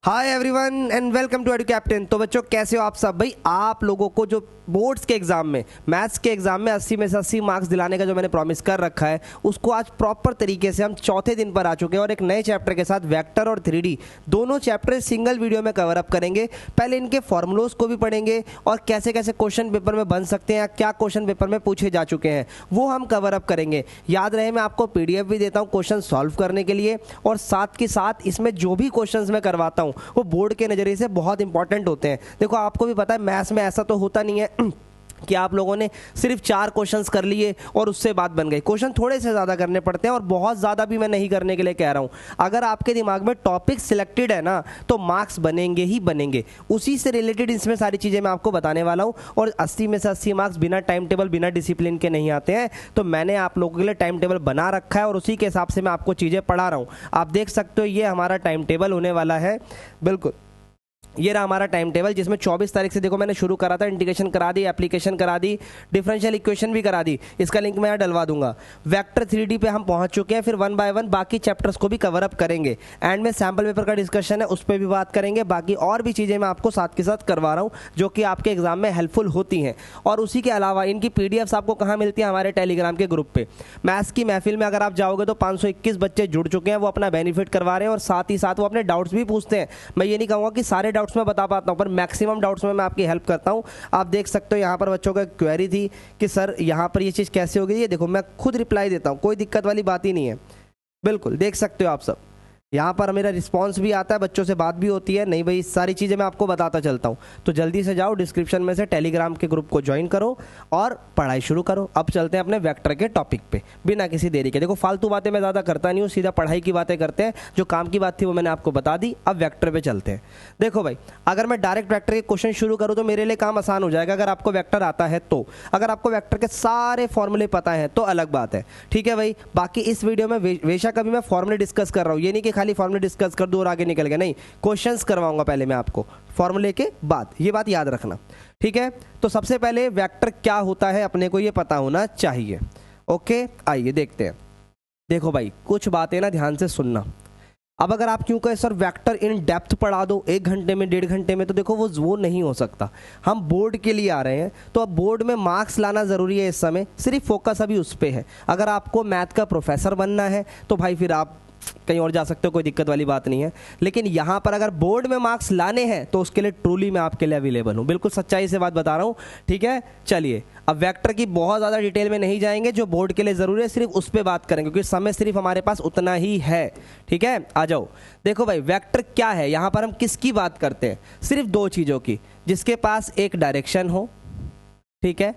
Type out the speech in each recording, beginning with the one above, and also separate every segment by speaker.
Speaker 1: Hi everyone and welcome to Edu Captain. तो बच्चों कैसे हो आप सब। भाई आप लोगों को जो बोर्ड्स के एग्जाम में मैथ्स के एग्जाम में 80 में से 80 मार्क्स दिलाने का जो मैंने प्रॉमिस कर रखा है उसको आज प्रॉपर तरीके से हम चौथे दिन पर आ चुके हैं और एक नए चैप्टर के साथ वेक्टर और 3D दोनों चैप्टर सिंगल वीडियो में कवर अप करेंगे। पहले इनके फॉर्मूलोज को भी पढ़ेंगे और कैसे कैसे क्वेश्चन पेपर में बन सकते हैं या क्या क्वेश्चन पेपर में पूछे जा चुके हैं वो हम कवर अप करेंगे। याद रहे मैं आपको PDF भी देता हूँ क्वेश्चन सॉल्व करने के लिए और साथ के साथ इसमें जो भी क्वेश्चन मैं करवाता हूँ वो बोर्ड के नज़रिए से बहुत इंपॉर्टेंट होते हैं। देखो आपको भी पता है मैथ्स में ऐसा तो होता नहीं है कि आप लोगों ने सिर्फ 4 क्वेश्चंस कर लिए और उससे बात बन गई। क्वेश्चन थोड़े से ज़्यादा करने पड़ते हैं और बहुत ज़्यादा भी मैं नहीं करने के लिए कह रहा हूँ। अगर आपके दिमाग में टॉपिक सिलेक्टेड है ना तो मार्क्स बनेंगे ही बनेंगे। उसी से रिलेटेड इसमें सारी चीज़ें मैं आपको बताने वाला हूँ और 80 में से 80 मार्क्स बिना टाइम टेबल बिना डिसिप्लिन के नहीं आते हैं। तो मैंने आप लोगों के लिए टाइम टेबल बना रखा है और उसी के हिसाब से मैं आपको चीज़ें पढ़ा रहा हूँ। आप देख सकते हो ये हमारा टाइम टेबल होने वाला है। बिल्कुल ये रहा हमारा टाइम टेबल जिसमें 24 तारीख से देखो मैंने शुरू करा था, इंटीग्रेशन करा दी, एप्लीकेशन करा दी, डिफरेंशियल इक्वेशन भी करा दी। इसका लिंक मैं यहाँ डलवा दूंगा। वेक्टर 3D पे हम पहुंच चुके हैं। फिर 1 बाय 1 बाकी चैप्टर्स को भी कवर अप करेंगे। एंड में सैम्पल पेपर का डिस्कशन है उस पर भी बात करेंगे। बाकी और भी चीज़ें मैं आपको साथ के साथ करवा रहा हूँ जो कि आपके एग्जाम में हेल्पफुल होती हैं। और उसी के अलावा इनकी PDFs आपको कहाँ मिलती है? हमारे टेलीग्राम के ग्रुप पे। मैथ्स की महफिल में अगर आप जाओगे तो 521 बच्चे जुड़ चुके हैं, वो अपना बेनिफिट करवा रहे हैं और साथ ही साथ वो अपने डाउट्स भी पूछते हैं। मैं ये नहीं कहूँगा कि सारे डाउट्स मैं बता पाता हूँ पर मैक्सिमम डाउट्स में मैं आपकी हेल्प करता हूँ। आप देख सकते हो यहाँ पर बच्चों का क्वेरी थी कि सर यहाँ पर ये चीज़ कैसे होगी। ये देखो मैं खुद रिप्लाई देता हूँ, कोई दिक्कत वाली बात ही नहीं है। बिल्कुल देख सकते हो आप सब यहाँ पर मेरा रिस्पांस भी आता है, बच्चों से बात भी होती है। नहीं भाई सारी चीज़ें मैं आपको बताता चलता हूँ। तो जल्दी से जाओ डिस्क्रिप्शन में से टेलीग्राम के ग्रुप को ज्वाइन करो और पढ़ाई शुरू करो। अब चलते हैं अपने वेक्टर के टॉपिक पे बिना किसी देरी के। देखो फालतू बातें मैं ज़्यादा करता नहीं हूँ, सीधा पढ़ाई की बातें करते हैं। जो काम की बात थी वो मैंने आपको बता दी। अब वेक्टर पे चलते हैं। देखो भाई अगर मैं डायरेक्ट वेक्टर के क्वेश्चन शुरू करूँ तो मेरे लिए काम आसान हो जाएगा अगर आपको वेक्टर आता है तो। अगर आपको वेक्टर के सारे फॉर्मूले पता है तो अलग बात है, ठीक है भाई। बाकी इस वीडियो में बेशक अभी मैं फॉर्मूले डिस्कस कर रहा हूँ, ये नहीं कि खाली फॉर्मूले डिस्कस कर दूं और आगे निकल गया, नहीं। क्वेश्चंस करवाऊंगा पहले मैं आपको फॉर्मूले के बाद, ये बात याद रखना, ठीक है। तो सबसे पहले वेक्टर क्या होता है अपने को ये पता होना चाहिए। ओके आइए देखते हैं। देखो भाई कुछ बातें ना ध्यान से सुनना। अब अगर आप क्यों कहे सर वेक्टर इन डेप्थ पढ़ा दो 1 घंटे में 1.5 घंटे में, तो देखो वो नहीं हो सकता। हम बोर्ड के लिए आ रहे हैं तो अब बोर्ड में मार्क्स लाना ज़रूरी है। इस समय सिर्फ फोकस अभी उस पर है। अगर आपको मैथ का प्रोफेसर बनना है तो भाई फिर आप कहीं और जा सकते हो, कोई दिक्कत वाली बात नहीं है। लेकिन यहाँ पर अगर बोर्ड में मार्क्स लाने हैं तो उसके लिए ट्रूली मैं आपके लिए अवेलेबल हूँ। बिल्कुल सच्चाई से बात बता रहा हूँ, ठीक है। चलिए अब वेक्टर की बहुत ज़्यादा डिटेल में नहीं जाएंगे, जो बोर्ड के लिए ज़रूरी है सिर्फ उस पर बात करेंगे क्योंकि समय सिर्फ हमारे पास उतना ही है, ठीक है। आ जाओ देखो भाई वेक्टर क्या है। यहाँ पर हम किसकी बात करते हैं? सिर्फ 2 चीज़ों की, जिसके पास एक डायरेक्शन हो, ठीक है,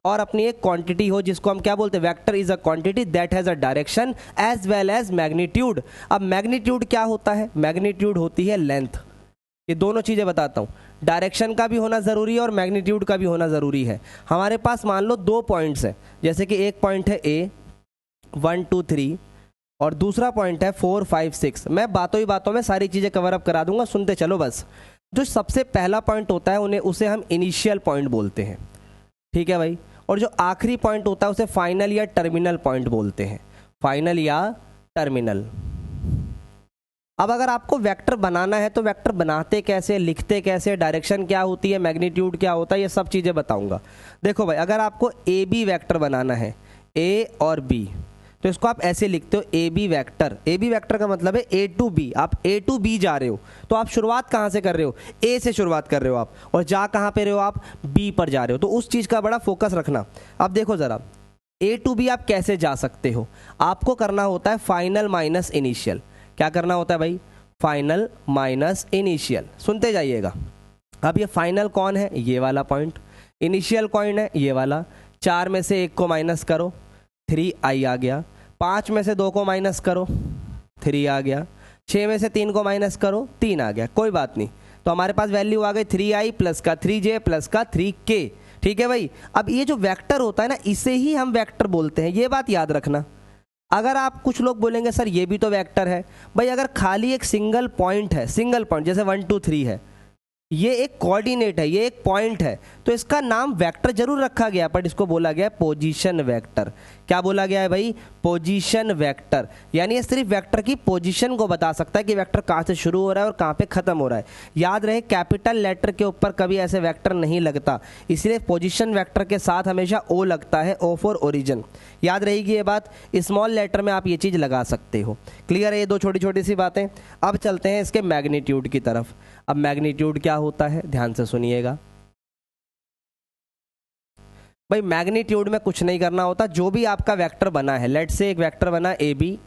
Speaker 1: और अपनी एक क्वांटिटी हो जिसको हम क्या बोलते हैं? Vector is a quantity that has a direction as well as magnitude. अब मैग्नीट्यूड क्या होता है? मैग्नीट्यूड होती है लेंथ। ये दोनों चीज़ें बताता हूँ, डायरेक्शन का भी होना ज़रूरी है और मैग्नीट्यूड का भी होना ज़रूरी है। हमारे पास मान लो 2 पॉइंट्स हैं, जैसे कि एक पॉइंट है A 1 2 3 और दूसरा पॉइंट है 4 5 6। मैं बातों ही बातों में सारी चीज़ें कवर अप करा दूंगा, सुनते चलो बस। जो सबसे पहला पॉइंट होता है उसे हम इनिशियल पॉइंट बोलते हैं, ठीक है भाई। और जो आखिरी पॉइंट होता है उसे फाइनल या टर्मिनल पॉइंट बोलते हैं, फाइनल या टर्मिनल। अब अगर आपको वेक्टर बनाना है तो वेक्टर बनाते कैसे, लिखते कैसे, डायरेक्शन क्या होती है, मैग्नीट्यूड क्या होता है, ये सब चीज़ें बताऊंगा। देखो भाई अगर आपको AB वेक्टर बनाना है, A और B, तो इसको आप ऐसे लिखते हो AB वेक्टर। AB वेक्टर का मतलब है A to B। आप A to B जा रहे हो तो आप शुरुआत कहाँ से कर रहे हो? A से शुरुआत कर रहे हो आप, और जा कहाँ पे रहे हो आप? B पर जा रहे हो। तो उस चीज़ का बड़ा फोकस रखना। अब देखो ज़रा A to B आप कैसे जा सकते हो? आपको करना होता है फाइनल माइनस इनिशियल। क्या करना होता है भाई? Final minus initial. सुनते जाइएगा। अब ये फाइनल कौन है? ये वाला पॉइंट। इनिशियल कौन है? ये वाला। 4 में से 1 को माइनस करो, 3i आ गया। 5 में से 2 को माइनस करो, 3 आ गया। 6 में से 3 को माइनस करो, 3 आ गया। कोई बात नहीं, तो हमारे पास वैल्यू आ गई 3i प्लस का 3j प्लस का 3k, ठीक है भाई। अब ये जो वेक्टर होता है ना, इसे ही हम वेक्टर बोलते हैं, ये बात याद रखना। अगर आप कुछ लोग बोलेंगे सर ये भी तो वेक्टर है, भाई अगर खाली एक सिंगल पॉइंट है, सिंगल पॉइंट जैसे 1 2 3 है, ये एक कोऑर्डिनेट है, ये एक पॉइंट है, तो इसका नाम वेक्टर जरूर रखा गया, बट इसको बोला गया पोजीशन वेक्टर। क्या बोला गया है भाई? Position vector. यानी ये सिर्फ वेक्टर की पोजीशन को बता सकता है कि वेक्टर कहाँ से शुरू हो रहा है और कहाँ पे खत्म हो रहा है। याद रहे कैपिटल लेटर के ऊपर कभी ऐसे वेक्टर नहीं लगता, इसलिए पोजीशन वेक्टर के साथ हमेशा ओ लगता है, ओ फॉर ओरिजिन। याद रहेगी ये बात। स्मॉल लेटर में आप ये चीज़ लगा सकते हो। क्लियर है ये दो छोटी छोटी सी बातें। अब चलते हैं इसके मैग्नीट्यूड की तरफ। अब मैग्नीट्यूड क्या होता है, ध्यान से सुनिएगा भाई। मैग्नीट्यूड में कुछ नहीं करना होता, जो भी आपका वेक्टर बना है, लेट से एक वेक्टर बना ए बी,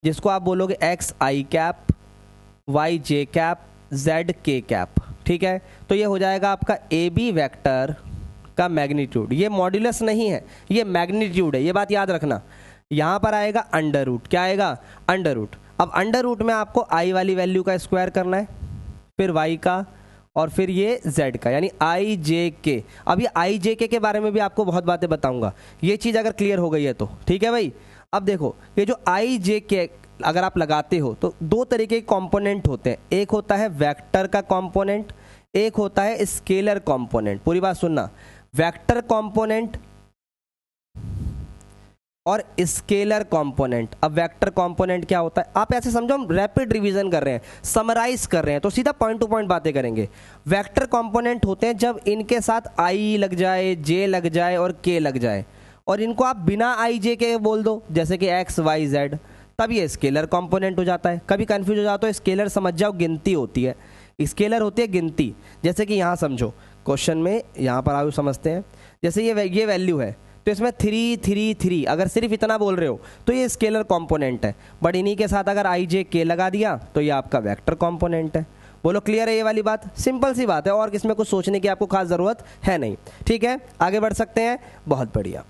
Speaker 1: जिसको आप बोलोगे एक्स आई कैप, वाई जे कैप, जेड के कैप, ठीक है। तो ये हो जाएगा आपका ए बी वैक्टर का मैग्नीट्यूड। ये मॉड्यूलस नहीं है, ये मैग्नीट्यूड है, ये बात याद रखना। यहाँ पर आएगा अंडर रूट। क्या आएगा? Under root. अब अंडर रूट में आपको आई वाली वैल्यू का स्क्वायर करना है, फिर y का, और फिर ये z का, यानी आई जे के। अब ये आई जे के बारे में भी आपको बहुत बातें बताऊंगा, ये चीज़ अगर क्लियर हो गई है तो ठीक है भाई। अब देखो ये जो आई जे के अगर आप लगाते हो तो दो तरीके के कंपोनेंट होते हैं, एक होता है वेक्टर का कंपोनेंट, एक होता है स्केलर कंपोनेंट। पूरी बात सुनना, वेक्टर कंपोनेंट और स्केलर कंपोनेंट। अब वेक्टर कंपोनेंट क्या होता है, आप ऐसे समझो हम रैपिड रिवीजन कर रहे हैं, समराइज कर रहे हैं, तो सीधा पॉइंट टू पॉइंट बातें करेंगे। वेक्टर कंपोनेंट होते हैं जब इनके साथ आई लग जाए, जे लग जाए और के लग जाए, और इनको आप बिना आई जे के बोल दो, जैसे कि एक्स वाई जेड, तब ये स्केलर कंपोनेंट हो जाता है। कभी कंफ्यूज हो जाता है, स्केलर समझ जाओ गिनती होती है, स्केलर होती है गिनती। जैसे कि यहाँ समझो क्वेश्चन में, यहाँ पर आओ समझते हैं। जैसे ये वैल्यू है तो इसमें 3 3 3, अगर सिर्फ इतना बोल रहे हो तो ये स्केलर कंपोनेंट है, बट इन्हीं के साथ अगर आई जे के लगा दिया तो ये आपका वेक्टर कंपोनेंट है। बोलो क्लियर है ये वाली बात? सिंपल सी बात है, और इसमें कुछ सोचने की आपको खास ज़रूरत है नहीं। ठीक है, आगे बढ़ सकते हैं। बहुत बढ़िया।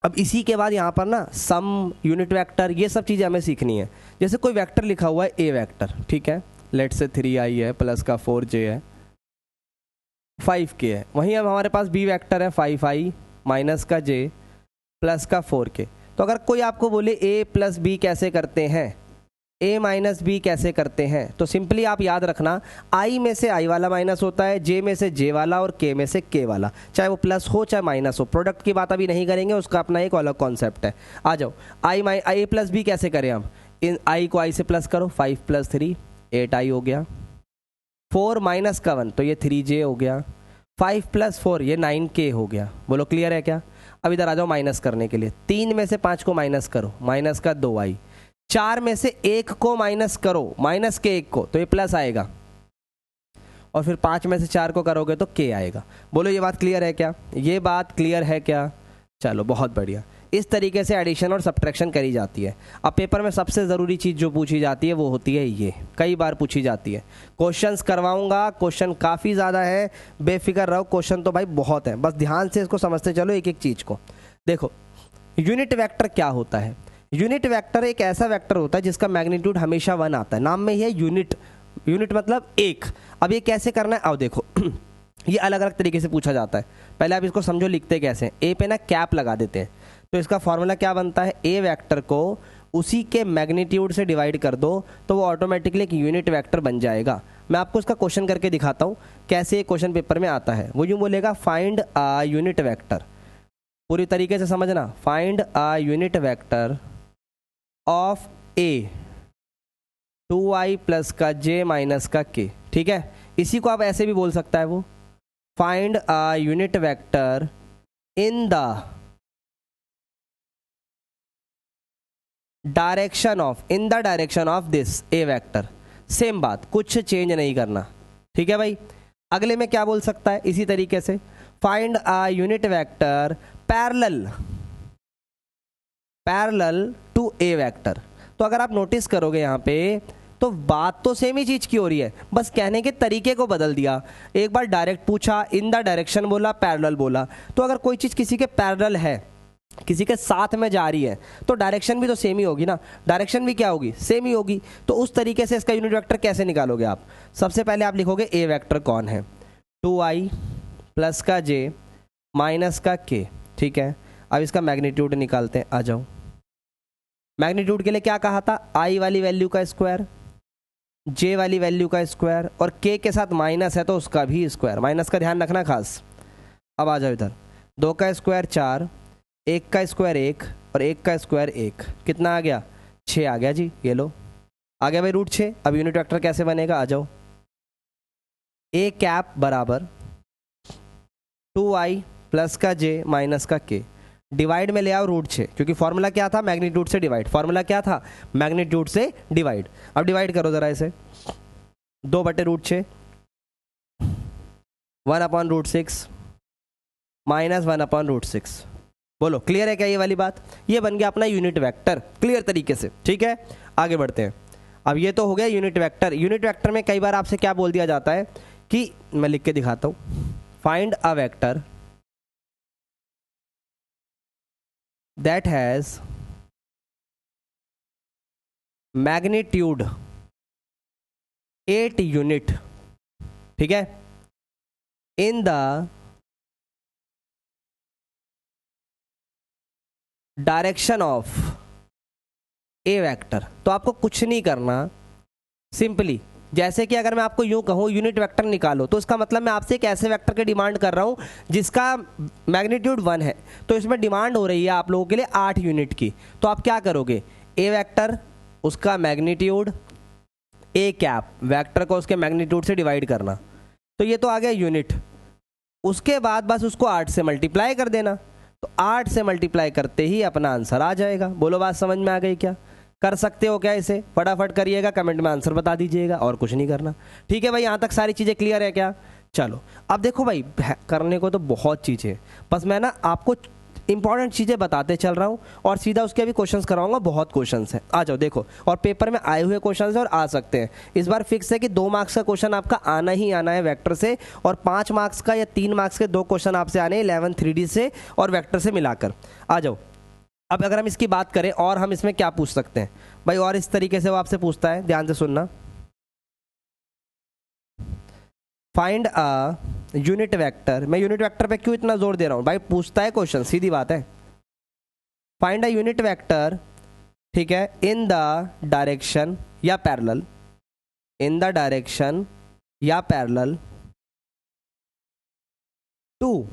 Speaker 1: अब इसी के बाद यहाँ पर ना सम, यूनिट वेक्टर, ये सब चीज़ें हमें सीखनी है। जैसे कोई वेक्टर लिखा हुआ है ए वेक्टर, ठीक है, लेट से 3i है, प्लस का 4j है, 5k है। वहीं अब हमारे पास बी वेक्टर है 5i माइनस का j प्लस का 4k। तो अगर कोई आपको बोले a प्लस बी कैसे करते हैं, a माइनस बी कैसे करते हैं, तो सिंपली आप याद रखना, i में से i वाला माइनस होता है, j में से j वाला और k में से k वाला, चाहे वो प्लस हो चाहे माइनस हो। प्रोडक्ट की बात अभी नहीं करेंगे, उसका अपना एक अलग कॉन्सेप्ट है। आ जाओ, a प्लस बी कैसे करें हम, इन i को i से प्लस करो, 5 प्लस 3 8i हो गया, 4 माइनस का 1 तो ये 3j हो गया, 5 प्लस 4 ये 9k हो गया। बोलो क्लियर है क्या? अब इधर आ जाओ माइनस करने के लिए, 3 में से 5 को माइनस करो, माइनस का 2i, 4 में से 1 को माइनस करो, माइनस के 1 को, तो ये प्लस आएगा, और फिर 5 में से 4 को करोगे तो k आएगा। बोलो ये बात क्लियर है क्या? ये बात क्लियर है क्या? चलो बहुत बढ़िया। इस तरीके से एडिशन और सब्ट्रैक्शन करी जाती है। अब पेपर में सबसे ज़रूरी चीज़ जो पूछी जाती है वो होती है ये, कई बार पूछी जाती है। क्वेश्चंस करवाऊंगा, क्वेश्चन काफ़ी ज़्यादा है, बेफिक्र रहो, क्वेश्चन तो भाई बहुत है, बस ध्यान से इसको समझते चलो एक एक चीज़ को। देखो यूनिट वेक्टर क्या होता है? यूनिट वेक्टर एक ऐसा वेक्टर होता है जिसका मैग्नीट्यूड हमेशा 1 आता है, नाम में ही है यूनिट। यूनिट मतलब एक। अब ये कैसे करना है, आओ देखो ये अलग अलग तरीके से पूछा जाता है। पहले आप इसको समझो, लिखते कैसे हैं। ए पे ना कैप लगा देते हैं, तो इसका फॉर्मूला क्या बनता है, ए वेक्टर को उसी के मैग्नीट्यूड से डिवाइड कर दो तो वो ऑटोमेटिकली एक यूनिट वेक्टर बन जाएगा। मैं आपको इसका क्वेश्चन करके दिखाता हूँ कैसे ये क्वेश्चन पेपर में आता है। वो यूँ बोलेगा फाइंड अ यूनिट वेक्टर, पूरी तरीके से समझना, find a unit vector of A 2i plus का j माइनस का k। ठीक है, इसी को आप ऐसे भी बोल सकता है, वो find a unit vector in the direction of this A vector. Same बात, कुछ चेंज नहीं करना। ठीक है भाई, अगले में क्या बोल सकता है इसी तरीके से, find a unit vector parallel to A vector. तो अगर आप नोटिस करोगे यहाँ पे तो बात तो सेम ही चीज़ की हो रही है, बस कहने के तरीके को बदल दिया। एक बार डायरेक्ट पूछा, इन द डायरेक्शन बोला, पैरेलल बोला। तो अगर कोई चीज़ किसी के पैरेलल है, किसी के साथ में जा रही है, तो डायरेक्शन भी तो सेम ही होगी ना, डायरेक्शन भी क्या होगी, सेम ही होगी। तो उस तरीके से इसका यूनिट वेक्टर कैसे निकालोगे आप? सबसे पहले आप लिखोगे ए वेक्टर कौन है, 2i प्लस का j माइनस का k। ठीक है, अब इसका मैग्नीट्यूड निकालते हैं। आ जाओ, मैग्नीट्यूड के लिए क्या कहा था, i वाली वैल्यू का स्क्वायर, जे वाली वैल्यू का स्क्वायर, और के के साथ माइनस है तो उसका भी स्क्वायर, माइनस का ध्यान रखना खास। अब आ जाओ इधर, 2 का स्क्वायर 4, 1 का स्क्वायर 1 और 1 का स्क्वायर 1, कितना आ गया? 6 आ गया जी, ये लो आ गया भाई रूट 6। अब यूनिट वेक्टर कैसे बनेगा, आ जाओ। ए कैप बराबर 2i प्लस का j माइनस का k, डिवाइड में ले आओ रूट 6, क्योंकि फॉर्मूला क्या था? मैग्नीट्यूड से डिवाइड। फॉर्मूला क्या था? मैग्नीट्यूड से डिवाइड। अब डिवाइड करो जरा इसे, 2/√6 1/√6 माइनस 1/√6। बोलो क्लियर है क्या ये वाली बात? ये बन गया अपना यूनिट वेक्टर क्लियर तरीके से, ठीक है। आगे बढ़ते हैं। अब ये तो हो गया यूनिट वेक्टर। यूनिट वेक्टर में कई बार आपसे क्या बोल दिया जाता है कि, मैं लिख के दिखाता हूं, find a vector that has magnitude 8 unit, ठीक है, in the direction of A vector. तो आपको कुछ नहीं करना, सिंपली जैसे कि अगर मैं आपको यूं कहूं यूनिट वेक्टर निकालो, तो इसका मतलब मैं आपसे एक ऐसे वेक्टर की डिमांड कर रहा हूं जिसका मैग्नीट्यूड 1 है, तो इसमें डिमांड हो रही है आप लोगों के लिए 8 यूनिट की। तो आप क्या करोगे, ए वेक्टर उसका मैग्नीट्यूड, ए कैप वेक्टर को उसके मैग्नीट्यूड से डिवाइड करना, तो ये तो आ गया यूनिट। उसके बाद बस उसको 8 से मल्टीप्लाई कर देना, तो 8 से मल्टीप्लाई करते ही अपना आंसर आ जाएगा। बोलो बात समझ में आ गई क्या? कर सकते हो क्या इसे? फटाफट करिएगा, कमेंट में आंसर बता दीजिएगा, और कुछ नहीं करना, ठीक है भाई। यहाँ तक सारी चीज़ें क्लियर है क्या? चलो अब देखो भाई, करने को तो बहुत चीज़ें, बस मैं ना आपको इंपॉर्टेंट चीज़ें बताते चल रहा हूँ, और सीधा उसके भी क्वेश्चंस कराऊंगा। बहुत क्वेश्चंस हैं, आ जाओ देखो, और पेपर में आए हुए क्वेश्चंस हैं और आ सकते हैं। इस बार फिक्स है कि 2 मार्क्स का क्वेश्चन आपका आना ही आना है वेक्टर से, और 5 मार्क्स का या 3 मार्क्स के 2 क्वेश्चन आपसे आने 11 3D से और वेक्टर से मिलाकर। आ जाओ। अब अगर हम इसकी बात करें और हम इसमें क्या पूछ सकते हैं भाई, और इस तरीके से वो आपसे पूछता है, ध्यान से सुनना। Find a unit vector. मैं यूनिट वेक्टर पे क्यों इतना जोर दे रहा हूं भाई? पूछता है क्वेश्चन, सीधी बात है। फाइंड अ यूनिट वेक्टर, ठीक है, इन द डायरेक्शन या पैरेलल, इन द डायरेक्शन या parallel to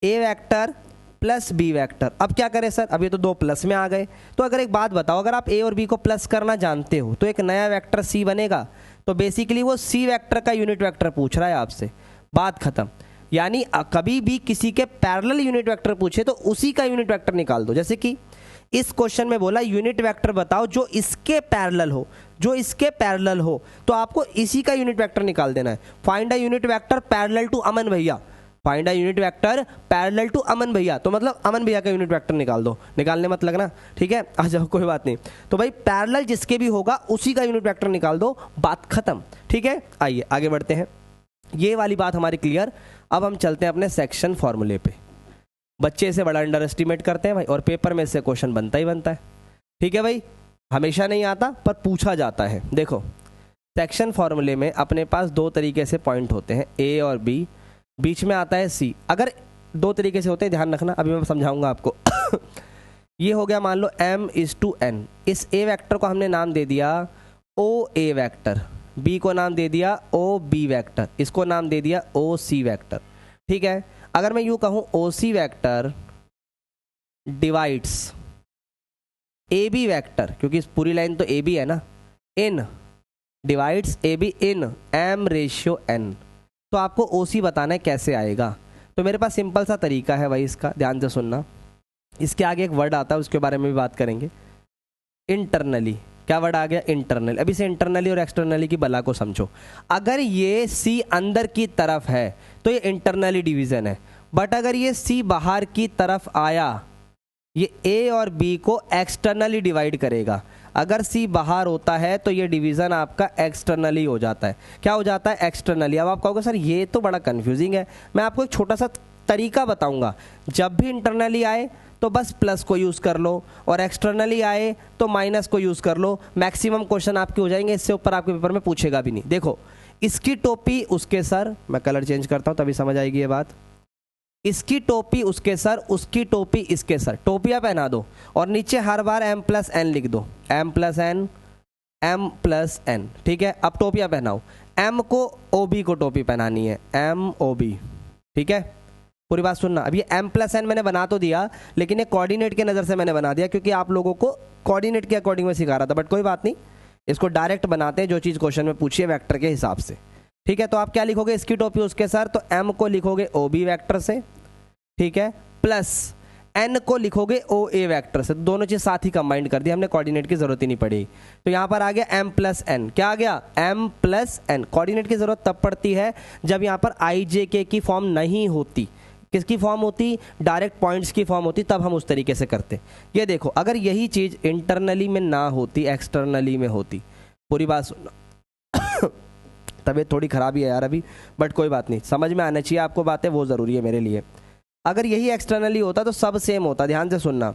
Speaker 1: A vector plus B vector. अब क्या करें सर, अब ये तो 2 प्लस में आ गए, तो अगर एक बात बताओ, अगर आप ए और बी को प्लस करना जानते हो तो एक नया वेक्टर सी बनेगा। तो बेसिकली वो सी वेक्टर का यूनिट वेक्टर पूछ रहा है आपसे, बात खत्म। यानी कभी भी किसी के पैरेलल यूनिट वेक्टर पूछे तो उसी का यूनिट वेक्टर निकाल दो। जैसे कि इस क्वेश्चन में बोला यूनिट वेक्टर बताओ जो इसके पैरेलल हो, जो इसके पैरेलल हो, तो आपको इसी का यूनिट वेक्टर निकाल देना है। Find a unit vector parallel to Aman भैया, find a unit vector parallel to Aman भैया, तो मतलब अमन भैया का यूनिट वेक्टर निकाल दो, निकालने मत लगना, ठीक है। आ जाओ, कोई बात नहीं। तो भाई पैरेलल जिसके भी होगा उसी का यूनिट वेक्टर निकाल दो, बात खत्म, ठीक है। आइए आगे बढ़ते हैं, ये वाली बात हमारी क्लियर। अब हम चलते हैं अपने सेक्शन फॉर्मूले पे। बच्चे इसे बड़ा अंडर एस्टिमेट करते हैं भाई, और पेपर में इससे क्वेश्चन बनता ही बनता है, ठीक है भाई। हमेशा नहीं आता पर पूछा जाता है। देखो सेक्शन फॉर्मूले में अपने पास 2 तरीके से पॉइंट होते हैं, ए और बी, बीच में आता है सी। अगर 2 तरीके से होते हैं, ध्यान रखना, अभी मैं समझाऊंगा आपको। ये हो गया मान लो m/n, इस ए वेक्टर को हमने नाम दे दिया ओ ए वेक्टर, बी को नाम दे दिया ओ बी वेक्टर, इसको नाम दे दिया ओ सी वेक्टर, ठीक है। अगर मैं यूं कहूं O C vector divides A B vector, क्योंकि इस पूरी लाइन तो ए बी है ना, इन divides A be in m/n, तो आपको ओ सी बताना है कैसे आएगा। तो मेरे पास सिंपल सा तरीका है भाई इसका, ध्यान से सुनना। इसके आगे एक वर्ड आता है, उसके बारे में भी बात करेंगे। इंटरनली, क्या वर्ड आ गया? इंटरनल। अभी से इंटरनली और एक्सटर्नली की बला को समझो। अगर ये सी अंदर की तरफ है तो ये इंटरनली डिवीजन है, बट अगर ये सी बाहर की तरफ आया, ये ए और बी को एक्सटर्नली डिवाइड करेगा। अगर सी बाहर होता है तो ये डिवीजन आपका एक्सटर्नली हो जाता है। क्या हो जाता है? एक्सटर्नली। अब आप कहोगे सर ये तो बड़ा कंफ्यूजिंग है, मैं आपको एक छोटा सा तरीका बताऊंगा। जब भी इंटरनली आए तो बस प्लस को यूज़ कर लो, और एक्सटर्नली आए तो माइनस को यूज़ कर लो। मैक्सिमम क्वेश्चन आपके हो जाएंगे, इससे ऊपर आपके पेपर में पूछेगा भी नहीं। देखो इसकी टोपी उसके सर, मैं कलर चेंज करता हूँ तभी समझ आएगी ये बात। इसकी टोपी उसके सर, उसकी टोपी इसके सर, टोपियाँ पहना दो और नीचे हर बार m+n लिख दो, m+n m प्लस n, ठीक है। अब टोपियाँ पहनाओ, m को ob को टोपी पहनानी है, m ob, ठीक है। पूरी बात सुनना। अब ये m प्लस n मैंने बना तो दिया, लेकिन ये कोऑर्डिनेट के नज़र से मैंने बना दिया क्योंकि आप लोगों को कोऑर्डिनेट के अकॉर्डिंग में सिखा रहा था, बट कोई बात नहीं, इसको डायरेक्ट बनाते हैं जो चीज़ क्वेश्चन में पूछिए वेक्टर के हिसाब से, ठीक है। तो आप क्या लिखोगे इसकी टोपी उसके सर, तो m को लिखोगे ob वेक्टर से, ठीक है, प्लस n को लिखोगे OA वेक्टर से। दोनों चीज़ साथ ही कंबाइंड कर दी हमने, कोऑर्डिनेट की जरूरत ही नहीं पड़ी। तो यहाँ पर आ गया m प्लस n, क्या आ गया m प्लस n। कोऑर्डिनेट की जरूरत तब पड़ती है जब यहाँ पर IJK की फॉर्म नहीं होती। किसकी फॉर्म होती? डायरेक्ट पॉइंट्स की फॉर्म होती, तब हम उस तरीके से करते। ये देखो, अगर यही चीज़ इंटरनली में ना होती, एक्सटर्नली में होती, पूरी बात सुनना तबीयत थोड़ी ख़राब ही है यार अभी, बट कोई बात नहीं, समझ में आना चाहिए आपको बातें, वो ज़रूरी है मेरे लिए। अगर यही एक्सटर्नली होता तो सब सेम होता, ध्यान से सुनना,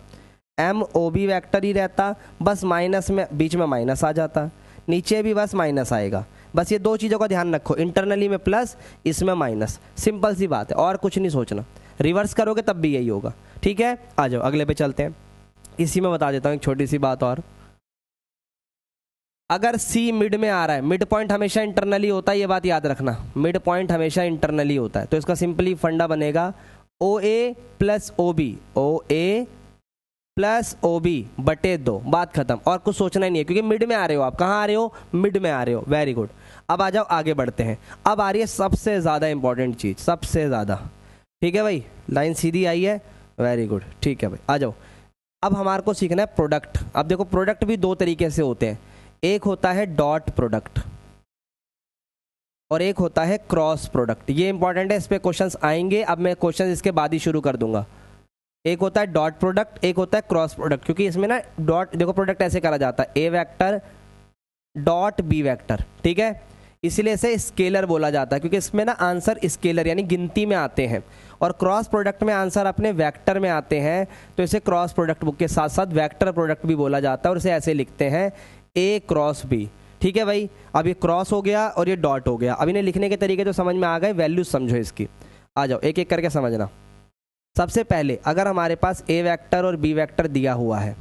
Speaker 1: m ob वेक्टर ही रहता, बस माइनस में बीच में माइनस आ जाता, नीचे भी बस माइनस आएगा। बस ये दो चीज़ों का ध्यान रखो, इंटरनली में प्लस, इसमें माइनस, सिंपल सी बात है, और कुछ नहीं सोचना। रिवर्स करोगे तब भी यही होगा, ठीक है। आ जाओ अगले पे चलते हैं। इसी में बता देता हूँ एक छोटी सी बात और, अगर C मिड में आ रहा है, मिड पॉइंट हमेशा इंटरनली होता है, ये बात याद रखना, मिड पॉइंट हमेशा इंटरनली होता है। तो इसका सिंपली फंडा बनेगा OA plus OB, OA plus OB बटे 2, बात खत्म, और कुछ सोचना ही नहीं है क्योंकि मिड में आ रहे हो आप। कहाँ आ रहे हो? मिड में आ रहे हो, वेरी गुड। अब आ जाओ आगे बढ़ते हैं। अब आ रही है सबसे ज़्यादा इंपॉर्टेंट चीज़, सबसे ज़्यादा, ठीक है भाई, लाइन सीधी आई है, वेरी गुड, ठीक है भाई। आ जाओ, अब हमारे को सीखना है प्रोडक्ट। अब देखो प्रोडक्ट भी दो तरीके से होते हैं, एक होता है डॉट प्रोडक्ट और एक होता है क्रॉस प्रोडक्ट। ये इंपॉर्टेंट है, इस पे क्वेश्चंस आएंगे। अब मैं क्वेश्चन इसके बाद ही शुरू कर दूंगा। एक होता है डॉट प्रोडक्ट, एक होता है क्रॉस प्रोडक्ट, क्योंकि इसमें ना डॉट, देखो प्रोडक्ट ऐसे करा जाता है, A vector dot B vector, ठीक है, इसलिए इसे स्केलर बोला जाता है क्योंकि इसमें ना आंसर स्केलर यानी गिनती में आते हैं, और क्रॉस प्रोडक्ट में आंसर अपने वेक्टर में आते हैं, तो इसे क्रॉस प्रोडक्ट बुक के साथ साथ वेक्टर प्रोडक्ट भी बोला जाता है, और इसे ऐसे लिखते हैं ए क्रॉस बी, ठीक है भाई। अब ये क्रॉस हो गया और ये डॉट हो गया। अब इन्हें लिखने के तरीके तो समझ में आ गए, वैल्यू समझो इसकी। आ जाओ एक एक करके समझना। सबसे पहले अगर हमारे पास ए वेक्टर और बी वेक्टर दिया हुआ है,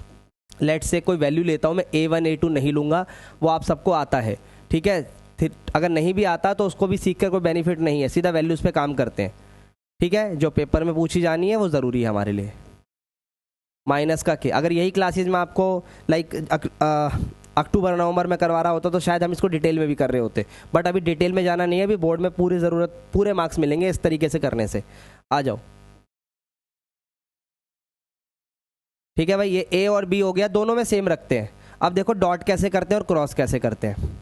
Speaker 1: लेट से कोई वैल्यू लेता हूँ मैं, A1 A2 नहीं लूँगा, वो आप सबको आता है, ठीक है। फिर अगर नहीं भी आता तो उसको भी सीख कर कोई बेनिफिट नहीं है, सीधा वैल्यूज़ पे काम करते हैं, ठीक है। जो पेपर में पूछी जानी है वो ज़रूरी है हमारे लिए। माइनस का के, अगर यही क्लासेज में आपको लाइक अक्टूबर नवंबर में करवा रहा होता तो शायद हम इसको डिटेल में भी कर रहे होते, बट अभी डिटेल में जाना नहीं है, अभी बोर्ड में पूरी ज़रूरत, पूरे मार्क्स मिलेंगे इस तरीके से करने से। आ जाओ, ठीक है भाई, ये ए और बी हो गया, दोनों में सेम रखते हैं। अब देखो डॉट कैसे करते हैं और क्रॉस कैसे करते हैं।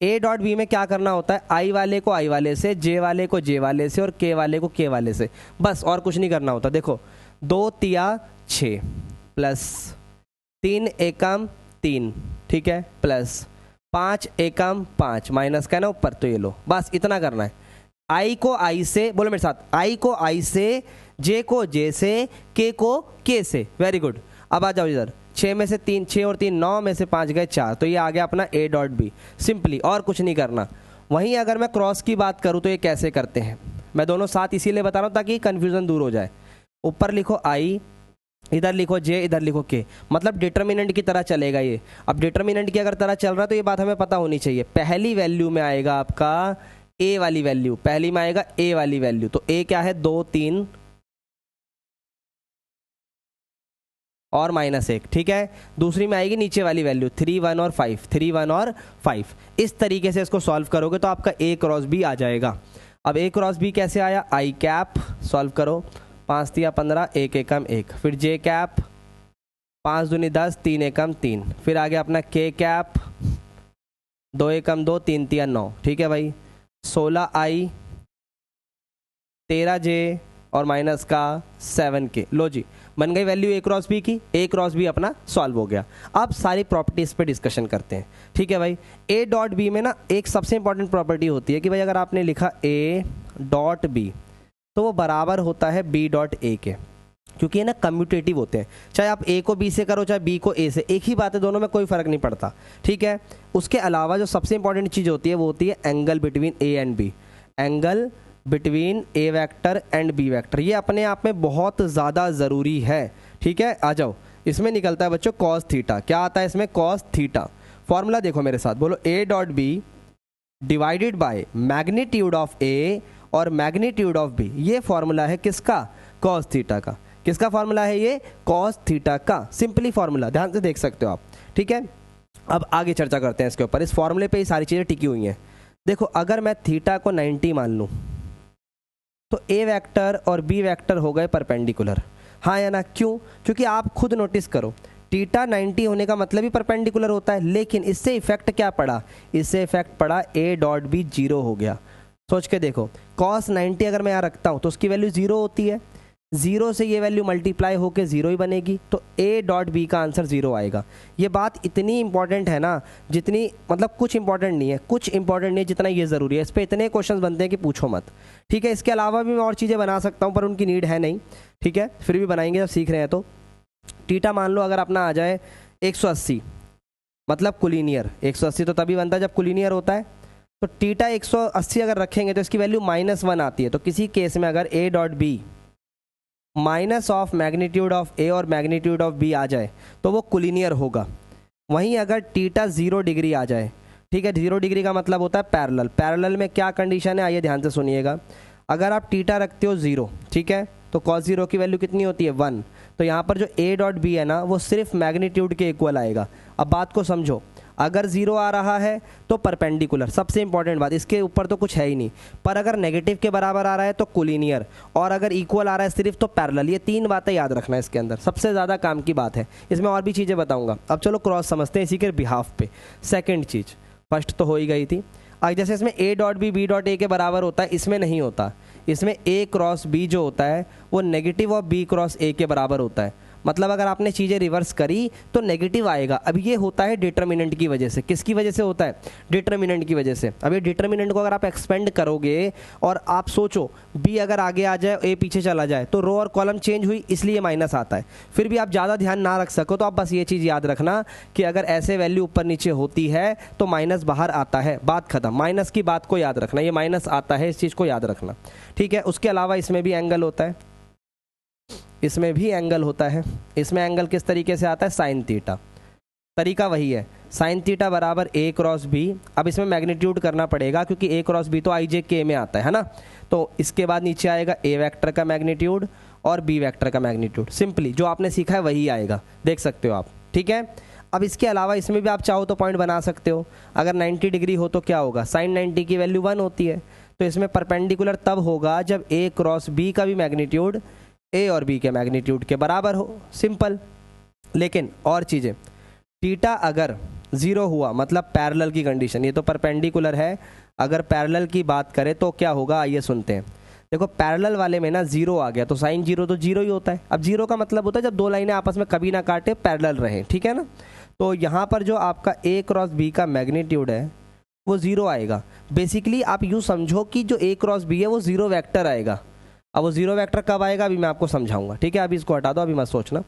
Speaker 1: ए डॉट बी में क्या करना होता है, आई वाले को आई वाले से, जे वाले को जे वाले से, और के वाले को के वाले से, बस, और कुछ नहीं करना होता। देखो 2 तिया 6 प्लस 3 एकम 3, ठीक है, प्लस 5 एकम 5, माइनस का है ना ऊपर, तो ये लो, बस इतना करना है। आई को आई से, बोलो मेरे साथ, आई को आई से, जे को जे से, के को के से, वेरी गुड। अब आ जाओ इधर, 6 में से 3, 6 और 3 9, में से 5 गए 4, तो ये आ गया अपना ए डॉट बी, सिंपली, और कुछ नहीं करना। वहीं अगर मैं क्रॉस की बात करूँ तो ये कैसे करते हैं, मैं दोनों साथ इसीलिए बता रहा हूँ ताकि कन्फ्यूज़न दूर हो जाए। ऊपर लिखो आई, इधर लिखो जे, इधर लिखो के, मतलब डिटर्मिनेंट की तरह चलेगा ये। अब डिटर्मिनेंट की अगर तरह चल रहा है तो ये बात हमें पता होनी चाहिए, पहली वैल्यू में आएगा आपका ए वाली वैल्यू, पहली में आएगा ए वाली वैल्यू, तो ए क्या है 2 3 और -1, ठीक है। दूसरी में आएगी नीचे वाली वैल्यू 3 1 और 5, 3 1 और 5। इस तरीके से इसको सॉल्व करोगे तो आपका ए क्रॉस बी आ जाएगा। अब ए क्रॉस बी कैसे आया, आई कैप सॉल्व करो, 5 तिया 15, 1 एकम 1, फिर जे कैप 5 दूनी 10, 3 एकम 3, फिर आ गया अपना के कैप 2 एकम 2, 3 तिया 9, ठीक है भाई, 16 आई 13 जे और माइनस का 7 के, लो जी बन गई वैल्यू ए क्रॉस बी की, ए क्रॉस बी अपना सॉल्व हो गया। अब सारी प्रॉपर्टीज पे डिस्कशन करते हैं, ठीक है भाई। ए डॉट बी में ना एक सबसे इंपॉर्टेंट प्रॉपर्टी होती है कि भाई अगर आपने लिखा ए डॉट बी तो वो बराबर होता है बी डॉट ए के, क्योंकि ये ना कम्यूटेटिव होते हैं, चाहे आप ए को बी से करो चाहे बी को ए से, एक ही बात है, दोनों में कोई फ़र्क नहीं पड़ता, ठीक है। उसके अलावा जो सबसे इंपॉर्टेंट चीज़ होती है वो होती है angle between A and B, angle between A vector and B vector, ये अपने आप में बहुत ज़्यादा ज़रूरी है, ठीक है। आ जाओ, इसमें निकलता है बच्चों कॉस थीटा, क्या आता है इसमें, कॉस थीटा। फॉर्मूला देखो मेरे साथ, बोलो A dot B divided by magnitude of A और मैग्नीट्यूड ऑफ बी। ये फॉर्मूला है किसका? कॉस थीटा का। किसका फॉर्मूला है ये? कॉस थीटा का। सिंपली फॉर्मूला, ध्यान से देख सकते हो आप, ठीक है। अब आगे चर्चा करते हैं इसके ऊपर। इस फॉर्मूले पे ही सारी चीज़ें टिकी हुई हैं। देखो अगर मैं थीटा को 90 मान लूँ तो ए वेक्टर और बी वेक्टर हो गए परपेंडिकुलर, हाँ या ना? क्यों? क्योंकि आप खुद नोटिस करो, थीटा 90 होने का मतलब ही परपेंडिकुलर होता है, लेकिन इससे इफेक्ट क्या पड़ा? इससे इफेक्ट पड़ा ए डॉट बी 0 हो गया। सोच के देखो, कॉस 90 अगर मैं यहाँ रखता हूँ तो उसकी वैल्यू 0 होती है, 0 से ये वैल्यू मल्टीप्लाई होकर 0 ही बनेगी, तो ए डॉट बी का आंसर 0 आएगा। ये बात इतनी इंपॉर्टेंट है ना, जितनी मतलब कुछ इंपॉर्टेंट नहीं है, कुछ इंपॉर्टेंट नहीं है जितना ये ज़रूरी है। इस पर इतने क्वेश्चन बनते हैं कि पूछो मत, ठीक है। इसके अलावा भी मैं और चीज़ें बना सकता हूँ पर उनकी नीड है नहीं, ठीक है, फिर भी बनाएंगे जब सीख रहे हैं तो। थीटा मान लो अगर अपना आ जाए 180, मतलब कुलीनियर। 180 तो तभी बनता है जब कुलीनियर होता है। तो थीटा 180 अगर रखेंगे तो इसकी वैल्यू -1 आती है। तो किसी केस में अगर A dot B minus of magnitude of A और मैग्नीट्यूड ऑफ बी आ जाए तो वो कुलीनियर होगा। वहीं अगर थीटा 0 डिग्री आ जाए, ठीक है, 0 डिग्री का मतलब होता है पैरेलल। पैरेलल में क्या कंडीशन है, आइए ध्यान से सुनिएगा। अगर आप थीटा रखते हो 0, ठीक है, तो cos 0 की वैल्यू कितनी होती है? 1। तो यहाँ पर जो ए डॉट बी है ना, वो सिर्फ मैग्नीट्यूड के इक्वल आएगा। अब बात को समझो, अगर 0 आ रहा है तो परपेंडिकुलर, सबसे इंपॉर्टेंट बात, इसके ऊपर तो कुछ है ही नहीं। पर अगर नेगेटिव के बराबर आ रहा है तो कोलिनियर, और अगर इक्वल आ रहा है सिर्फ तो पैरेलल। ये 3 बातें याद रखना है इसके अंदर, सबसे ज़्यादा काम की बात है। इसमें और भी चीज़ें बताऊंगा। अब चलो क्रॉस समझते हैं इसी के बिहाफ पे। सेकेंड चीज़, फर्स्ट तो हो ही गई थी। अब जैसे इसमें A dot B B dot A के बराबर होता है, इसमें नहीं होता। इसमें ए क्रॉस बी जो होता है वो negative of B cross A के बराबर होता है। मतलब अगर आपने चीज़ें रिवर्स करी तो नेगेटिव आएगा। अब ये होता है डिटर्मिनेंट की वजह से। किसकी वजह से होता है? डिटर्मिनेंट की वजह से। अब ये डिटर्मिनेंट को अगर आप एक्सपेंड करोगे और आप सोचो बी अगर आगे आ जाए, ए पीछे चला जाए, तो रो और कॉलम चेंज हुई, इसलिए माइनस आता है। फिर भी आप ज़्यादा ध्यान ना रख सको तो आप बस ये चीज़ याद रखना कि अगर ऐसे वैल्यू ऊपर नीचे होती है तो माइनस बाहर आता है, बात खत्म। माइनस की बात को याद रखना, ये माइनस आता है, इस चीज़ को याद रखना, ठीक है। उसके अलावा इसमें भी एंगल होता है, इसमें भी एंगल होता है। इसमें एंगल किस तरीके से आता है? Sine theta. तरीका वही है, साइन थीटा बराबर ए क्रॉस बी। अब इसमें मैग्नीट्यूड करना पड़ेगा क्योंकि ए क्रॉस बी तो आई जे के में आता है ना। तो इसके बाद नीचे आएगा ए वेक्टर का मैग्नीट्यूड और बी वेक्टर का मैग्नीट्यूड। सिंपली जो आपने सीखा है वही आएगा, देख सकते हो आप, ठीक है। अब इसके अलावा इसमें भी आप चाहो तो पॉइंट बना सकते हो। अगर 90 डिग्री हो तो क्या होगा? साइन 90 की वैल्यू 1 होती है। तो इसमें परपेंडिकुलर तब होगा जब ए क्रॉस बी का भी मैग्नीट्यूड ए और बी के मैग्नीट्यूड के बराबर हो। सिंपल। लेकिन और चीज़ें, थीटा अगर 0 हुआ मतलब पैरेलल की कंडीशन, ये तो परपेंडिकुलर है। अगर पैरेलल की बात करें तो क्या होगा, आइए सुनते हैं। देखो पैरेलल वाले में ना 0 आ गया तो साइन 0 तो 0 ही होता है। अब 0 का मतलब होता है जब दो लाइनें आपस में कभी ना काटे, पैरेलल रहें, ठीक है ना। तो यहाँ पर जो आपका ए क्रॉस बी का मैग्नीट्यूड है वो 0 आएगा। बेसिकली आप यूँ समझो कि जो ए क्रॉस बी है वो 0 वेक्टर आएगा। अब वो 0 वेक्टर कब आएगा अभी मैं आपको समझाऊंगा, ठीक है। अभी इसको हटा दो, अभी मत सोचना।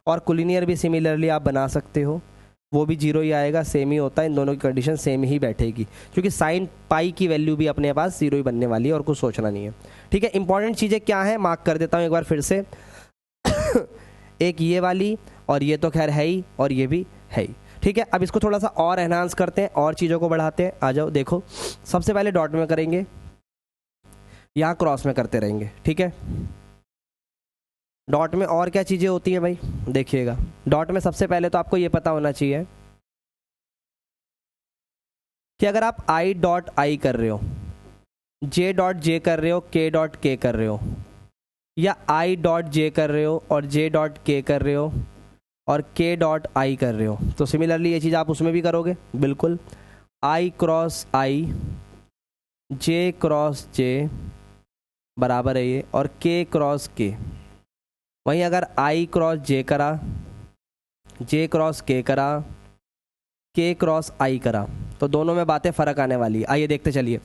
Speaker 1: और कुलिनियर भी सिमिलरली आप बना सकते हो, वो भी 0 ही आएगा, सेम ही होता है। इन दोनों की कंडीशन सेम ही बैठेगी क्योंकि साइन पाई की वैल्यू भी अपने पास 0 ही बनने वाली है और कुछ सोचना नहीं है, ठीक है। इंपॉर्टेंट चीज़ें क्या है मार्क कर देता हूँ एक बार फिर से। एक ये वाली, और ये तो खैर है ही, और ये भी है ही, ठीक है। अब इसको थोड़ा सा और एनहांस करते हैं और चीज़ों को बढ़ाते हैं। आ जाओ, देखो सबसे पहले डॉट में करेंगे, यहाँ क्रॉस में करते रहेंगे, ठीक है। डॉट में और क्या चीज़ें होती हैं भाई, देखिएगा। डॉट में सबसे पहले तो आपको ये पता होना चाहिए कि अगर आप आई डॉट आई कर रहे हो, जे डॉट जे कर रहे हो, के डॉट के कर रहे हो, या आई डॉट जे कर रहे हो और जे डॉट के कर रहे हो और के डॉट आई कर रहे हो, तो सिमिलरली ये चीज़ आप उसमें भी करोगे, बिल्कुल। आई क्रॉस आई, जे क्रॉस जे बराबर है ये, और के क्रॉस के। वहीं अगर आई क्रॉस जे करा, जे क्रॉस के करा, के क्रॉस आई करा, तो दोनों में बातें फ़र्क आने वाली है। आइए देखते चलिए।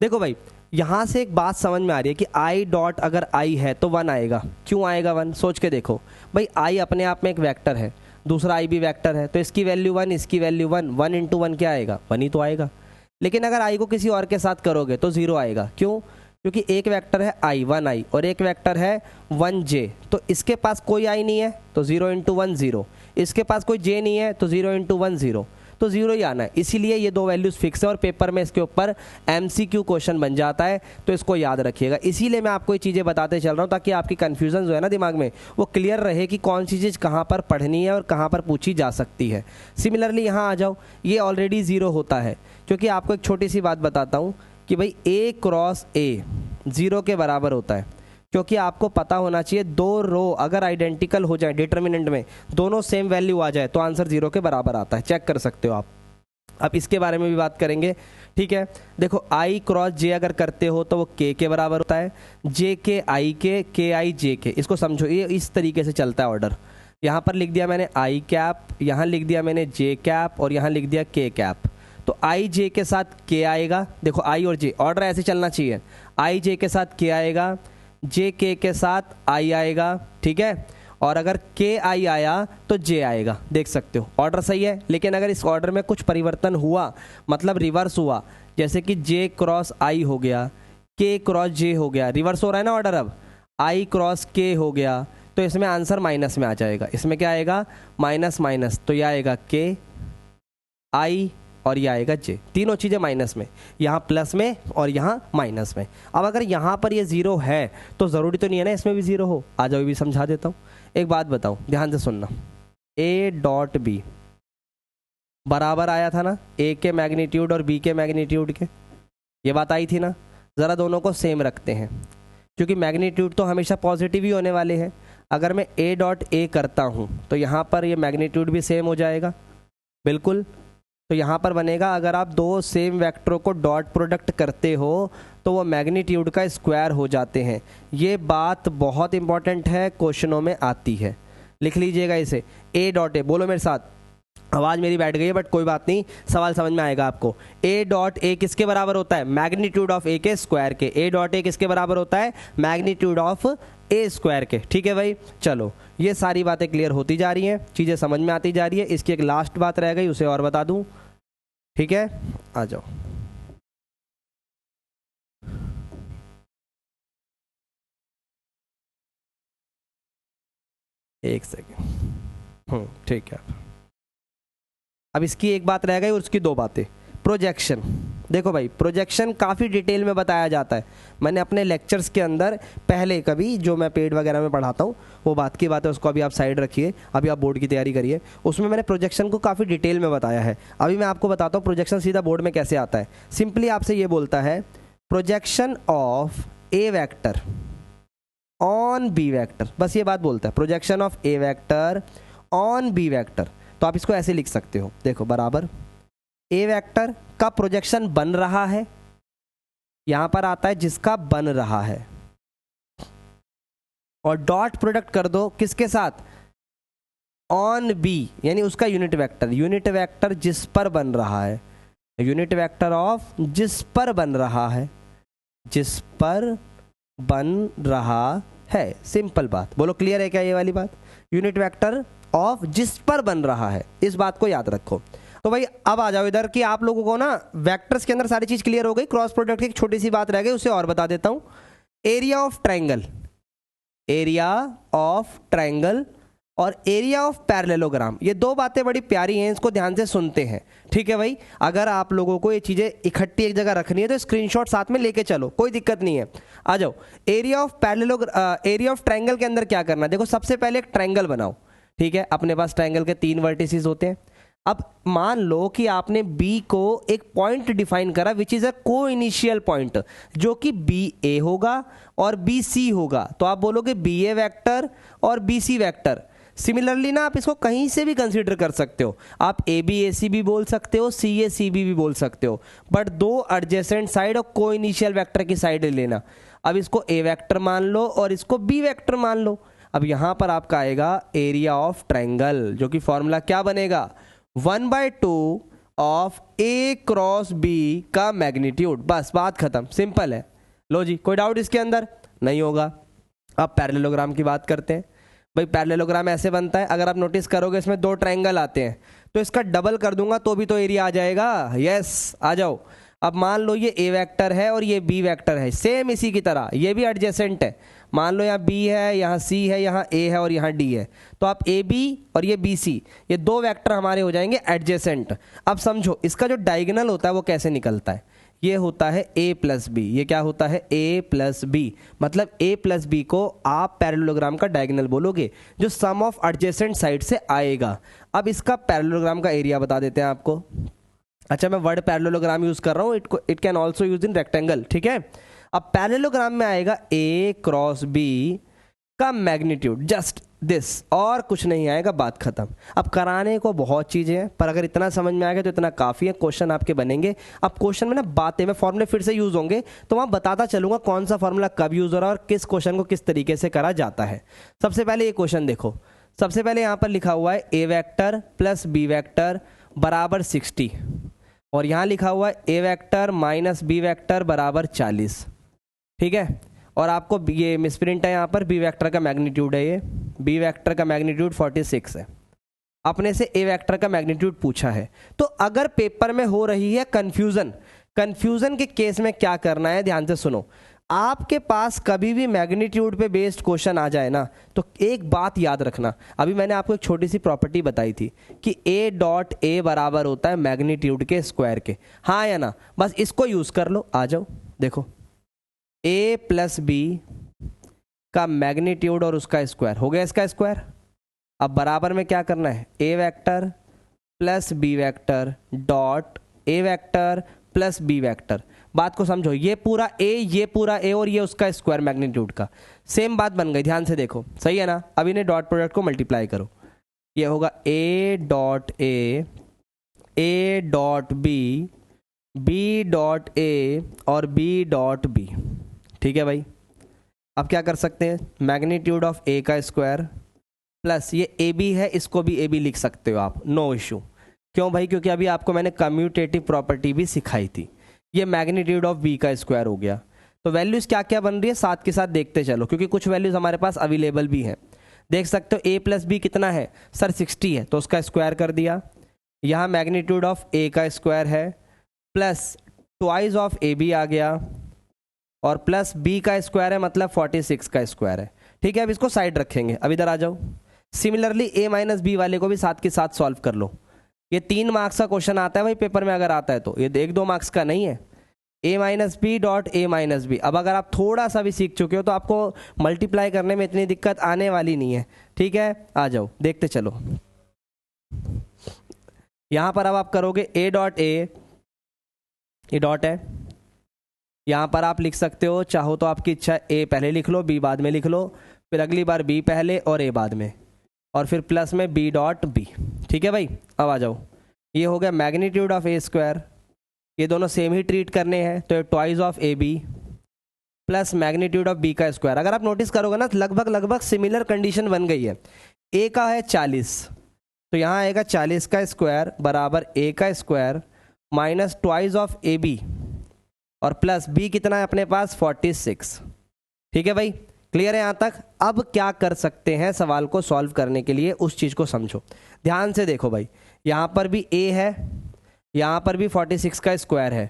Speaker 1: देखो भाई, यहाँ से एक बात समझ में आ रही है कि आई डॉट अगर आई है तो 1 आएगा। क्यों आएगा 1? सोच के देखो भाई, आई अपने आप में एक वेक्टर है, दूसरा आई भी वेक्टर है, तो इसकी वैल्यू 1, इसकी वैल्यू 1, 1 इंटू 1 क्या आएगा? 1 ही तो आएगा। लेकिन अगर आई को किसी और के साथ करोगे तो 0 आएगा। क्यों? क्योंकि एक वेक्टर है आई 1 आई और एक वेक्टर है 1 जे, तो इसके पास कोई आई नहीं है तो 0 इंटू 1 0, इसके पास कोई जे नहीं है तो 0 इंटू 1 0। तो 0 ही आना है। इसीलिए ये दो वैल्यूज़ फिक्स है और पेपर में इसके ऊपर MCQ क्वेश्चन बन जाता है, तो इसको याद रखिएगा। इसीलिए मैं आपको ये चीज़ें बताते चल रहा हूँ ताकि आपकी कन्फ्यूज़न जो है ना दिमाग में वो क्लियर रहे कि कौन सी चीज़ कहाँ पर पढ़नी है और कहाँ पर पूछी जा सकती है। सिमिलरली यहाँ आ जाओ, ये ऑलरेडी 0 होता है, क्योंकि आपको एक छोटी सी बात बताता हूँ कि भाई A क्रॉस A 0 के बराबर होता है, क्योंकि आपको पता होना चाहिए दो रो अगर आइडेंटिकल हो जाए डिटर्मिनेंट में, दोनों सेम वैल्यू आ जाए तो आंसर 0 के बराबर आता है। चेक कर सकते हो आप। अब इसके बारे में भी बात करेंगे, ठीक है। देखो I क्रॉस J अगर करते हो तो वो K के बराबर होता है, J के I के I J के। इसको समझो, ये इस तरीके से चलता है ऑर्डर। यहाँ पर लिख दिया मैंने I कैप, यहाँ लिख दिया मैंने J कैप और यहाँ लिख दिया K कैप। तो I J के साथ K आएगा, देखो I और J ऑर्डर ऐसे चलना चाहिए। I J के साथ K आएगा, J K के साथ I आएगा, ठीक है। और अगर K I आया तो J आएगा, देख सकते हो ऑर्डर सही है। लेकिन अगर इस ऑर्डर में कुछ परिवर्तन हुआ, मतलब रिवर्स हुआ, जैसे कि J क्रॉस I हो गया, K क्रॉस J हो गया, रिवर्स हो रहा है ना ऑर्डर, अब I क्रॉस K हो गया, तो इसमें आंसर माइनस में आ जाएगा। इसमें क्या आएगा, माइनस माइनस, तो यह आएगा K I और ये आएगा J, तीनों चीज़ें माइनस में, यहाँ प्लस में और यहाँ माइनस में। अब अगर यहाँ पर ये 0 है तो ज़रूरी तो नहीं है ना इसमें भी 0 हो। आ जाओ, ये भी समझा देता हूँ। एक बात बताओ, ध्यान से सुनना, A डॉट B बराबर आया था ना A के मैग्नीट्यूड और B के मैग्नीट्यूड के, ये बात आई थी ना। ज़रा दोनों को सेम रखते हैं, क्योंकि मैग्नीट्यूड तो हमेशा पॉजिटिव ही होने वाले हैं। अगर मैं A डॉट A करता हूँ तो यहाँ पर ये मैग्नीट्यूड भी सेम हो जाएगा, बिल्कुल। तो यहाँ पर बनेगा, अगर आप दो सेम वेक्टरों को डॉट प्रोडक्ट करते हो तो वो मैग्नीट्यूड का स्क्वायर हो जाते हैं। ये बात बहुत इंपॉर्टेंट है, क्वेश्चनों में आती है, लिख लीजिएगा इसे। A डॉट A, बोलो मेरे साथ, आवाज़ मेरी बैठ गई है बट कोई बात नहीं, सवाल समझ में आएगा आपको। A डॉट A किसके बराबर होता है, मैग्नीट्यूड ऑफ A के स्क्वायर के। A डॉट A किसके बराबर होता है, मैग्नीट्यूड ऑफ A स्क्वायर के, ठीक है भाई। चलो, ये सारी बातें क्लियर होती जा रही हैं, चीज़ें समझ में आती जा रही है। इसकी एक लास्ट बात रह गई, उसे और बता दूं, ठीक है। आ जाओ, एक सेकेंड, ठीक है। अब इसकी एक बात रह गई और उसकी दो बातें। प्रोजेक्शन, देखो भाई, प्रोजेक्शन काफ़ी डिटेल में बताया जाता है। मैंने अपने लेक्चर्स के अंदर पहले कभी, जो मैं पेड वगैरह में पढ़ाता हूँ, वो बात की बात है, उसको अभी आप साइड रखिए, अभी आप बोर्ड की तैयारी करिए। उसमें मैंने प्रोजेक्शन को काफ़ी डिटेल में बताया है। अभी मैं आपको बताता हूँ प्रोजेक्शन सीधा बोर्ड में कैसे आता है। सिंपली आपसे ये बोलता है, projection of A vector on B vector, बस ये बात बोलता है, projection of A vector on B vector. तो आप इसको ऐसे लिख सकते हो, देखो, बराबर ए वेक्टर का प्रोजेक्शन बन रहा है, यहां पर आता है जिसका बन रहा है, और डॉट प्रोडक्ट कर दो किसके साथ, ऑन बी, यानी उसका यूनिट वेक्टर। यूनिट वेक्टर जिस पर बन रहा है, यूनिट वेक्टर ऑफ जिस पर बन रहा है, जिस पर बन रहा है। सिंपल बात, बोलो क्लियर है क्या ये वाली बात। यूनिट वेक्टर ऑफ जिस पर बन रहा है, इस बात को याद रखो। तो भाई अब आ जाओ इधर कि आप लोगों को ना वेक्टर्स के अंदर सारी चीज क्लियर हो गई। क्रॉस प्रोडक्ट की एक छोटी सी बात रह गई, उसे और बता देता हूं। Area of triangle, area of triangle और एरिया ऑफ पैरेललोग्राम, ये दो बातें बड़ी प्यारी हैं, इसको ध्यान से सुनते हैं, ठीक है भाई। अगर आप लोगों को ये चीजें इकट्ठी एक जगह रखनी है तो स्क्रीनशॉट साथ में लेके चलो, कोई दिक्कत नहीं है। आ जाओ, area of area of triangle के अंदर क्या करना है, देखो सबसे पहले एक ट्रायंगल बनाओ, ठीक है। अपने पास ट्रायंगल के 3 वर्टिसेस होते हैं। अब मान लो कि आपने B को एक पॉइंट डिफाइन करा विच इज अ को इनिशियल पॉइंट, जो कि BA होगा और BC होगा, तो आप बोलोगे BA वेक्टर और BC वेक्टर। सिमिलरली ना आप इसको कहीं से भी कंसीडर कर सकते हो, आप ABAC भी बोल सकते हो, CACB भी बोल सकते हो, बट दो एडजेसेंट साइड और को इनिशियल वेक्टर की साइड लेना। अब इसको A वेक्टर मान लो और इसको B वेक्टर मान लो। अब यहां पर आपका आएगा एरिया ऑफ ट्रायंगल, जो कि फॉर्मूला क्या बनेगा, 1/2 ऑफ A क्रॉस B का मैग्नीट्यूड। बस बात खत्म, सिंपल है। लो जी, कोई डाउट इसके अंदर नहीं होगा। अब पैरेललोग्राम की बात करते हैं। भाई पैरेललोग्राम ऐसे बनता है, अगर आप नोटिस करोगे इसमें 2 ट्रायंगल आते हैं, तो इसका डबल कर दूंगा तो भी तो एरिया आ जाएगा। यस, आ जाओ। अब मान लो ये A वेक्टर है और ये B वेक्टर है, सेम इसी की तरह, ये भी एडजेसेंट है। मान लो यहाँ बी है, यहाँ सी है, यहाँ ए है और यहाँ डी है, तो आप ए बी और ये बी सी, ये दो वेक्टर हमारे हो जाएंगे एडजेसेंट। अब समझो इसका जो डायगोनल होता है वो कैसे निकलता है, ये होता है a प्लस बी। ये क्या होता है, a प्लस बी, मतलब a प्लस बी को आप पैरेललोग्राम का डायगोनल बोलोगे जो सम ऑफ एडजेसेंट साइड से आएगा। अब इसका पैरेललोग्राम का एरिया बता देते हैं आपको। अच्छा, मैं वर्ड पैरेललोग्राम यूज कर रहा हूँ, it can also use in rectangle, ठीक है। अब पैरेललोग्राम में आएगा a क्रॉस b का मैग्नीट्यूड, जस्ट दिस, और कुछ नहीं आएगा, बात खत्म। अब कराने को बहुत चीज़ें हैं, पर अगर इतना समझ में आएगा तो इतना काफ़ी है, क्वेश्चन आपके बनेंगे। अब क्वेश्चन में ना बातें में फॉर्मूले फिर से यूज़ होंगे, तो वहाँ बताता चलूँगा कौन सा फॉर्मूला कब यूज़ हो रहा है और किस क्वेश्चन को किस तरीके से करा जाता है। सबसे पहले ये क्वेश्चन देखो, सबसे पहले यहाँ पर लिखा हुआ है ए वैक्टर प्लस बी वैक्टर बराबर 60, और यहाँ लिखा हुआ है ए वैक्टर माइनस बी वैक्टर बराबर 40, ठीक है। और आपको ये मिसप्रिंट है, यहाँ पर बी वेक्टर का मैग्नीट्यूड है, ये बी वेक्टर का मैग्नीट्यूड 46 है। अपने से ए वेक्टर का मैग्नीट्यूड पूछा है। तो अगर पेपर में हो रही है कंफ्यूजन के केस में क्या करना है, ध्यान से सुनो। आपके पास कभी भी मैग्नीट्यूड पे बेस्ड क्वेश्चन आ जाए ना, तो एक बात याद रखना। अभी मैंने आपको एक छोटी सी प्रॉपर्टी बताई थी कि ए डॉट ए बराबर होता है मैग्नीट्यूड के स्क्वायर के, हाँ या ना, बस इसको यूज कर लो। आ जाओ देखो, a प्लस बी का मैग्नीट्यूड और उसका स्क्वायर हो गया इसका स्क्वायर। अब बराबर में क्या करना है, a vector plus B vector dot a vector plus B vector. बात को समझो, ये पूरा a, ये पूरा a और ये उसका स्क्वायर मैग्नीट्यूड का, सेम बात बन गई। ध्यान से देखो, सही है ना। अब इन्हें डॉट प्रोडक्ट को मल्टीप्लाई करो, ये होगा a dot a dot b dot a और b डॉट b, ठीक है भाई। अब क्या कर सकते हैं, मैग्नीट्यूड ऑफ a का स्क्वायर प्लस ये ए बी है, इसको भी ए बी लिख सकते हो आप, नो इशू। क्यों भाई, क्योंकि अभी आपको मैंने कम्यूटेटिव प्रॉपर्टी भी सिखाई थी। ये मैग्नीट्यूड ऑफ b का स्क्वायर हो गया। तो वैल्यूज क्या क्या बन रही है साथ के साथ देखते चलो, क्योंकि कुछ वैल्यूज हमारे पास अवेलेबल भी हैं। देख सकते हो a प्लस बी कितना है सर, 60 है, तो उसका स्क्वायर कर दिया। यहाँ मैग्नीट्यूड ऑफ a का स्क्वायर है plus twice of A B आ गया, और प्लस b का स्क्वायर है, मतलब 46 का स्क्वायर है, ठीक है। अब इसको साइड रखेंगे। अब इधर आ जाओ, सिमिलरली a माइनस बी वाले को भी साथ के साथ सॉल्व कर लो। ये 3 मार्क्स का क्वेश्चन आता है भाई पेपर में, अगर आता है तो ये 1-2 मार्क्स का नहीं है। a minus B dot a minus B. अब अगर आप थोड़ा सा भी सीख चुके हो तो आपको मल्टीप्लाई करने में इतनी दिक्कत आने वाली नहीं है, ठीक है। आ जाओ देखते चलो। यहाँ पर अब आप करोगे a डॉट a, ये डॉट है, यहाँ पर आप लिख सकते हो, चाहो तो आपकी इच्छा है a पहले लिख लो b बाद में लिख लो, फिर अगली बार b पहले और a बाद में, और फिर प्लस में b डॉट b, ठीक है भाई। अब आ जाओ, ये हो गया मैग्नीट्यूड ऑफ a स्क्वायर, ये दोनों सेम ही ट्रीट करने हैं, तो twice of A B plus magnitude of b का स्क्वायर। अगर आप नोटिस करोगे ना, लगभग सिमिलर कंडीशन बन गई है। a का है 40, तो यहाँ आएगा 40 का स्क्वायर बराबर a का square minus twice of A B, और प्लस b कितना है अपने पास 46, ठीक है भाई। क्लियर है यहाँ तक। अब क्या कर सकते हैं सवाल को सॉल्व करने के लिए, उस चीज़ को समझो। ध्यान से देखो भाई, यहाँ पर भी a है, यहाँ पर भी 46 का स्क्वायर है,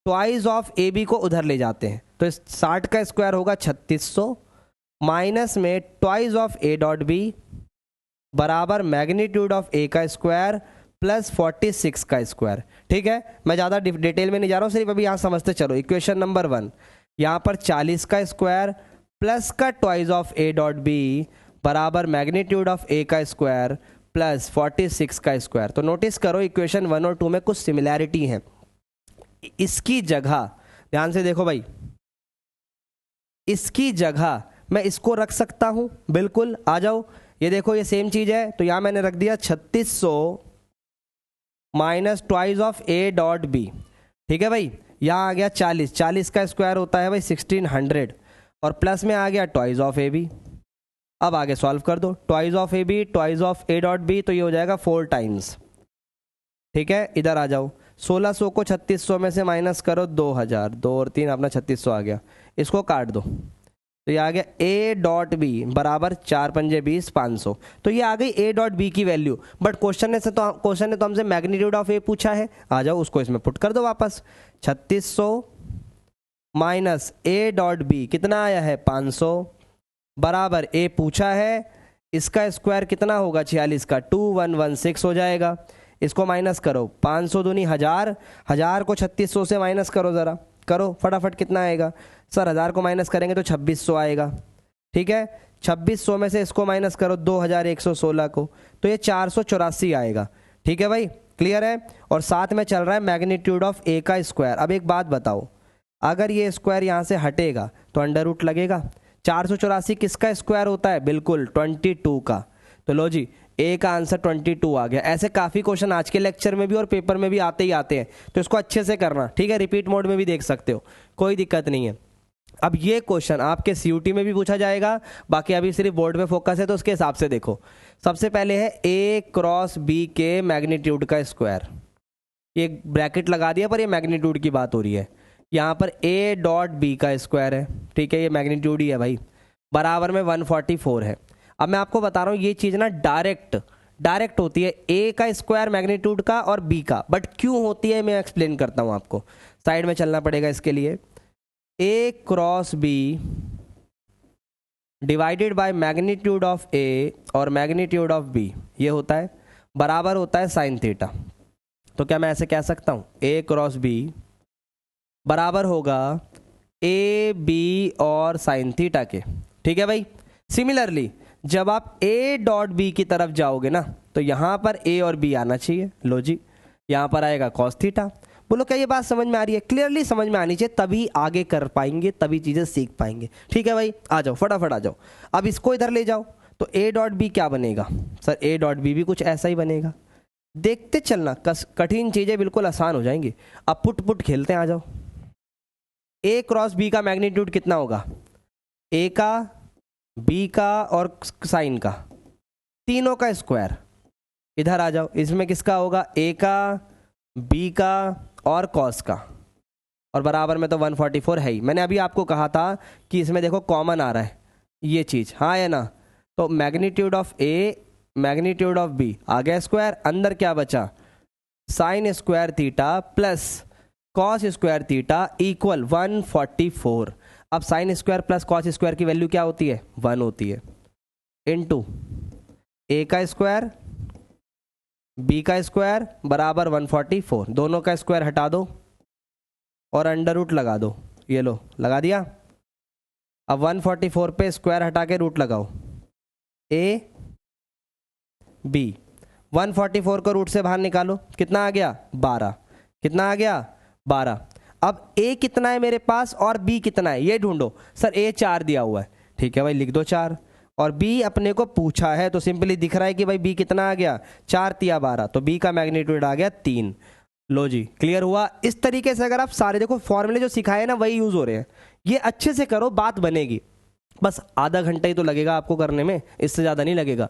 Speaker 1: ट्वाइस ऑफ ए बी को उधर ले जाते हैं, तो 60 का स्क्वायर होगा 3600 माइनस में twice of a dot B बराबर मैग्नीट्यूड ऑफ a का स्क्वायर प्लस 46 का स्क्वायर, ठीक है। मैं ज़्यादा डिटेल में नहीं जा रहा हूँ, सिर्फ अभी यहाँ समझते चलो। इक्वेशन नंबर 1, यहाँ पर 40 का स्क्वायर प्लस का twice of a dot B बराबर मैग्नीट्यूड ऑफ a का स्क्वायर प्लस 46 का स्क्वायर। तो नोटिस करो इक्वेशन 1 और 2 में कुछ सिमिलैरिटी है। इसकी जगह ध्यान से देखो भाई, इसकी जगह मैं इसको रख सकता हूँ, बिल्कुल। आ जाओ, ये देखो ये सेम चीज़ है, तो यहाँ मैंने रख दिया 3600 minus twice of a dot B, ठीक है भाई। यहाँ आ गया 40 का स्क्वायर होता है भाई 1600, और प्लस में आ गया ट्वाइस ऑफ ए बी। अब आगे सॉल्व कर दो, twice of A b twice of a dot b, तो ये हो जाएगा 4 टाइम्स, ठीक है। इधर आ जाओ, 1600 को 3600 में से माइनस करो 2000, 2 और 3 अपना 3600 आ गया, इसको काट दो, तो ये आ गया a डॉट बी बराबर 4 पंजे 20 500। तो ये आ गई a डॉट बी की वैल्यू, बट क्वेश्चन ने तो हमसे मैग्नीट्यूड ऑफ a पूछा है। आ जाओ उसको इसमें पुट कर दो वापस, 3600 माइनस a डॉट बी कितना आया है 500 बराबर ए पूछा है, इसका स्क्वायर कितना होगा 46 का, 2116 हो जाएगा। इसको माइनस करो, 500 दूनी 1000, 1000 को 3600 से माइनस करो, ज़रा करो फटाफट, कितना आएगा सर? 1000 को माइनस करेंगे तो 2600 आएगा। ठीक है, 2600 में से इसको माइनस करो 2116 को, तो ये 484 आएगा। ठीक है भाई, क्लियर है। और साथ में चल रहा है मैग्नीट्यूड ऑफ ए का स्क्वायर। अब एक बात बताओ, अगर ये स्क्वायर यहाँ से हटेगा तो अंडर रूट लगेगा। 484 किसका स्क्वायर होता है? बिल्कुल 22 का। तो लो जी, ए का आंसर 22 आ गया। ऐसे काफ़ी क्वेश्चन आज के लेक्चर में भी और पेपर में भी आते ही आते हैं, तो इसको अच्छे से करना। ठीक है, रिपीट मोड में भी देख सकते हो, कोई दिक्कत नहीं है। अब ये क्वेश्चन आपके सीयूटी में भी पूछा जाएगा, बाकी अभी सिर्फ बोर्ड पे फोकस है तो उसके हिसाब से देखो। सबसे पहले है ए क्रॉस बी के मैग्नीट्यूड का स्क्वायर। ये ब्रैकेट लगा दिया पर ये मैग्नीट्यूड की बात हो रही है। यहाँ पर ए डॉट बी का स्क्वायर है, ठीक है, ये मैग्नीट्यूड ही है भाई, बराबर में 144 है। अब मैं आपको बता रहा हूँ ये चीज़ ना डायरेक्ट होती है, ए का स्क्वायर मैग्नीट्यूड का और बी का, बट क्यों होती है मैं एक्सप्लेन करता हूँ आपको। साइड में चलना पड़ेगा इसके लिए। A cross B divided by magnitude of A और मैग्नीट्यूड ऑफ बी, ये होता है बराबर होता है साइन थीटा। तो क्या मैं ऐसे कह सकता हूँ ए क्रॉस बी बराबर होगा ए बी और साइन थीटा के। ठीक है भाई। सिमिलरली जब आप ए डॉट बी की तरफ जाओगे ना, तो यहाँ पर ए और बी आना चाहिए। लो जी, यहाँ पर आएगा कॉस थीटा। बोलो क्या ये बात समझ में आ रही है? क्लियरली समझ में आनी चाहिए, तभी आगे कर पाएंगे, तभी चीज़ें सीख पाएंगे। ठीक है भाई, आ जाओ फटाफट आ जाओ। अब इसको इधर ले जाओ तो ए डॉट बी क्या बनेगा? सर ए डॉट बी भी कुछ ऐसा ही बनेगा। देखते चलना, कठिन चीज़ें बिल्कुल आसान हो जाएंगी। अब पुट खेलते हैं, आ जाओ। ए क्रॉस बी का मैग्नीट्यूड कितना होगा? ए का, बी का और साइन का, तीनों का स्क्वायर। इधर आ जाओ, इसमें किसका होगा? ए का, बी का और कॉस का, और बराबर में तो 144 है ही। मैंने अभी आपको कहा था कि इसमें देखो कॉमन आ रहा है ये चीज़, हाँ है ना? तो magnitude of A magnitude of B आ गया स्क्वायर, अंदर क्या बचा? Sine square theta plus cos square theta equal 144। अब sine square plus cos square की वैल्यू क्या होती है? 1 होती है, इनटू ए का स्क्वायर बी का स्क्वायर बराबर 144। दोनों का स्क्वायर हटा दो और अंडर रूट लगा दो। ये लो लगा दिया। अब 144 पे स्क्वायर हटा के रूट लगाओ। ए बी 144 को रूट से बाहर निकालो, कितना आ गया? 12। कितना आ गया? 12। अब ए कितना है मेरे पास और बी कितना है ये ढूंढो। सर ए 4 दिया हुआ है, ठीक है भाई, लिख दो 4। और बी अपने को पूछा है तो सिंपली दिख रहा है कि भाई बी कितना आ गया? 4 तिया 12, तो बी का मैग्नीट्यूड आ गया 3। लो जी, क्लियर हुआ। इस तरीके से अगर आप सारे देखो फॉर्मूले जो सिखाए ना वही यूज़ हो रहे हैं, ये अच्छे से करो, बात बनेगी। बस आधा घंटा ही तो लगेगा आपको करने में, इससे ज़्यादा नहीं लगेगा।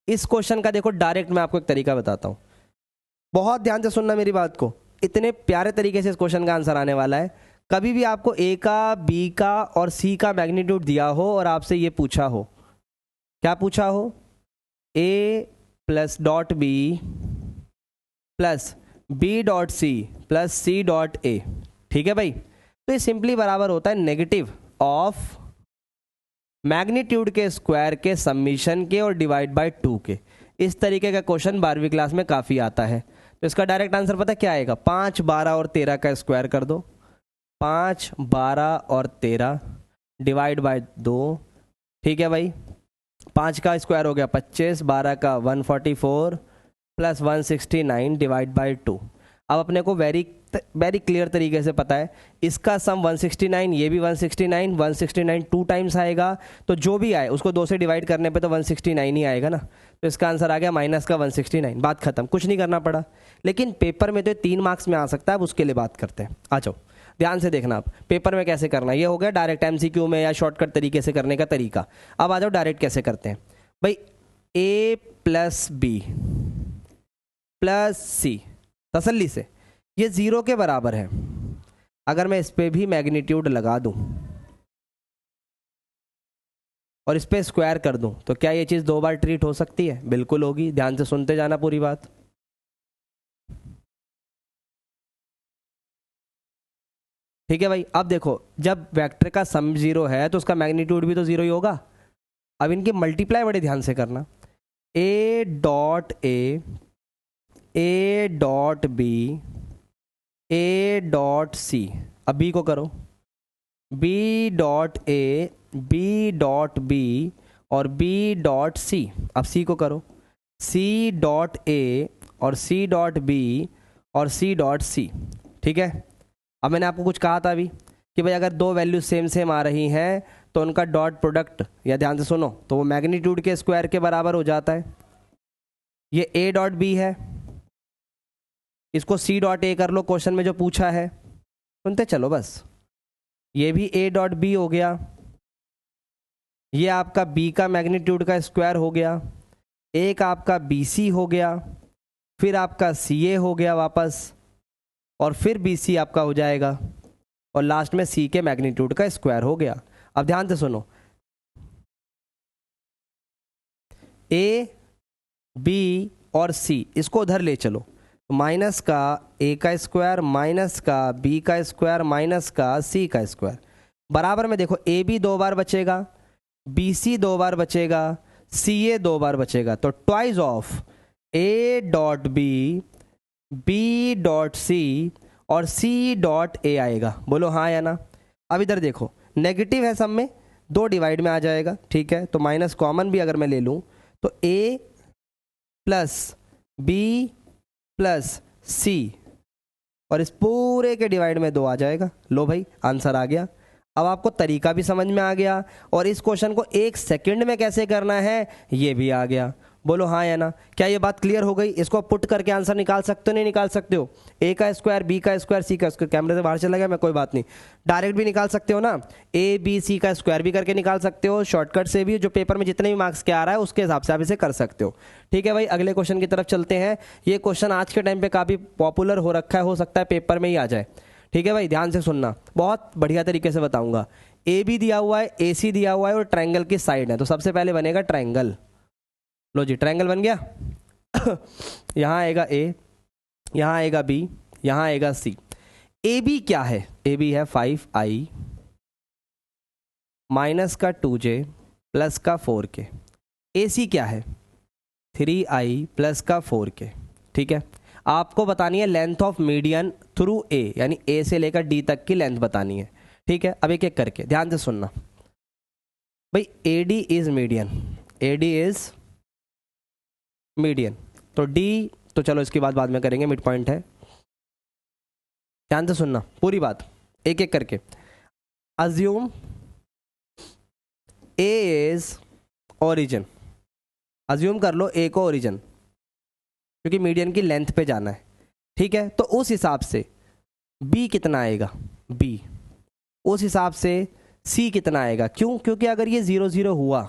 Speaker 1: इस क्वेश्चन का देखो डायरेक्ट मैं आपको एक तरीका बताता हूँ, बहुत ध्यान से सुनना मेरी बात को। इतने प्यारे तरीके से इस क्वेश्चन का आंसर आने वाला है। कभी भी आपको ए का, बी का और सी का मैग्नीट्यूड दिया हो और आपसे ये पूछा हो, क्या पूछा हो? A plus dot B plus B dot C plus C dot A, ठीक है भाई, तो ये सिंपली बराबर होता है नेगेटिव ऑफ मैग्नीट्यूड के स्क्वायर के समीशन के और डिवाइड बाय 2 के। इस तरीके का क्वेश्चन 12वीं क्लास में काफ़ी आता है। तो इसका डायरेक्ट आंसर पता क्या आएगा? 5, 12 और 13 का स्क्वायर कर दो। 5, 12 और 13 डिवाइड बाय 2, ठीक है भाई। 5 का स्क्वायर हो गया 25, 12 का 144 प्लस 169 डिवाइड बाय 2। अब अपने को वेरी क्लियर तरीके से पता है इसका सम 169, ये भी 169, 169 2 टाइम्स आएगा, तो जो भी आए उसको 2 से डिवाइड करने पे तो 169 ही आएगा ना। तो इसका आंसर आ गया माइनस का 169। बात खत्म, कुछ नहीं करना पड़ा। लेकिन पेपर में तो 3 मार्क्स में आ सकता है, अब उसके लिए बात करते हैं। आ जाओ ध्यान से देखना, आप पेपर में कैसे करना। ये हो गया डायरेक्ट एमसीक्यू में या शॉर्टकट तरीके से करने का तरीका। अब आ जाओ डायरेक्ट कैसे करते हैं भाई। ए प्लस बी प्लस सी, तसल्ली से, ये 0 के बराबर है। अगर मैं इस पे भी मैग्नीट्यूड लगा दूं और इस पे स्क्वायर कर दूं, तो क्या ये चीज़ 2 बार ट्रीट हो सकती है? बिल्कुल होगी। ध्यान से सुनते जाना पूरी बात। ठीक है भाई। अब देखो, जब वेक्टर का सम 0 है तो उसका मैग्नीट्यूड भी तो 0 ही होगा। अब इनकी मल्टीप्लाई बड़े ध्यान से करना, A dot A dot B, A dot C. अब बी को करो, B dot A, B dot B और बी डॉट सी। अब सी को करो, सी डॉट ए और सी डॉट बी और सी डॉट सी। ठीक है। अब मैंने आपको कुछ कहा था अभी कि भाई अगर दो वैल्यूज सेम सेम आ रही हैं तो उनका डॉट प्रोडक्ट, या ध्यान से सुनो, तो वो मैग्नीट्यूड के स्क्वायर के बराबर हो जाता है। ये ए डॉट बी है, इसको सी डॉट ए कर लो, क्वेश्चन में जो पूछा है। सुनते चलो बस। ये भी ए डॉट बी हो गया, ये आपका बी का मैग्नीट्यूड का स्क्वायर हो गया, एक आपका बी सी हो गया, फिर आपका सी ए हो गया वापस, और फिर बी सी आपका हो जाएगा, और लास्ट में सी के मैग्नीट्यूड का स्क्वायर हो गया। अब ध्यान से सुनो, ए बी और सी इसको उधर ले चलो, माइनस का ए का स्क्वायर, माइनस का बी का स्क्वायर, माइनस का सी का स्क्वायर। बराबर में देखो, ए बी 2 बार बचेगा, बी सी 2 बार बचेगा, सी ए 2 बार बचेगा, तो twice of a dot b dot c और सी डॉट ए आएगा। बोलो हाँ या ना। अब इधर देखो, नेगेटिव है सब में, 2 डिवाइड में आ जाएगा। ठीक है, तो माइनस कॉमन भी अगर मैं ले लूँ तो ए प्लस बी प्लस सी, और इस पूरे के डिवाइड में 2 आ जाएगा। लो भाई, आंसर आ गया। अब आपको तरीका भी समझ में आ गया, और इस क्वेश्चन को 1 सेकंड में कैसे करना है ये भी आ गया। बोलो हाँ या ना। क्या ये बात क्लियर हो गई? इसको पुट करके आंसर निकाल सकते हो, नहीं निकाल सकते हो? ए का स्क्वायर, बी का स्क्वायर, सी का स्क्वायर, कैमरे से बाहर चला गया मैं, कोई बात नहीं, डायरेक्ट भी निकाल सकते हो ना। ए बी सी का स्क्वायर भी करके निकाल सकते हो, शॉर्टकट से भी, जो पेपर में जितने भी मार्क्स के आ रहा है उसके हिसाब से आप इसे कर सकते हो। ठीक है भाई, अगले क्वेश्चन की तरफ चलते हैं। ये क्वेश्चन आज के टाइम पे काफ़ी पॉपुलर हो रखा है, हो सकता है पेपर में ही आ जाए। ठीक है भाई, ध्यान से सुनना, बहुत बढ़िया तरीके से बताऊंगा। ए बी दिया हुआ है, ए सी दिया हुआ है, और ट्रायंगल की साइड है, तो सबसे पहले बनेगा ट्रायंगल। लो जी, ट्रायंगल बन गया। यहाँ आएगा ए, यहाँ आएगा बी, यहाँ आएगा सी। ए बी क्या है? ए बी है 5i माइनस का 2j प्लस का 4k। ए सी क्या है? 3i प्लस का 4k। ठीक है, आपको बतानी है length of median through a, यानी ए से लेकर डी तक की लेंथ बतानी है। ठीक है, अब एक एक करके ध्यान से सुनना भाई। A D is median, A D is median, तो डी, तो चलो इसकी बात बाद में करेंगे, मिड पॉइंट है। ध्यान से सुनना पूरी बात, एक एक करके। Assume A is origin, assume कर लो ए को ओरिजिन, क्योंकि मीडियन की लेंथ पे जाना है। ठीक है, तो उस हिसाब से बी कितना आएगा? बी, उस हिसाब से सी कितना आएगा? क्यों? क्योंकि अगर ये 0 0 हुआ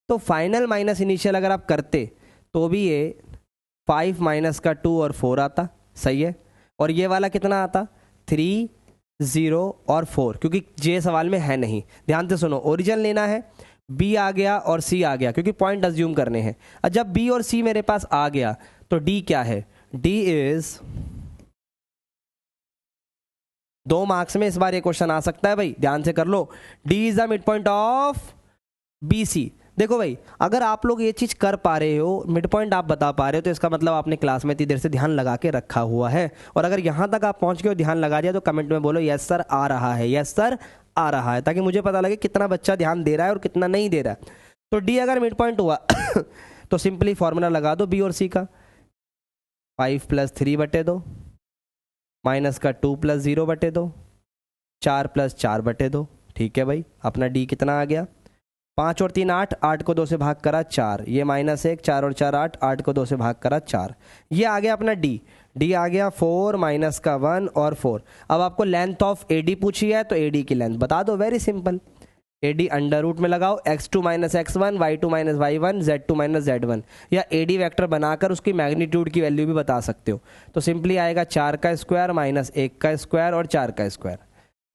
Speaker 1: तो फाइनल माइनस इनिशियल अगर आप करते तो भी ये 5 माइनस का 2 और 4 आता। सही है, और ये वाला कितना आता? 3 0 और 4, क्योंकि जे सवाल में है नहीं। ध्यान से सुनो, ओरिजिन लेना है, बी आ गया और सी आ गया, क्योंकि पॉइंट अज्यूम करने हैं। और जब बी और सी मेरे पास आ गया तो डी क्या है? डी इज, 2 मार्क्स में इस बार ये क्वेश्चन आ सकता है भाई, ध्यान से कर लो। D is the mid point of B C. देखो भाई, अगर आप लोग ये चीज़ कर पा रहे हो, मिड पॉइंट आप बता पा रहे हो, तो इसका मतलब आपने क्लास में इतनी देर से ध्यान लगा के रखा हुआ है। और अगर यहाँ तक आप पहुँच गए हो, ध्यान लगा दिया, तो कमेंट में बोलो यस सर आ रहा है, यस सर आ रहा है, ताकि मुझे पता लगे कितना बच्चा ध्यान दे रहा है और कितना नहीं दे रहा है। तो डी अगर मिड पॉइंट हुआ तो सिंपली फॉर्मूला लगा दो बी और सी का, 5 + 3/2 माइनस का 2 + 0/2, 4 + 4/2। ठीक है भाई, अपना डी कितना आ गया? 5 और 3 8, 8 को 2 से भाग करा 4, ये -1, 4 और 4 8, 8 को 2 से भाग करा 4, ये आ गया अपना डी। डी आ गया 4 माइनस का 1 और 4। अब आपको लेंथ ऑफ ए डी पूछी है, तो ए डी की लेंथ बता दो, very simple. A d under root में लगाओ, x2 - x1, y2 - y1, z2 - z1, या ए डी वैक्टर बनाकर उसकी मैग्नीट्यूड की वैल्यू भी बता सकते हो। तो सिंपली आएगा 4 का स्क्वायर माइनस 1 का स्क्वायर और 4 का स्क्वायर।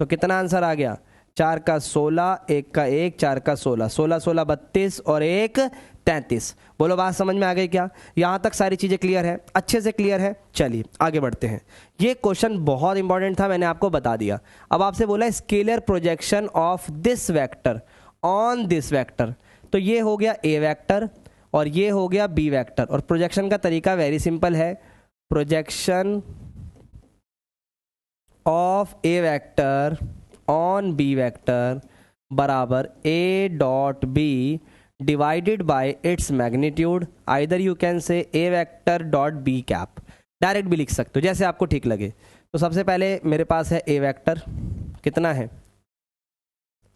Speaker 1: तो कितना आंसर आ गया? 4 का 16, 1 का 1, 4 का 16, 16 16 32 और 1 33। बोलो बात समझ में आ गई क्या? यहाँ तक सारी चीज़ें क्लियर है, अच्छे से क्लियर है। चलिए आगे बढ़ते हैं। ये क्वेश्चन बहुत इंपॉर्टेंट था, मैंने आपको बता दिया। अब आपसे बोला scalar projection of this vector on this vector. तो ये हो गया ए वेक्टर और ये हो गया बी वेक्टर। और प्रोजेक्शन का तरीका वेरी सिंपल है, projection of A vector on B vector बराबर A dot B divided by its magnitude. Either you can say A vector dot B cap, direct भी लिख सकते हो जैसे आपको ठीक लगे। तो सबसे पहले मेरे पास है ए वेक्टर, कितना है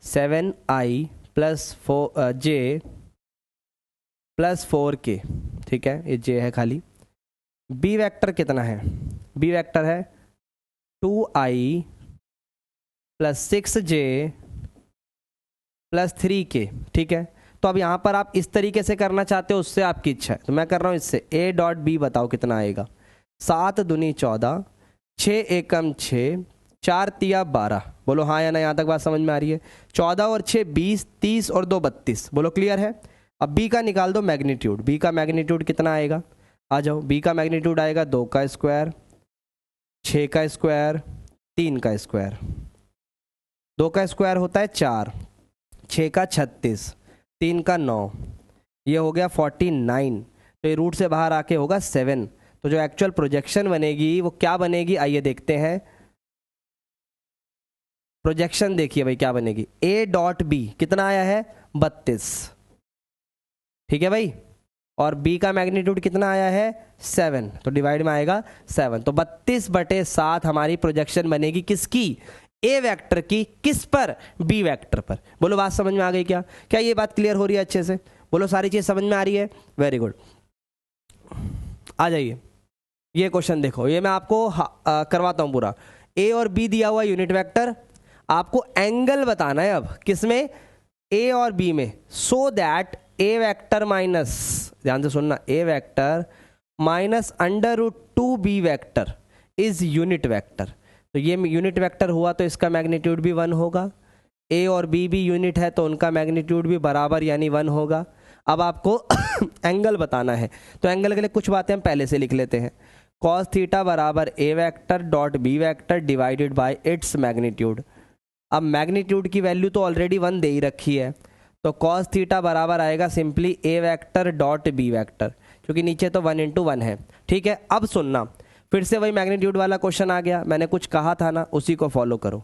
Speaker 1: 7i plus 4j plus 4k, ठीक है, ये j है खाली। बी वेक्टर कितना है, बी वेक्टर है 2i plus 6j plus 3k, ठीक है। तो अब यहाँ पर आप इस तरीके से करना चाहते हो, उससे आपकी इच्छा है। तो मैं कर रहा हूँ इससे, a डॉट बी बताओ कितना आएगा, 7 दूनी 14, 6 एकम 6, 4 तिया 12। बोलो हाँ या ना, यहाँ तक बात समझ में आ रही है। 14 और 6 20, 30 और 2 32। बोलो क्लियर है। अब b का निकाल दो मैग्नीट्यूड, b का मैग्नीट्यूड कितना आएगा, आ जाओ। b का मैग्नीट्यूड आएगा 2 का स्क्वायर, 6 का स्क्वायर, 3 का स्क्वायर। 2 का स्क्वायर होता है 4, 6 का 36, 3 का 9, ये हो गया 49। तो ये रूट से बाहर आके होगा 7। तो जो एक्चुअल प्रोजेक्शन बनेगी वो क्या बनेगी, आइए देखते हैं। प्रोजेक्शन देखिए भाई क्या बनेगी, a डॉट बी कितना आया है 32, ठीक है भाई। और b का मैग्नीट्यूड कितना आया है 7, तो डिवाइड में आएगा 7। तो 32/7 हमारी प्रोजेक्शन बनेगी किसकी, ए वेक्टर की, किस पर, बी वेक्टर पर। बोलो बात समझ में आ गई क्या, क्या ये बात क्लियर हो रही है अच्छे से, बोलो सारी चीज समझ में आ रही है, वेरी गुड। आ जाइए, ये क्वेश्चन देखो, ये मैं आपको करवाता हूं पूरा। ए और बी दिया हुआ यूनिट वेक्टर, आपको एंगल बताना है अब किसमें, ए और बी में, so that A vector minus, ध्यान से सुनना, A vector minus √2 B vector is unit vector. तो ये यूनिट वेक्टर हुआ तो इसका मैग्नीट्यूड भी 1 होगा, ए और बी भी यूनिट है तो उनका मैग्नीट्यूड भी बराबर यानी 1 होगा। अब आपको एंगल बताना है, तो एंगल के लिए कुछ बातें हम पहले से लिख लेते हैं। कॉस थीटा बराबर A vector dot B vector divided by its magnitude. अब मैग्नीट्यूड की वैल्यू तो ऑलरेडी 1 दे ही रखी है, तो कॉस थीटा बराबर आएगा simply A vector dot B vector, क्योंकि नीचे तो 1 × 1 है, ठीक है। अब सुनना, फिर से वही मैग्नीट्यूड वाला क्वेश्चन आ गया, मैंने कुछ कहा था ना, उसी को फॉलो करो।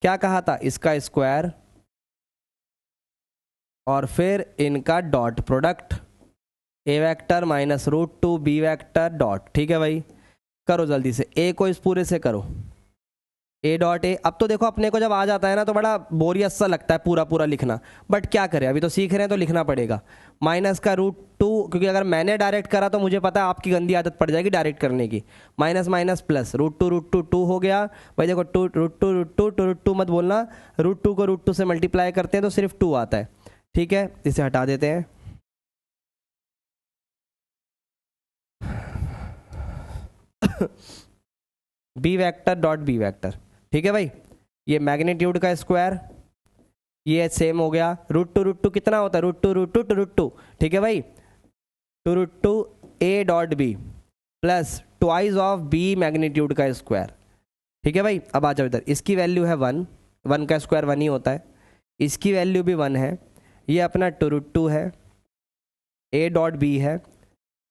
Speaker 1: क्या कहा था, इसका स्क्वायर और फिर इनका dot product, A vector minus √2 B vector dot, ठीक है भाई। करो जल्दी से, ए को इस पूरे से करो, ए डॉट ए। अब तो देखो अपने को जब आ जाता है ना तो बड़ा बोरियत सा लगता है पूरा पूरा लिखना, बट क्या करें, अभी तो सीख रहे हैं तो लिखना पड़ेगा। माइनस का √2, क्योंकि अगर मैंने डायरेक्ट करा तो मुझे पता है आपकी गंदी आदत पड़ जाएगी डायरेक्ट करने की। माइनस माइनस प्लस, √2 2 हो गया भाई। देखो √2 मत बोलना, √2 को √2 से मल्टीप्लाई करते हैं तो सिर्फ 2 आता है, ठीक है। इसे हटा देते हैं, b vector dot B vector, ठीक है भाई। ये मैग्नीट्यूड का स्क्वायर, ये सेम हो गया। √2 कितना होता है, √2 ठीक है भाई। 2 a dot B plus twice of b magnitude का स्क्वायर, ठीक है भाई। अब आ जाओ इधर, इसकी वैल्यू है 1 का स्क्वायर 1 ही होता है, इसकी वैल्यू भी 1 है। ये अपना 2 है, a डॉट बी है,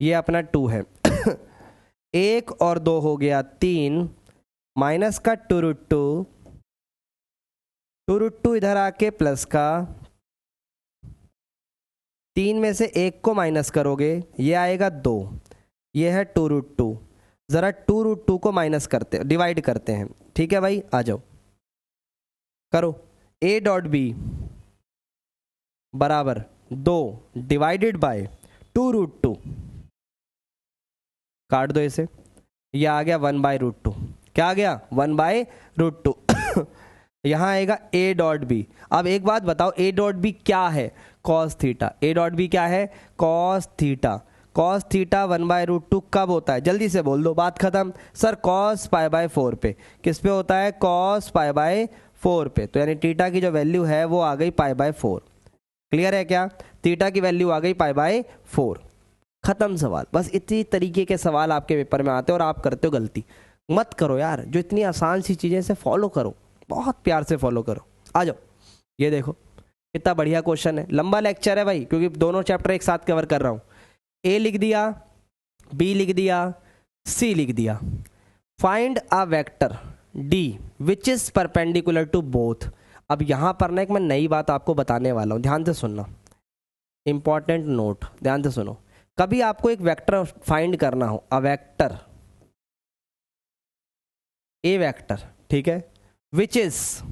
Speaker 1: ये अपना 2 है। 1 और 2 हो गया 3, माइनस का 2 इधर आके प्लस का, 3 में से 1 को माइनस करोगे ये आएगा 2, ये है 2√2। ज़रा 2√2 को माइनस करते, डिवाइड करते हैं, ठीक है भाई। आ जाओ करो, a डॉट बी बराबर 2 डिवाइडेड बाय 2√2, काट दो इसे, ये आ गया 1/√2। क्या आ गया, 1/√2। यहाँ आएगा a डॉट बी। अब एक बात बताओ, a डॉट बी क्या है, cos theta. a dot b क्या है, कॉस थीटा। कॉस थीटा 1/√2 कब होता है, जल्दी से बोल दो, बात खत्म। सर कॉस π/4 पे, किस पे होता है, कॉस π/4 पे। तो यानी थीटा की जो वैल्यू है वो आ गई π/4। क्लियर है क्या, थीटा की वैल्यू आ गई π/4। खत्म सवाल। बस इतनी तरीके के सवाल आपके पेपर में आते हैं और आप करते हो गलती। मत करो यार, जो इतनी आसान सी चीज़ें से फॉलो करो, बहुत प्यार से फॉलो करो। आ जाओ, ये देखो कितना बढ़िया क्वेश्चन है, लंबा लेक्चर है भाई क्योंकि दोनों चैप्टर एक साथ कवर कर रहा हूँ। ए लिख दिया, बी लिख दिया, सी लिख दिया। Find a vector d which is perpendicular to both. अब यहां पर ना एक मैं नई बात आपको बताने वाला हूं, ध्यान से सुनना, इंपॉर्टेंट नोट, ध्यान से सुनो। कभी आपको एक वेक्टर फाइंड करना हो, अ वेक्टर, ए वेक्टर, ठीक है, which is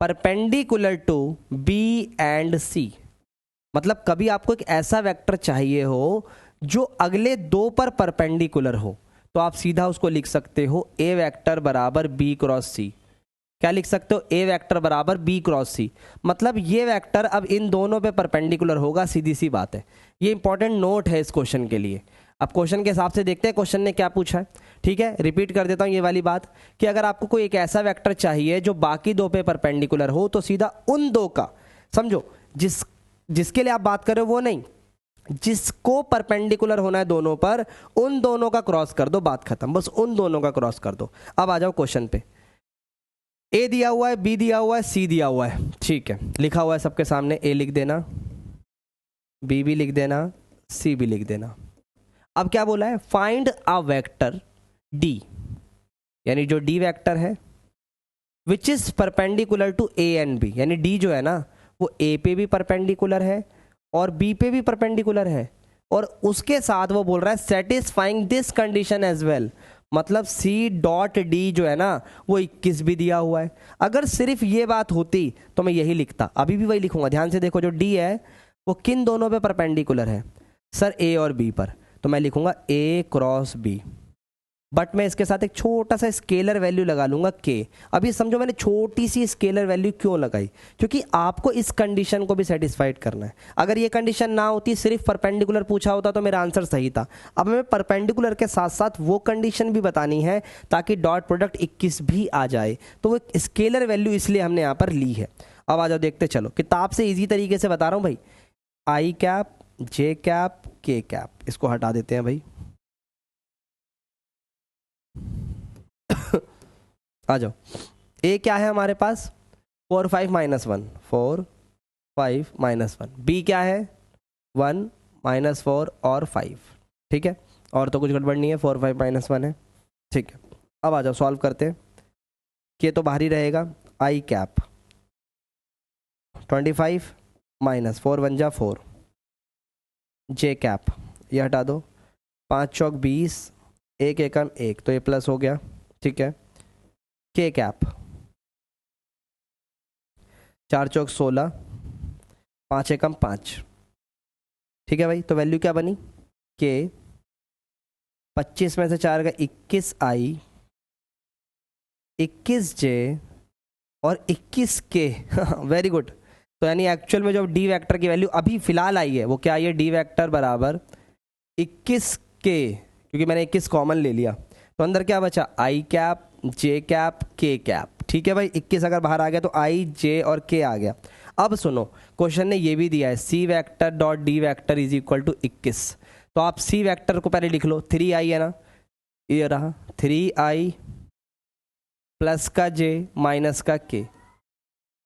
Speaker 1: perpendicular to B and C. मतलब कभी आपको एक ऐसा वेक्टर चाहिए हो जो अगले दो पर परपेंडिकुलर हो, तो आप सीधा उसको लिख सकते हो ए वेक्टर बराबर बी क्रॉस सी। क्या लिख सकते हो? ए वेक्टर बराबर बी क्रॉस सी। मतलब ये वेक्टर अब इन दोनों पे परपेंडिकुलर होगा, सीधी सी बात है। ये इंपॉर्टेंट नोट है इस क्वेश्चन के लिए। अब क्वेश्चन के हिसाब से देखते हैं क्वेश्चन ने क्या पूछा है। ठीक है, रिपीट कर देता हूं ये वाली बात कि अगर आपको कोई एक ऐसा वेक्टर चाहिए जो बाकी दो पे परपेंडिकुलर हो, तो सीधा उन दो का, समझो जिसके लिए आप बात कर रहे हो वो नहीं, जिसको परपेंडिकुलर होना है दोनों पर, उन दोनों का क्रॉस कर दो, बात खत्म, बस उन दोनों का क्रॉस कर दो। अब आ जाओ क्वेश्चन पे। ए दिया हुआ है, बी दिया हुआ है, सी दिया हुआ है, ठीक है, लिखा हुआ है सबके सामने, ए लिख देना, बी भी लिख देना, सी भी लिख देना। अब क्या बोला है? फाइंड अ वेक्टर डी, यानी जो डी वेक्टर है, which is perpendicular to a and b, यानी डी जो है ना वो ए पे भी परपेंडिकुलर है और बी पे भी परपेंडिकुलर है, और उसके साथ वो बोल रहा है satisfying this condition as well. मतलब सी डॉट डी जो है ना वो 21 भी दिया हुआ है। अगर सिर्फ ये बात होती तो मैं यही लिखता, अभी भी वही लिखूंगा। ध्यान से देखो, जो डी है वो किन दोनों पे परपेंडिकुलर है? सर ए और बी पर, तो मैं लिखूंगा ए क्रॉस बी, बट मैं इसके साथ एक छोटा सा स्केलर वैल्यू लगा लूंगा के। अभी समझो मैंने छोटी सी स्केलर वैल्यू क्यों लगाई, क्योंकि आपको इस कंडीशन को भी सेटिस्फाइड करना है। अगर ये कंडीशन ना होती, सिर्फ परपेंडिकुलर पूछा होता तो मेरा आंसर सही था। अब हमें परपेंडिकुलर के साथ साथ वो कंडीशन भी बतानी है ताकि डॉट प्रोडक्ट 21 भी आ जाए, तो वो स्केलर वैल्यू इसलिए हमने यहाँ पर ली है। अब आ जाओ देखते चलो, किताब से ईजी तरीके से बता रहा हूँ भाई। आई कैप, जे कैप, के कैप, इसको हटा देते हैं भाई। आ जाओ, ए क्या है हमारे पास? 4 5 -1, 4 5 -1। बी क्या है? 1 -4 और 5। ठीक है, और तो कुछ गड़बड़ नहीं है, 4 5 -1 है। ठीक है, अब आ जाओ सॉल्व करते हैं। के तो बाहर ही रहेगा, आई कैप 25 -4 1 जा 4, जे कैप ये हटा दो, 5 चौक 20, 1 एकम 1, तो ये प्लस हो गया। ठीक है, के कैप 4 चौक 16, 5 एकम 5। ठीक है भाई, तो वैल्यू क्या बनी? के 25 में से 4 का 21 आई, 21 जे और 21 के। Very good. तो यानी एक्चुअल में जो डी वेक्टर की वैल्यू अभी फिलहाल आई है वो क्या आई है? डी वेक्टर बराबर 21 के, क्योंकि मैंने 21 कॉमन ले लिया, तो अंदर क्या बचा? आई कैप, जे कैप, के कैप। ठीक है भाई, 21 अगर बाहर आ गया तो आई, जे और के आ गया। अब सुनो, क्वेश्चन ने ये भी दिया है C vector dot D vector is equal to 21। तो आप सी वेक्टर को पहले लिख लो, 3i है ना, ये रहा 3i प्लस का जे माइनस का के।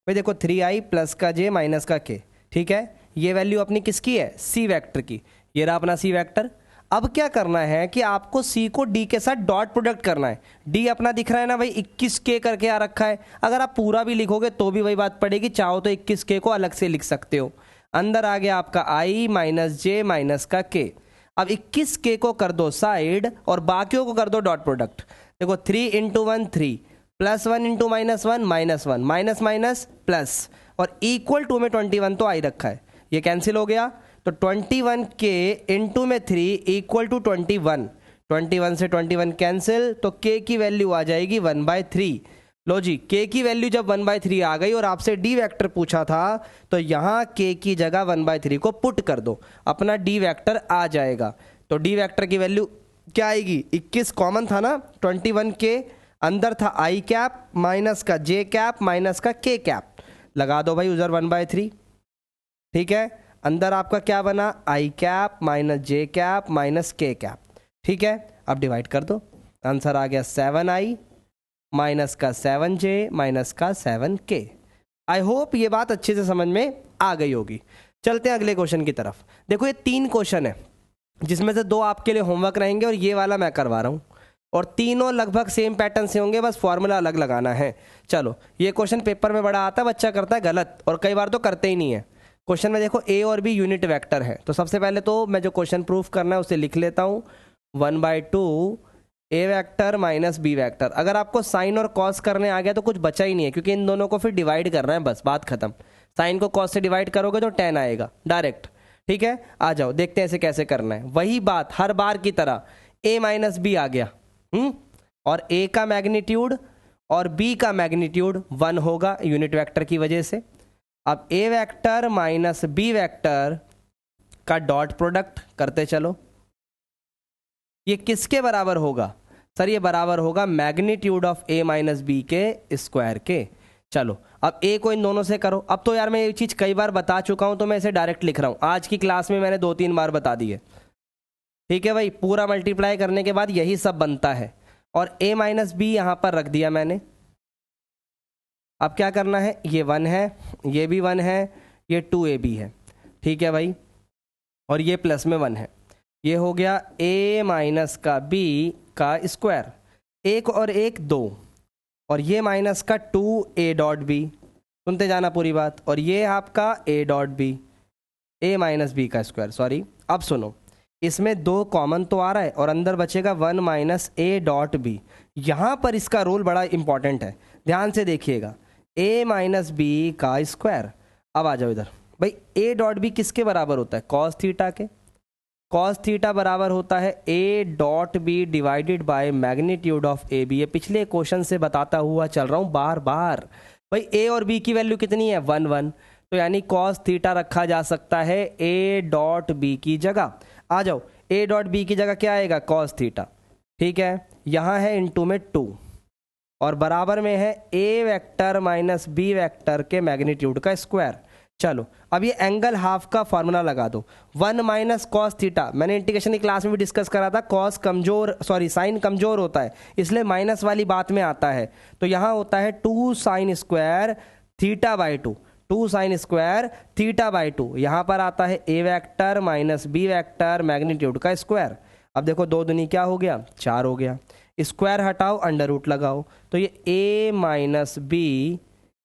Speaker 1: भाई देखो 3i प्लस का जे माइनस का के, ठीक है, ये वैल्यू अपनी किसकी है? सी वेक्टर की। ये रहा अपना सी वेक्टर। अब क्या करना है कि आपको सी को डी के साथ डॉट प्रोडक्ट करना है। डी अपना दिख रहा है ना भाई, 21k करके आ रखा है। अगर आप पूरा भी लिखोगे तो भी वही बात पड़ेगी, चाहो तो 21k को अलग से लिख सकते हो। अंदर आ गया आपका i माइनस जे माइनस का के। अब 21k को कर दो साइड और बाकियों को कर दो डॉट प्रोडक्ट। देखो 3 × 1 3, +1 × -1 -1, माइनस माइनस प्लस, और इक्वल टू में 21 तो आई रखा है, ये कैंसिल हो गया। तो 21k इंटू में 3 इक्वल टू 21, 21 से 21 कैंसिल, तो k की वैल्यू आ जाएगी 1/3। लो जी, k की वैल्यू जब 1/3 आ गई और आपसे d वेक्टर पूछा था, तो यहाँ k की जगह 1/3 को पुट कर दो, अपना d वेक्टर आ जाएगा। तो d वेक्टर की वैल्यू क्या आएगी? 21 कॉमन था ना, 21k अंदर था i कैप माइनस का j कैप माइनस का k कैप, लगा दो भाई उधर 1/3। ठीक है, अंदर आपका क्या बना? आई कैप माइनस जे कैप माइनस के कैप। ठीक है, अब डिवाइड कर दो, आंसर आ गया 7i माइनस का 7J माइनस का 7K। आई होप ये बात अच्छे से समझ में आ गई होगी। चलते हैं अगले क्वेश्चन की तरफ। देखो ये 3 क्वेश्चन है जिसमें से 2 आपके लिए होमवर्क रहेंगे और ये वाला मैं करवा रहा हूँ, और तीनों लगभग सेम पैटर्न से होंगे, बस फॉर्मूला अलग लगाना है। चलो, ये क्वेश्चन पेपर में बड़ा आता है, बच्चा करता है गलत और कई बार तो करते ही नहीं है। क्वेश्चन में देखो ए और बी यूनिट वेक्टर है, तो सबसे पहले तो मैं जो क्वेश्चन प्रूफ करना है उसे लिख लेता हूँ। 1/2 ए वेक्टर माइनस बी वेक्टर। अगर आपको साइन और कॉस करने आ गया तो कुछ बचा ही नहीं है, क्योंकि इन दोनों को फिर डिवाइड करना है, बस बात खत्म। साइन को कॉस से डिवाइड करोगे तो 10 आएगा डायरेक्ट। ठीक है, आ जाओ देखते हैं इसे कैसे करना है। वही बात हर बार की तरह, ए माइनस बी आ गया, और ए का मैग्नीट्यूड और बी का मैग्नीट्यूड 1 होगा यूनिट वेक्टर की वजह से। अब ए वेक्टर माइनस बी वेक्टर का डॉट प्रोडक्ट करते चलो। ये किसके बराबर होगा सर? ये बराबर होगा magnitude of a minus b के स्क्वायर के। चलो, अब ए को इन दोनों से करो। अब तो यार मैं ये चीज़ कई बार बता चुका हूं, तो मैं इसे डायरेक्ट लिख रहा हूं। आज की क्लास में मैंने 2-3 बार बता दी है। ठीक है भाई, पूरा मल्टीप्लाई करने के बाद यही सब बनता है, और a माइनस बी यहाँ पर रख दिया मैंने। अब क्या करना है, ये 1 है, ये भी 1 है, ये 2ab है। ठीक है भाई, और ये प्लस में 1 है। ये हो गया a माइनस का b का स्क्वायर, 1 और 1 2, और ये माइनस का 2a डॉट b, सुनते जाना पूरी बात, और ये आपका a dot b, a minus b का स्क्वायर। सॉरी, अब सुनो, इसमें 2 कॉमन तो आ रहा है और अंदर बचेगा 1 माइनस ए डॉट बी। यहाँ पर इसका रोल बड़ा इंपॉर्टेंट है, ध्यान से देखिएगा। a माइनस बी का स्क्वायर। अब आ जाओ इधर भाई, a डॉट बी किसके बराबर होता है? कॉस थीटा के। कॉस थीटा बराबर होता है a dot B divided by magnitude of A b. ये पिछले क्वेश्चन से बताता हुआ चल रहा हूँ बार बार। भाई a और b की वैल्यू कितनी है? 1 1, तो यानी कॉस थीटा रखा जा सकता है a डॉट बी की जगह। आ जाओ, a डॉट बी की जगह क्या आएगा? Cos theta. ठीक है, यहाँ है इनटू में 2, और बराबर में है a vector minus B vector के मैग्नीट्यूड का स्क्वायर। चलो, अब ये एंगल हाफ का फॉर्मूला लगा दो। 1 माइनस कॉस थीटा, मैंने इंटीग्रेशन की क्लास में भी डिस्कस करा था, कॉस कमजोर, सॉरी साइन कमजोर होता है, इसलिए माइनस वाली बात में आता है। तो यहाँ होता है 2 sine square theta by 2, 2 sine square theta by 2। यहाँ पर आता है A vector minus B vector magnitude का स्क्वायर। अब देखो 2 दूनी क्या हो गया? 4 हो गया। स्क्वायर हटाओ, अंडर रूट लगाओ, तो ये ए माइनस बी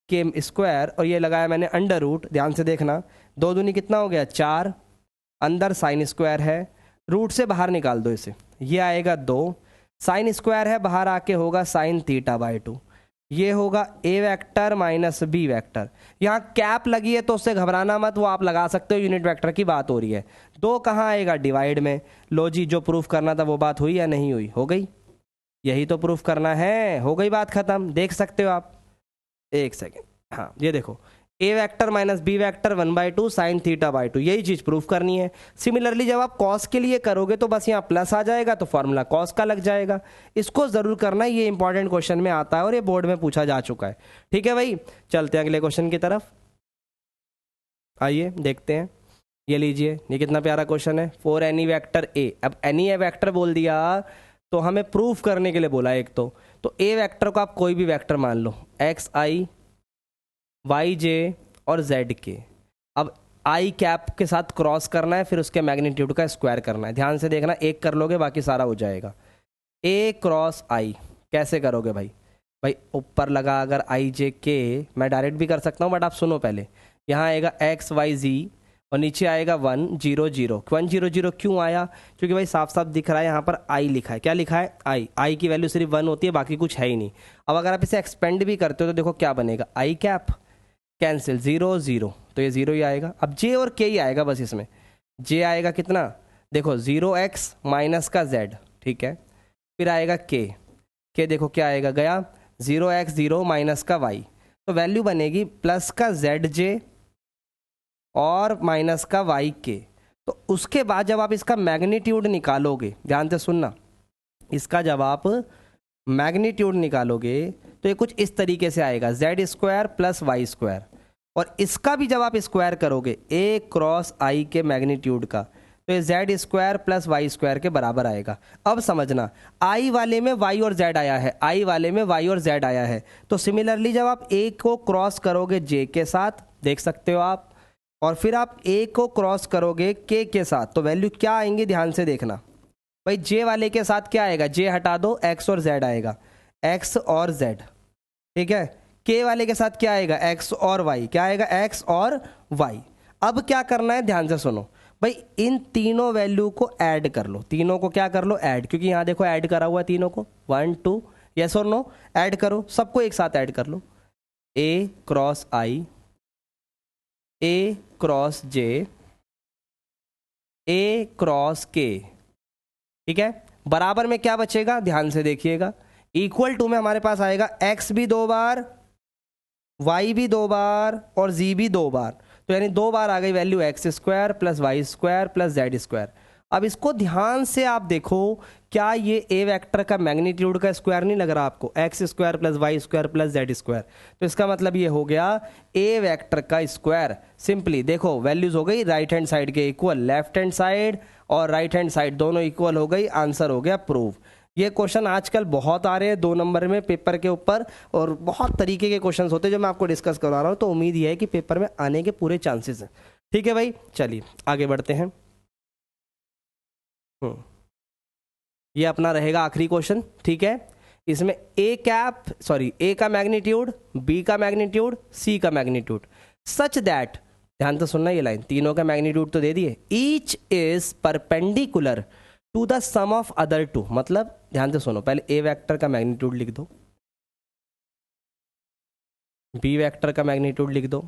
Speaker 1: के स्क्वायर, और ये लगाया मैंने अंडर रूट। ध्यान से देखना, 2 दूनी कितना हो गया? 4, अंदर साइन स्क्वायर है, रूट से बाहर निकाल दो इसे, ये आएगा 2, साइन स्क्वायर है, बाहर आके होगा साइन थीटा बाई 2। ये होगा ए वेक्टर माइनस बी वेक्टर। यहाँ कैप लगी है तो उससे घबराना मत, वो आप लगा सकते हो, यूनिट वेक्टर की बात हो रही है। 2 कहाँ आएगा? डिवाइड में। लो जी, जो प्रूफ करना था वो बात हुई या नहीं हुई? हो गई, यही तो प्रूफ करना है, हो गई बात खत्म। देख सकते हो आप, एक सेकेंड, हाँ ये देखो, A vector minus B vector 1/2 sine theta by 2, यही चीज प्रूफ करनी है। सिमिलरली जब आप कॉस के लिए करोगे तो बस यहाँ प्लस आ जाएगा, तो फॉर्मूला कॉस का लग जाएगा। इसको जरूर करना है, ये इंपॉर्टेंट क्वेश्चन में आता है और ये बोर्ड में पूछा जा चुका है। ठीक है भाई, चलते हैं अगले क्वेश्चन की तरफ। आइए देखते हैं, ये लीजिए, ये कितना प्यारा क्वेश्चन है। फॉर एनी वेक्टर ए, अब एनी ए वेक्टर बोल दिया तो हमें प्रूफ करने के लिए बोला एक तो ए वेक्टर को आप कोई भी वेक्टर मान लो, एक्स आई वाई जे और जेड के। अब आई कैप के साथ क्रॉस करना है, फिर उसके मैग्नीट्यूड का स्क्वायर करना है। ध्यान से देखना, एक कर लोगे बाकी सारा हो जाएगा। ए क्रॉस आई कैसे करोगे भाई? भाई ऊपर लगा अगर आई जे के, मैं डायरेक्ट भी कर सकता हूँ बट आप सुनो पहले। यहाँ आएगा एक्स वाई जी और नीचे आएगा 1 0 0। 1 0 0 क्यों आया? क्योंकि भाई साफ साफ दिख रहा है यहाँ पर आई लिखा है। क्या लिखा है? आई। आई की वैल्यू सिर्फ 1 होती है, बाकी कुछ है ही नहीं। अब अगर आप इसे एक्सपेंड भी करते हो तो देखो क्या बनेगा, आई कैप कैंसिल 0 0, तो ये 0 ही आएगा। अब जे और के ही आएगा बस इसमें। जे आएगा कितना? देखो 0x माइनस का z, ठीक है। फिर आएगा के देखो क्या आएगा, गया 0x 0 माइनस का y, तो वैल्यू बनेगी प्लस का zj और माइनस का y के। तो उसके बाद जब आप इसका मैग्नीट्यूड निकालोगे, ध्यान से सुनना, इसका जब आप मैग्नीट्यूड निकालोगे तो ये कुछ इस तरीके से आएगा, z square plus y square. और इसका भी जब आप स्क्वायर करोगे a क्रॉस i के मैग्नीट्यूड का, तो ये z square plus y square के बराबर आएगा। अब समझना, आई वाले में वाई और जेड आया है, आई वाले में वाई और जेड आया है, तो सिमिलरली जब आप ए को क्रॉस करोगे जे के साथ, देख सकते हो आप, और फिर आप ए को क्रॉस करोगे के साथ, तो वैल्यू क्या आएंगी ध्यान से देखना भाई। जे वाले के साथ क्या आएगा, जे हटा दो, एक्स और जेड आएगा, एक्स और जेड, ठीक है। के वाले के साथ क्या आएगा, एक्स और वाई, क्या आएगा, एक्स और वाई। अब क्या करना है ध्यान से सुनो भाई, इन तीनों वैल्यू को ऐड कर लो, तीनों को क्या कर लो, ऐड, क्योंकि यहां देखो ऐड करा हुआ है तीनों को, 1 2, यस और नो, ऐड करो, सबको एक साथ ऐड कर लो। ए क्रॉस आई, ए क्रॉस जे, ए क्रॉस के, ठीक है। बराबर में क्या बचेगा, ध्यान से देखिएगा, इक्वल टू में हमारे पास आएगा एक्स भी 2 बार, वाई भी 2 बार और जी भी 2 बार, तो यानी 2 बार आ गई value x square plus y square plus z square. अब इसको ध्यान से आप देखो, क्या ये ए वेक्टर का मैग्नीट्यूड का स्क्वायर नहीं लग रहा आपको, x square plus y square plus z square, तो इसका मतलब ये हो गया ए वेक्टर का स्क्वायर। सिंपली देखो वैल्यूज हो गई राइट हैंड साइड के इक्वल, लेफ्ट हैंड साइड और राइट हैंड साइड दोनों इक्वल हो गई, आंसर हो गया प्रूव। ये क्वेश्चन आजकल बहुत आ रहे हैं 2 नंबर में पेपर के ऊपर, और बहुत तरीके के क्वेश्चंस होते हैं जो मैं आपको डिस्कस करवा रहा हूँ, तो उम्मीद ये है कि पेपर में आने के पूरे चांसेस हैं। ठीक है भाई, चलिए आगे बढ़ते हैं। ये अपना रहेगा आखिरी क्वेश्चन, ठीक है। इसमें ए का मैग्नीट्यूड, बी का मैग्नीट्यूड, सी का मैग्नीट्यूड, सच दैट, ध्यान से सुनना ये लाइन, तीनों का मैग्नीट्यूड तो दे दिए, each is perpendicular to the sum of other two, मतलब ध्यान से सुनो, पहले ए वेक्टर का मैग्नीट्यूड लिख दो, बी वेक्टर का मैग्नीट्यूड लिख दो,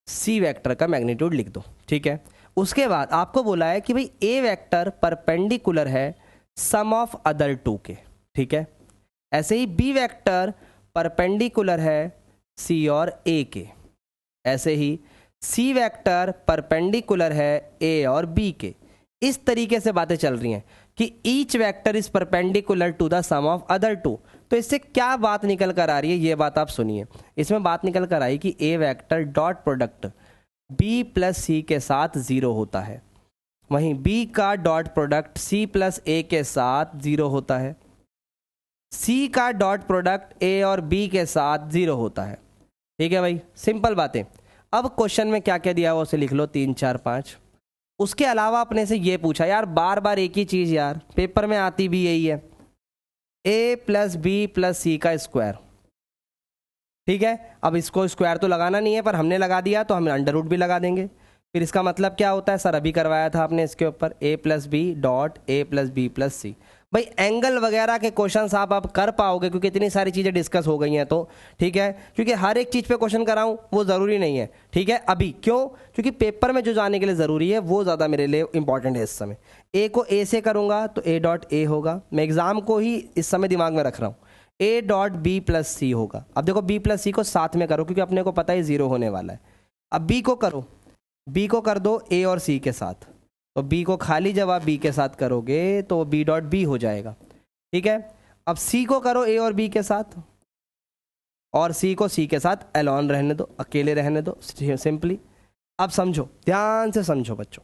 Speaker 1: सी वेक्टर का मैग्नीट्यूड लिख दो, ठीक है। उसके बाद आपको बोला है कि भाई ए वेक्टर परपेंडिकुलर है सम ऑफ अदर टू के, ठीक है। ऐसे ही बी वेक्टर परपेंडिकुलर है सी और ए के, ऐसे ही सी वेक्टर परपेंडिकुलर है ए और बी के। इस तरीके से बातें चल रही हैं कि each vector is perpendicular to the sum of other two. तो इससे क्या बात निकल कर आ रही है, ये बात आप सुनिए। इसमें बात निकल कर आई कि A vector dot product B plus C के साथ 0 होता है, वहीं बी का dot product C plus A के साथ 0 होता है, सी का डॉट प्रोडक्ट ए और बी के साथ 0 होता है, ठीक है भाई, सिंपल बातें। अब क्वेश्चन में क्या क्या दिया हुआ उसे लिख लो, 3 4 5। उसके अलावा अपने से ये पूछा, यार बार बार एक ही चीज यार पेपर में आती भी यही है, ए प्लस बी प्लस सी का स्क्वायर, ठीक है। अब इसको स्क्वायर तो लगाना नहीं है, पर हमने लगा दिया तो हम अंडर रूट भी लगा देंगे। फिर इसका मतलब क्या होता है, सर अभी करवाया था आपने इसके ऊपर, A plus B dot A plus B plus C. भाई एंगल वगैरह के क्वेश्चंस आप कर पाओगे क्योंकि इतनी सारी चीज़ें डिस्कस हो गई हैं, तो ठीक है, क्योंकि हर एक चीज़ पे क्वेश्चन कराऊं वो ज़रूरी नहीं है, ठीक है। अभी क्यों, क्योंकि पेपर में जो जाने के लिए ज़रूरी है वो ज़्यादा मेरे लिए इंपॉर्टेंट है इस समय। ए को ए से करूंगा तो ए डॉट ए होगा, मैं एग्जाम को ही इस समय दिमाग में रख रहा हूँ। ए डॉट बी प्लस सी होगा। अब देखो बी प्लस सी को साथ में करो क्योंकि अपने को पता है 0 होने वाला है। अब बी को करो, बी को कर दो ए और सी के साथ, तो बी को खाली जब आप बी के साथ करोगे तो बी डॉट बी हो जाएगा, ठीक है। अब सी को करो ए और बी के साथ, और सी को सी के साथ एलॉन रहने दो, अकेले रहने दो सिंपली। अब समझो, ध्यान से समझो बच्चों,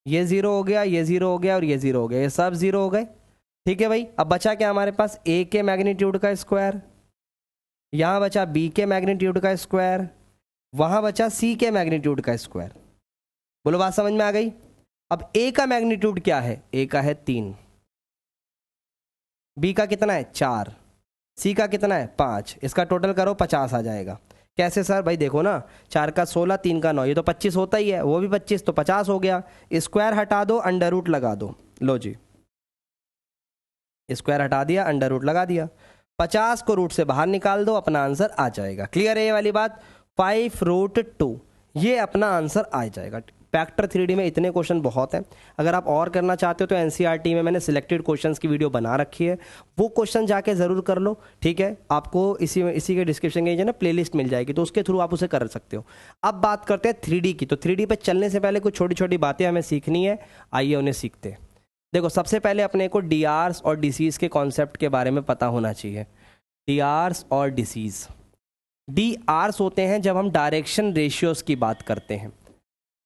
Speaker 1: ये 0 हो गया, ये 0 हो गया और ये 0 हो गया, ये सब 0 हो गए, ठीक है भाई। अब बचा क्या हमारे पास, ए के मैग्नीट्यूड का स्क्वायर, यहां बचा बी के मैग्नीट्यूड का स्क्वायर, वहां बचा सी के मैग्नीट्यूड का स्क्वायर। बोलो बात समझ में आ गई। अब ए का मैग्नीट्यूड क्या है, ए का है 3, बी का कितना है 4, सी का कितना है 5, इसका टोटल करो 50 आ जाएगा। कैसे सर, भाई देखो ना, 4 का 16, 3 का 9, ये तो 25 होता ही है, वो भी 25 तो 50 हो गया। स्क्वायर हटा दो, अंडर रूट लगा दो, लो जी स्क्वायर हटा दिया, अंडर रूट लगा दिया, 50 को रूट से बाहर निकाल दो, अपना आंसर आ जाएगा। क्लियर है ये वाली बात, 5√2 ये अपना आंसर आ जाएगा। फैक्टर 3D में इतने क्वेश्चन बहुत हैं। अगर आप और करना चाहते हो तो एनसीईआरटी में मैंने सिलेक्टेड क्वेश्चंस की वीडियो बना रखी है, वो क्वेश्चन जाके ज़रूर कर लो, ठीक है। आपको इसी के डिस्क्रिप्शन के नीचे ना प्लेलिस्ट मिल जाएगी, तो उसके थ्रू आप उसे कर सकते हो। अब बात करते हैं 3D की। तो 3D पे चलने से पहले कुछ छोटी छोटी बातें हमें सीखनी है, आइए उन्हें सीखते हैं। देखो सबसे पहले अपने को डीआर्स और डिसीज़ के कॉन्सेप्ट के बारे में पता होना चाहिए। डीआर्स और डिसीज़, डीआर्स होते हैं जब हम डायरेक्शन रेशियोज़ की बात करते हैं।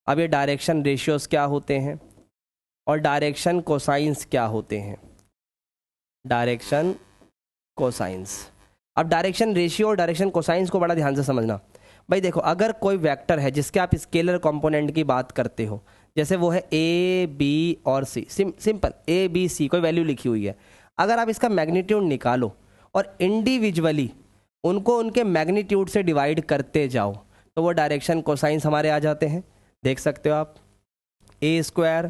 Speaker 1: अब ये डायरेक्शन रेशियोज़ क्या होते हैं, और डायरेक्शन कोसाइंस क्या होते हैं? Direction cosines. अब डायरेक्शन रेशियो और डायरेक्शन कोसाइंस को बड़ा ध्यान से समझना। भाई देखो, अगर कोई वेक्टर है जिसके आप स्केलर कंपोनेंट की बात करते हो, जैसे वो है ए बी और सी, सिंपल ए बी सी कोई वैल्यू लिखी हुई है, अगर आप इसका मैग्नीट्यूड निकालो और इंडिविजुअली उनको उनके मैग्नीट्यूड से डिवाइड करते जाओ तो वो डायरेक्शन कोसाइंस हमारे आ जाते हैं। देख सकते हो आप, A square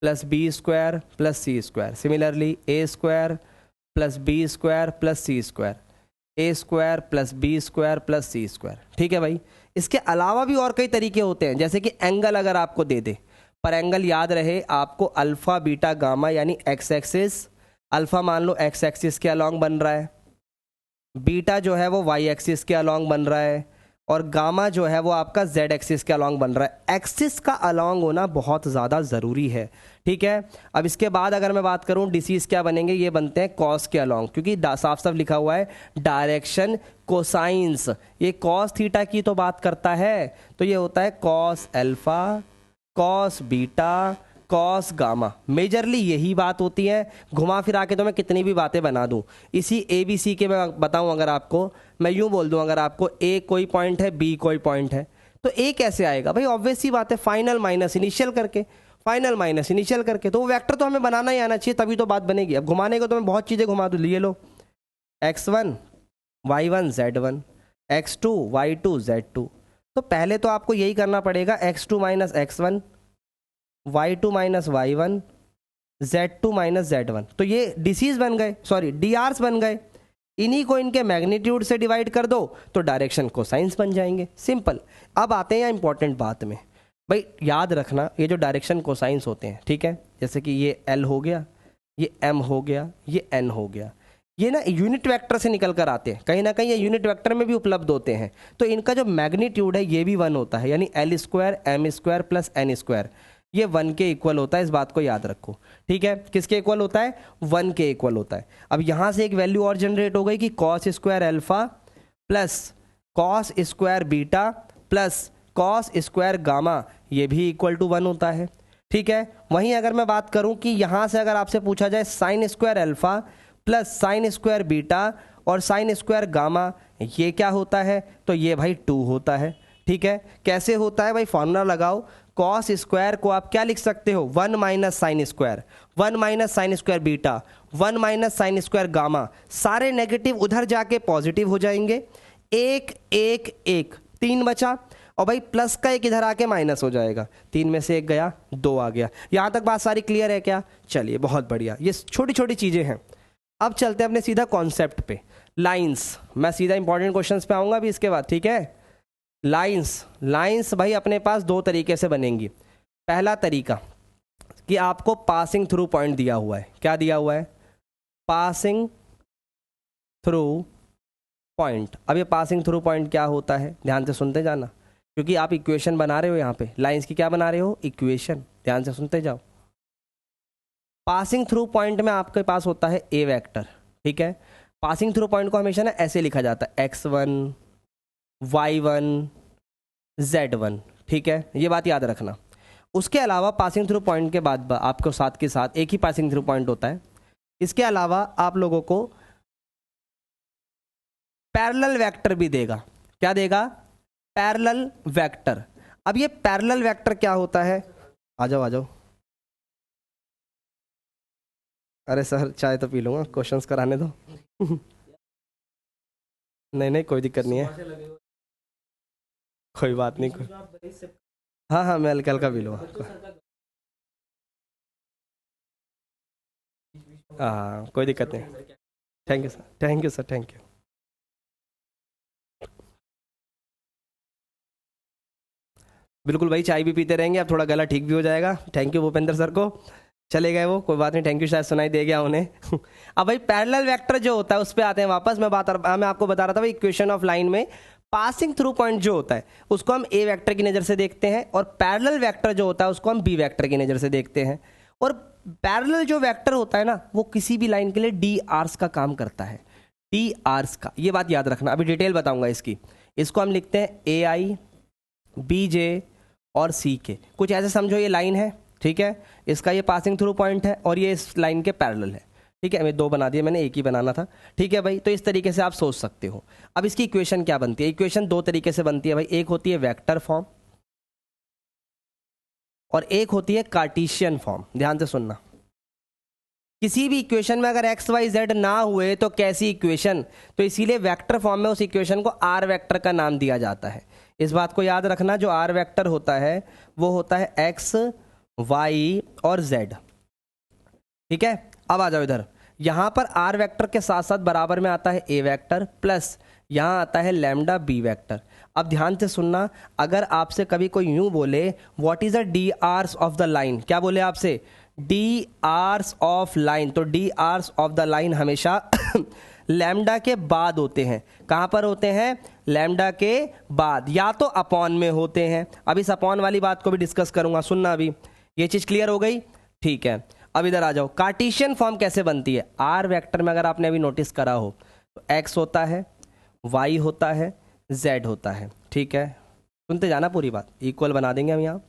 Speaker 1: plus B square plus C square, similarly A square plus B square plus C square, A square plus B square plus C square. ठीक है भाई, इसके अलावा भी और कई तरीके होते हैं, जैसे कि एंगल अगर आपको दे दे, पर एंगल याद रहे आपको अल्फा बीटा गामा, यानी एक्स एक्सिस, अल्फा मान लो एक्स एक्सिस के अलॉन्ग बन रहा है, बीटा जो है वो वाई एक्सिस के अलॉन्ग बन रहा है, और गामा जो है वो आपका जेड एक्सिस के अलॉन्ग बन रहा है। एक्सिस का अलॉन्ग होना बहुत ज़्यादा ज़रूरी है। ठीक है, अब इसके बाद अगर मैं बात करूं डिसीज क्या बनेंगे, ये बनते हैं कॉस के अलॉन्ग, क्योंकि साफ साफ लिखा हुआ है डायरेक्शन कोसाइंस, ये कॉस थीटा की तो बात करता है, तो ये होता है cos alpha, cos beta, cos gamma, majorly यही बात होती है। घुमा फिरा के तो मैं कितनी भी बातें बना दूं, इसी ए बी सी के मैं बताऊं, अगर आपको मैं यूं बोल दूं, अगर आपको ए कोई पॉइंट है, बी कोई पॉइंट है, तो ए कैसे आएगा भाई? ऑब्वियस सी बात है, फाइनल माइनस इनिशियल करके, फाइनल माइनस इनिशियल करके, तो वो वेक्टर तो हमें बनाना ही आना चाहिए, तभी तो बात बनेगी। अब घुमाने को तो मैं बहुत चीज़ें घुमा दूँ, लिए लो x1 y1 z1, x2 y2 z2, तो पहले तो आपको यही करना पड़ेगा, x2 minus x1, y2 minus y1, z2 minus z1, तो ये डीसीज बन गए, सॉरी डीआरस बन गए। इन्हीं को इनके मैग्नीट्यूड से डिवाइड कर दो तो डायरेक्शन कोसाइंस बन जाएंगे, सिंपल। अब आते हैं इंपॉर्टेंट बात में, भाई याद रखना ये जो डायरेक्शन कोसाइंस होते हैं, ठीक है, जैसे कि ये एल हो गया, ये एम हो गया, ये एन हो गया, ये ना यूनिट वेक्टर से निकल कर आते हैं, कहीं ना कहीं ये यूनिट वेक्टर में भी उपलब्ध होते हैं, तो इनका जो मैग्नीट्यूड है ये भी 1 होता है, यानी l square m square plus n square, ये 1 के इक्वल होता है, इस बात को याद रखो। ठीक है, किसके इक्वल होता है? 1 के इक्वल होता है। अब यहाँ से एक वैल्यू और जनरेट हो गई कि cos square alpha plus cos square beta plus cos square gamma, ये भी इक्वल टू 1 होता है। ठीक है, वहीं अगर मैं बात करूं कि यहाँ से अगर आपसे पूछा जाए sine square alpha plus sine square beta और साइन स्क्वायर गामा, ये क्या होता है? तो ये भाई 2 होता है। ठीक है, कैसे होता है भाई? फॉर्मूला लगाओ, कॉस स्क्वायर को आप क्या लिख सकते हो? 1 minus sine square, 1 minus sine square beta, 1 minus sine square gamma, सारे नेगेटिव उधर जाके पॉजिटिव हो जाएंगे, 1 1 1 3 बचा, और भाई प्लस का 1 इधर आके माइनस हो जाएगा, 3 में से 1 गया, 2 आ गया। यहाँ तक बात सारी क्लियर है क्या? चलिए बहुत बढ़िया, ये छोटी छोटी चीज़ें हैं। अब चलते हैं अपने सीधा कॉन्सेप्ट पे, लाइंस। मैं सीधा इंपॉर्टेंट क्वेश्चंस पे आऊँगा अभी इसके बाद, ठीक है। लाइंस भाई अपने पास 2 तरीके से बनेंगी। पहला तरीका कि आपको पासिंग थ्रू पॉइंट दिया हुआ है, क्या दिया हुआ है? Passing through point. अब ये पासिंग थ्रू पॉइंट क्या होता है, ध्यान से सुनते जाना, क्योंकि आप इक्वेशन बना रहे हो यहाँ पे, लाइंस की क्या बना रहे हो? इक्वेशन, ध्यान से सुनते जाओ। पासिंग थ्रू पॉइंट में आपके पास होता है ए वेक्टर, ठीक है। पासिंग थ्रू पॉइंट को हमेशा ना ऐसे लिखा जाता है, x1 y1 z1, ठीक है, ये बात याद रखना। उसके अलावा पासिंग थ्रू पॉइंट के बाद आपको साथ के साथ एक ही पासिंग थ्रू पॉइंट होता है, इसके अलावा आप लोगों को पैरेलल वेक्टर भी देगा। क्या देगा? Parallel vector. अब ये पैरेलल वेक्टर क्या होता है? आ जाओ आ जाओ। अरे सर चाय तो पी लूंगा, क्वेश्चंस कराने दो। नहीं नहीं कोई दिक्कत नहीं है, कोई बात नहीं। हाँ हाँ मैं हल्का हल्का पी लूँगा, हाँ कोई दिक्कत नहीं। Thank you sir, thank you sir, thank you. बिल्कुल भाई, चाय भी पीते रहेंगे, अब थोड़ा गला ठीक भी हो जाएगा। थैंक यू भूपेंद्र सर को, चले गए वो, कोई बात नहीं, थैंक यू, शायद सुनाई दे गया उन्हें। अब भाई पैरेलल वेक्टर जो होता है उस पर आते हैं वापस। मैं आपको बता रहा था भाई, इक्वेशन ऑफ लाइन में पासिंग थ्रू पॉइंट जो होता है उसको हम ए वेक्टर की नज़र से देखते हैं, और पैरेलल वेक्टर जो होता है उसको हम बी वेक्टर की नज़र से देखते हैं। और पैरेलल जो वेक्टर होता है ना, वो किसी भी लाइन के लिए डी आर्स का काम करता है, डी आर्स का, ये बात याद रखना। अभी डिटेल बताऊंगा इसकी। इसको हम लिखते हैं ए आई बी जे और सी के। कुछ ऐसे समझो ये लाइन है, ठीक है, इसका ये पासिंग थ्रू पॉइंट है और ये इस लाइन के पैरेलल है। ठीक है, मैं 2 बना दिए, मैंने एक ही बनाना था। ठीक है भाई, तो इस तरीके से आप सोच सकते हो। अब इसकी इक्वेशन क्या बनती है? इक्वेशन 2 तरीके से बनती है भाई। एक होती है वेक्टर फॉर्म और एक होती है कार्टेशियन फॉर्म। ध्यान से सुनना, किसी भी इक्वेशन में अगर एक्स वाई जेड ना हुए तो कैसी इक्वेशन, तो इसीलिए वेक्टर फॉर्म में उस इक्वेशन को आर वेक्टर का नाम दिया जाता है। इस बात को याद रखना, जो आर वेक्टर होता है वो होता है एक्स वाई और जेड। ठीक है, अब आ जाओ इधर। यहां पर आर वेक्टर के साथ साथ बराबर में आता है ए वेक्टर प्लस यहां आता है लैम्डा बी वेक्टर। अब ध्यान से सुनना, अगर आपसे कभी कोई यूं बोले what is the D hours of the line, क्या बोले आपसे? D hours of line. तो D hours of the line हमेशा लैम्डा के बाद होते हैं। कहां पर होते हैं? लैम्डा के बाद, या तो अपॉन में होते हैं। अब इस अपॉन वाली बात को भी डिस्कस करूंगा, सुनना अभी। ये चीज क्लियर हो गई? ठीक है, अब इधर आ जाओ। कार्टेशियन फॉर्म कैसे बनती है? आर वेक्टर में अगर आपने अभी नोटिस करा हो तो एक्स होता है, वाई होता है, जेड होता है। ठीक है, सुनते जाना पूरी बात, इक्वल बना देंगे हम यहाँ।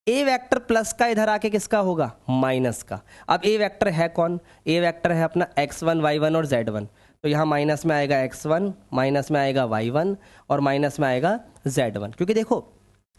Speaker 1: ए वेक्टर प्लस का इधर आके किसका होगा? माइनस का। अब ए वेक्टर है कौन? ए वेक्टर है अपना x1 y1 और z1। तो यहाँ माइनस में आएगा x1, माइनस में आएगा y1 और माइनस में आएगा z1। क्योंकि देखो,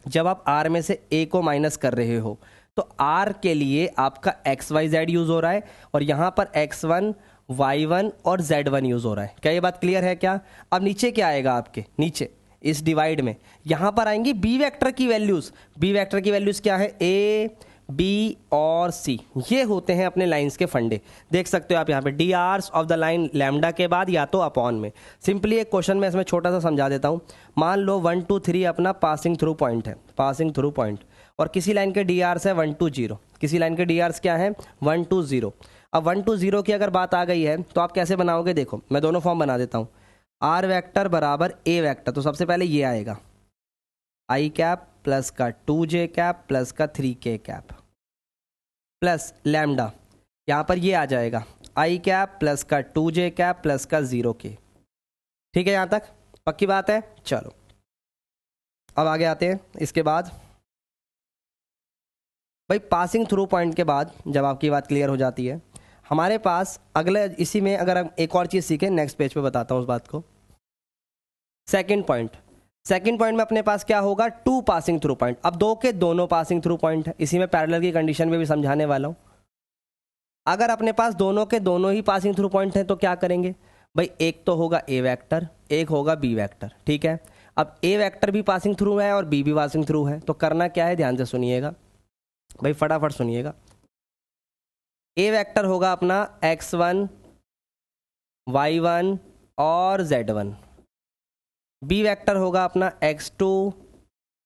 Speaker 1: जब आप r में से a को माइनस कर रहे हो तो r के लिए आपका x y z यूज हो रहा है और यहाँ पर x1 y1 और z1 यूज हो रहा है। क्या ये बात क्लियर है क्या? अब नीचे क्या आएगा आपके? नीचे इस डिवाइड में यहां पर आएंगी बी वेक्टर की वैल्यूज। बी वेक्टर की वैल्यूज क्या है? ए, बी और सी। ये होते हैं अपने लाइंस के फंडे। देख सकते हो आप यहाँ पे D hours of the line lambda के बाद या तो अपॉन में। सिंपली एक क्वेश्चन में इसमें छोटा सा समझा देता हूँ। मान लो 1 2 3 अपना पासिंग थ्रू पॉइंट है, पासिंग थ्रू पॉइंट, और किसी लाइन के डी आर्स है 1 2 0। किसी लाइन के डी आर्स क्या है? 1 2 0। अब 1 2 0 की अगर बात आ गई है तो आप कैसे बनाओगे? देखो, मैं दोनों फॉर्म बना देता हूँ। आर वेक्टर बराबर ए वेक्टर, तो सबसे पहले ये आएगा आई कैप प्लस का 2j कैप प्लस का 3k कैप प्लस लैम्डा। यहां पर ये आ जाएगा आई कैप प्लस का 2j कैप प्लस का 0k। ठीक है, यहां तक पक्की बात है? चलो अब आगे आते हैं। इसके बाद भाई पासिंग थ्रू पॉइंट के बाद जब आपकी बात क्लियर हो जाती है, हमारे पास अगले इसी में अगर हम एक और चीज़ सीखें, नेक्स्ट पेज पे बताता हूँ उस बात को। सेकंड पॉइंट, सेकंड पॉइंट में अपने पास क्या होगा? 2 पासिंग थ्रू पॉइंट। अब 2 के दोनों पासिंग थ्रू पॉइंट है, इसी में पैरेलल की कंडीशन में भी समझाने वाला हूँ। अगर अपने पास दोनों के दोनों ही पासिंग थ्रू पॉइंट हैं तो क्या करेंगे भाई? एक तो होगा ए वेक्टर, एक होगा बी वेक्टर। ठीक है, अब ए वेक्टर भी पासिंग थ्रू है और बी भी पासिंग थ्रू है, तो करना क्या है? ध्यान से सुनिएगा भाई, फटाफट सुनिएगा। ए वेक्टर होगा अपना x1 y1 और z1। बी वेक्टर होगा अपना x2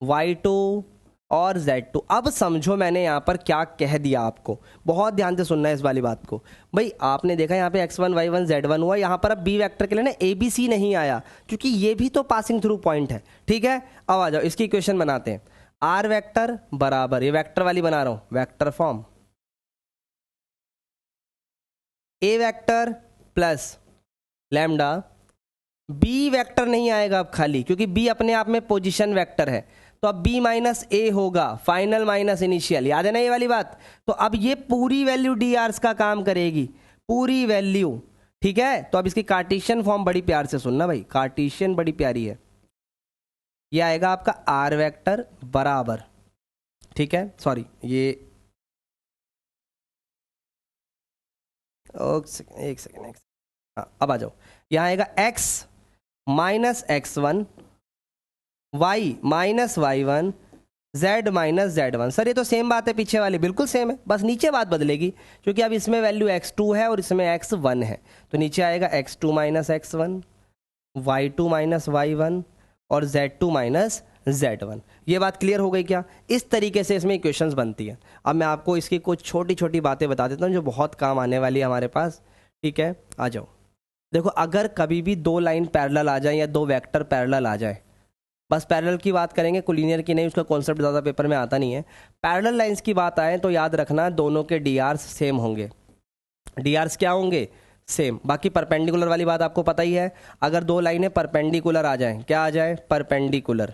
Speaker 1: y2 और z2। अब समझो मैंने यहाँ पर क्या कह दिया आपको, बहुत ध्यान से सुनना है इस वाली बात को। भाई आपने देखा यहाँ पे x1 y1 z1 हुआ, यहाँ पर अब बी वेक्टर के लिए ना ए बी सी नहीं आया, क्योंकि ये भी तो पासिंग थ्रू पॉइंट है। ठीक है, अब आ जाओ इसकी इक्वेशन बनाते हैं। आर वेक्टर बराबर, ये वेक्टर वाली बना रहा हूँ, vector form, A vector plus lambda. B vector नहीं आएगा अब खाली, क्योंकि बी अपने आप में पोजीशन वेक्टर है, तो अब बी माइनस ए होगा, फाइनल माइनस इनिशियल। याद है ना ये वाली बात? तो अब ये पूरी वैल्यू डी आर्स का काम करेगी, पूरी वैल्यू। ठीक है, तो अब इसकी कार्टेशियन फॉर्म बड़ी प्यार से सुनना भाई, कार्टेशियन बड़ी प्यारी है। ये आएगा आपका आर वेक्टर बराबर, ठीक है, सॉरी ये एक सेकेंड, हाँ अब आ जाओ। यहाँ आएगा x minus x1, y minus y1, z minus z1। Sir ये तो सेम बात है पीछे वाली, बिल्कुल सेम है, बस नीचे बात बदलेगी, क्योंकि अब इसमें वैल्यू x2 है और इसमें x1 है, तो नीचे आएगा x2 minus x1, y2 minus y1 और z2 माइनस z1। ये बात क्लियर हो गई क्या? इस तरीके से इसमें इक्वेशंस बनती है। अब मैं आपको इसकी कुछ छोटी छोटी बातें बता देता हूँ जो बहुत काम आने वाली है हमारे पास। ठीक है, आ जाओ। देखो, अगर कभी भी 2 लाइन पैरेलल आ जाए या 2 वेक्टर पैरेलल आ जाए, बस पैरेलल की बात करेंगे, कोलिनियर की नहीं, उसका कॉन्सेप्ट ज़्यादा पेपर में आता नहीं है। पैरेलल लाइंस की बात आए तो याद रखना दोनों के डी आर्स सेम होंगे। डी आर्स क्या होंगे? सेम। बाकी परपेंडिकुलर वाली बात आपको पता ही है, अगर 2 लाइनें परपेंडिकुलर आ जाएं, क्या आ जाए? परपेंडिकुलर।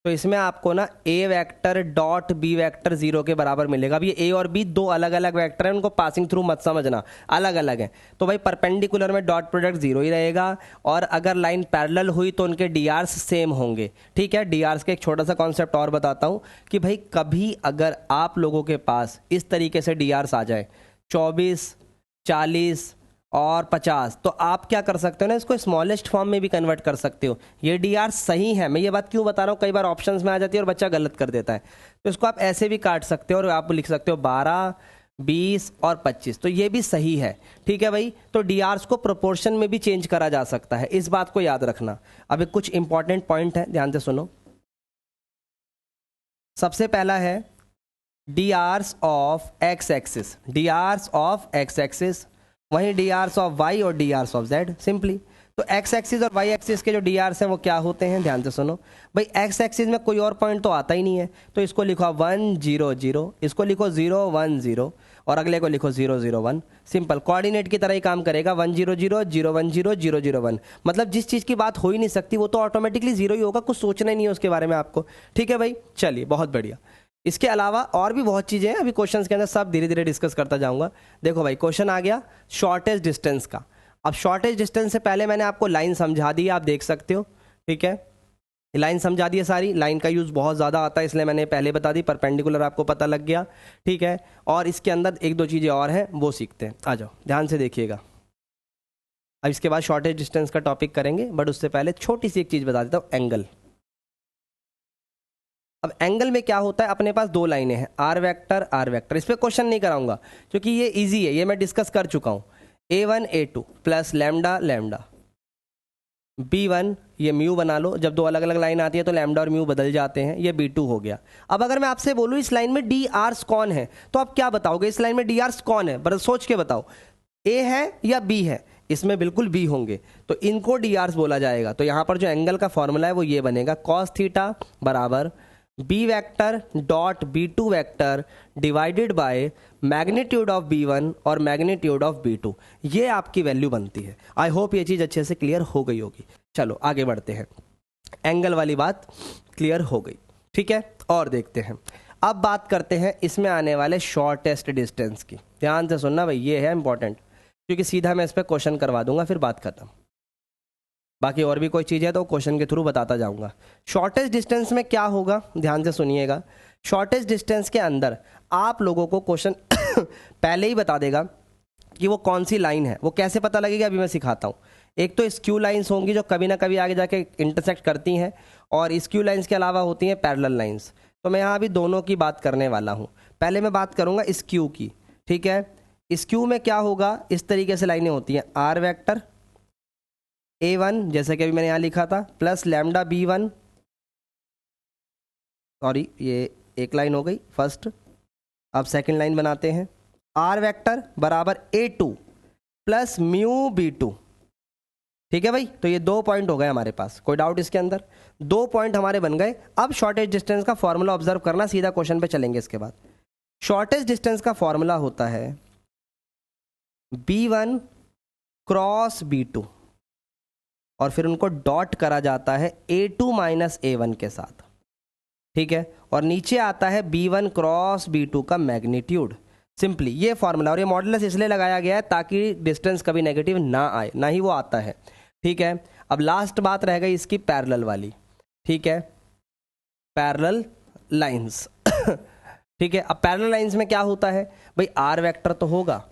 Speaker 1: तो इसमें आपको ना ए वेक्टर डॉट बी वेक्टर 0 के बराबर मिलेगा। अब ये ए और बी दो अलग अलग वेक्टर हैं, उनको पासिंग थ्रू मत समझना, अलग अलग हैं। तो भाई परपेंडिकुलर में डॉट प्रोडक्ट 0 ही रहेगा, और अगर लाइन पैरेलल हुई तो उनके डी आर्स सेम होंगे। ठीक है, डी आर्स के एक छोटा सा कॉन्सेप्ट और बताता हूँ कि भाई कभी अगर आप लोगों के पास इस तरीके से डी आर्स आ जाए 24, 40 और 50, तो आप क्या कर सकते हो ना, इसको स्मॉलेस्ट फॉर्म में भी कन्वर्ट कर सकते हो। ये डी आर सही है, मैं ये बात क्यों बता रहा हूँ, कई बार ऑप्शंस में आ जाती है और बच्चा गलत कर देता है। तो इसको आप ऐसे भी काट सकते हो और आप लिख सकते हो 12, 20 और 25, तो ये भी सही है। ठीक है भाई, तो डी आर्स को प्रोपोर्शन में भी चेंज करा जा सकता है, इस बात को याद रखना। अब कुछ इंपॉर्टेंट पॉइंट है, ध्यान से सुनो। सबसे पहला है D hours of x axis, D hours of x axis, वहीं डी आर्स ऑफ वाई और D hours of z simply. तो एक्स एक्सिस और वाई एक्सिस के जो डी आर्स हैं वो क्या होते हैं, ध्यान से सुनो भाई। एक्स एक्सिस में कोई और पॉइंट तो आता ही नहीं है, तो इसको लिखो 1 0 0, इसको लिखो 0 1 0 और अगले को लिखो 0 0 1। सिंपल कोऑर्डिनेट की तरह ही काम करेगा, 1 0 0 0 1 0 0 0 1। मतलब जिस चीज़ की बात हो ही नहीं सकती वो तो ऑटोमेटिकली जीरो ही होगा, कुछ सोचना ही नहीं है उसके बारे में आपको। ठीक है भाई, चलिए बहुत बढ़िया। इसके अलावा और भी बहुत चीज़ें हैं, अभी क्वेश्चंस के अंदर सब धीरे धीरे डिस्कस करता जाऊंगा। देखो भाई, क्वेश्चन आ गया शॉर्टेज डिस्टेंस का। अब शॉर्टेज डिस्टेंस से पहले मैंने आपको लाइन समझा दी, आप देख सकते हो। ठीक है, लाइन समझा दी है सारी, लाइन का यूज़ बहुत ज़्यादा आता है इसलिए मैंने पहले बता दी। परपेंडिकुलर आपको पता लग गया। ठीक है, और इसके अंदर एक दो चीज़ें और हैं वो सीखते हैं, आ जाओ ध्यान से देखिएगा। अब इसके बाद शॉर्टेज डिस्टेंस का टॉपिक करेंगे, बट उससे पहले छोटी सी एक चीज़ बता देता हूँ, एंगल। अब एंगल में क्या होता है, अपने पास दो लाइनें हैं, आर वेक्टर आर वेक्टर। इस पर क्वेश्चन नहीं कराऊंगा क्योंकि ये इजी है, ये मैं डिस्कस कर चुका हूं। A1 A2 plus lambda lambda, B1 ये म्यू बना लो, जब दो अलग अलग लाइन आती है तो लैम्डा और म्यू बदल जाते हैं, ये B2 हो गया। अब अगर मैं आपसे बोलूं इस लाइन में डी आर्स कौन है, तो आप क्या बताओगे, इस लाइन में डी आर्स कौन है, बस सोच के बताओ, ए है या बी है। इसमें बिल्कुल बी होंगे, तो इनको डी आर्स बोला जाएगा। तो यहां पर जो एंगल का फॉर्मूला है वो ये बनेगा, कॉस थीटा बराबर b vector dot B2 vector divided by magnitude of B1 और मैग्नीट्यूड ऑफ B2। ये आपकी वैल्यू बनती है। आई होप ये चीज़ अच्छे से क्लियर हो गई होगी। चलो आगे बढ़ते हैं, एंगल वाली बात क्लियर हो गई। ठीक है, और देखते हैं। अब बात करते हैं इसमें आने वाले शॉर्टेस्ट डिस्टेंस की। ध्यान से सुनना भाई, ये है इंपॉर्टेंट, क्योंकि सीधा मैं इस पर क्वेश्चन करवा दूंगा, फिर बात खत्म। बाकी और भी कोई चीज़ है तो क्वेश्चन के थ्रू बताता जाऊंगा। शॉर्टेज डिस्टेंस में क्या होगा, ध्यान से सुनिएगा। शॉर्टेज डिस्टेंस के अंदर आप लोगों को क्वेश्चन पहले ही बता देगा कि वो कौन सी लाइन है। वो कैसे पता लगेगा, अभी मैं सिखाता हूँ। एक तो स्क्यू लाइंस होंगी जो कभी ना कभी आगे जाके इंटरसेक्ट करती हैं, और स्क्यू लाइंस के अलावा होती हैं पैरेलल लाइंस। तो मैं यहाँ अभी दोनों की बात करने वाला हूँ। पहले मैं बात करूँगा स्क्यू की। ठीक है, स्क्यू में क्या होगा, इस तरीके से लाइनें होती हैं, आर वेक्टर A1 जैसे कि अभी मैंने यहाँ लिखा था प्लस लैम्डा B1, सॉरी ये एक लाइन हो गई फर्स्ट। अब सेकंड लाइन बनाते हैं, आर वेक्टर बराबर A2 प्लस म्यू B2। ठीक है भाई, तो ये 2 पॉइंट हो गए हमारे पास, कोई डाउट इसके अंदर, 2 पॉइंट हमारे बन गए। अब शॉर्टेज डिस्टेंस का फॉर्मूला ऑब्जर्व करना, सीधा क्वेश्चन पे चलेंगे। इसके बाद शॉर्टेज डिस्टेंस का फॉर्मूला होता है B1 क्रॉस B2 और फिर उनको डॉट करा जाता है A2 माइनस A1 के साथ। ठीक है, और नीचे आता है B1 क्रॉस B2 का मैग्नीट्यूड। सिंपली ये फॉर्मूला, और ये मॉडुलस इसलिए लगाया गया है ताकि डिस्टेंस कभी नेगेटिव ना आए, ना ही वो आता है। ठीक है, अब लास्ट बात रह गई इसकी पैरेलल वाली। ठीक है, पैरेलल लाइंस। ठीक है, अब पैरेलल लाइंस में क्या होता है भाई, आर वेक्टर तो होगा,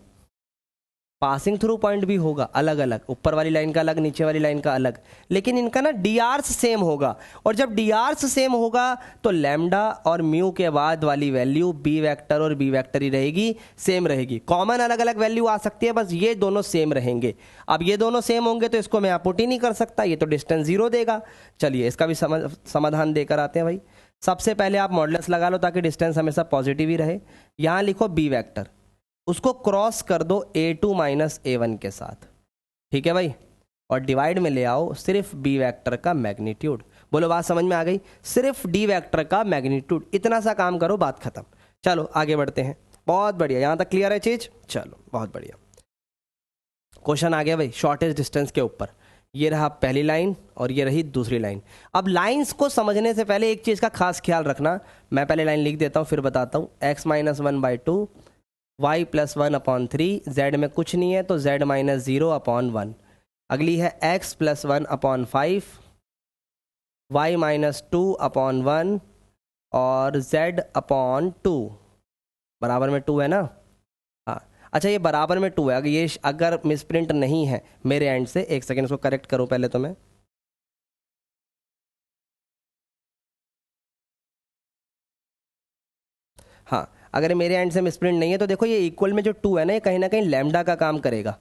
Speaker 1: पासिंग थ्रू पॉइंट भी होगा अलग अलग, ऊपर वाली लाइन का अलग, नीचे वाली लाइन का अलग, लेकिन इनका ना डी आर्स सेम होगा। और जब डी आर्स सेम होगा तो लैम्डा और म्यू के बाद वाली वैल्यू बी वेक्टर और बी वेक्टर ही रहेगी, सेम रहेगी। कॉमन अलग अलग वैल्यू आ सकती है, बस ये दोनों सेम रहेंगे। अब ये दोनों सेम होंगे तो इसको मैं यहाँ पुट ही नहीं कर सकता, ये तो डिस्टेंस 0 देगा। चलिए इसका भी समाधान देकर आते हैं भाई। सबसे पहले आप मॉडुलस लगा लो ताकि डिस्टेंस हमेशा पॉजिटिव ही रहे। यहाँ लिखो बी वेक्टर, उसको क्रॉस कर दो A2 माइनस A1 के साथ। ठीक है भाई, और डिवाइड में ले आओ सिर्फ बी वेक्टर का मैग्नीट्यूड। बोलो बात समझ में आ गई, सिर्फ डी वेक्टर का मैग्नीट्यूड, इतना सा काम करो, बात खत्म। चलो आगे बढ़ते हैं। बहुत बढ़िया, यहां तक क्लियर है चीज, चलो बहुत बढ़िया। क्वेश्चन आ गया भाई शॉर्टेज डिस्टेंस के ऊपर। ये रहा पहली लाइन और ये रही दूसरी लाइन। अब लाइंस को समझने से पहले एक चीज़ का खास ख्याल रखना, मैं पहले लाइन लिख देता हूँ फिर बताता हूँ। x minus 1/2 y plus 1/3, z में कुछ नहीं है तो z माइनस 0/1। अगली है x प्लस 1/5 y माइनस 2/1 और z/2 बराबर में 2 है ना। हाँ अच्छा, ये बराबर में 2 है। अगर ये अगर मिसप्रिंट नहीं है मेरे एंड से, एक सेकेंड इसको करेक्ट करूँ पहले तो मैं। हाँ अगर मेरे एंड से मिसप्रिंट नहीं है तो देखो ये इक्वल में जो 2 है ना, ये कहीं ना कहीं लैम्डा का काम करेगा,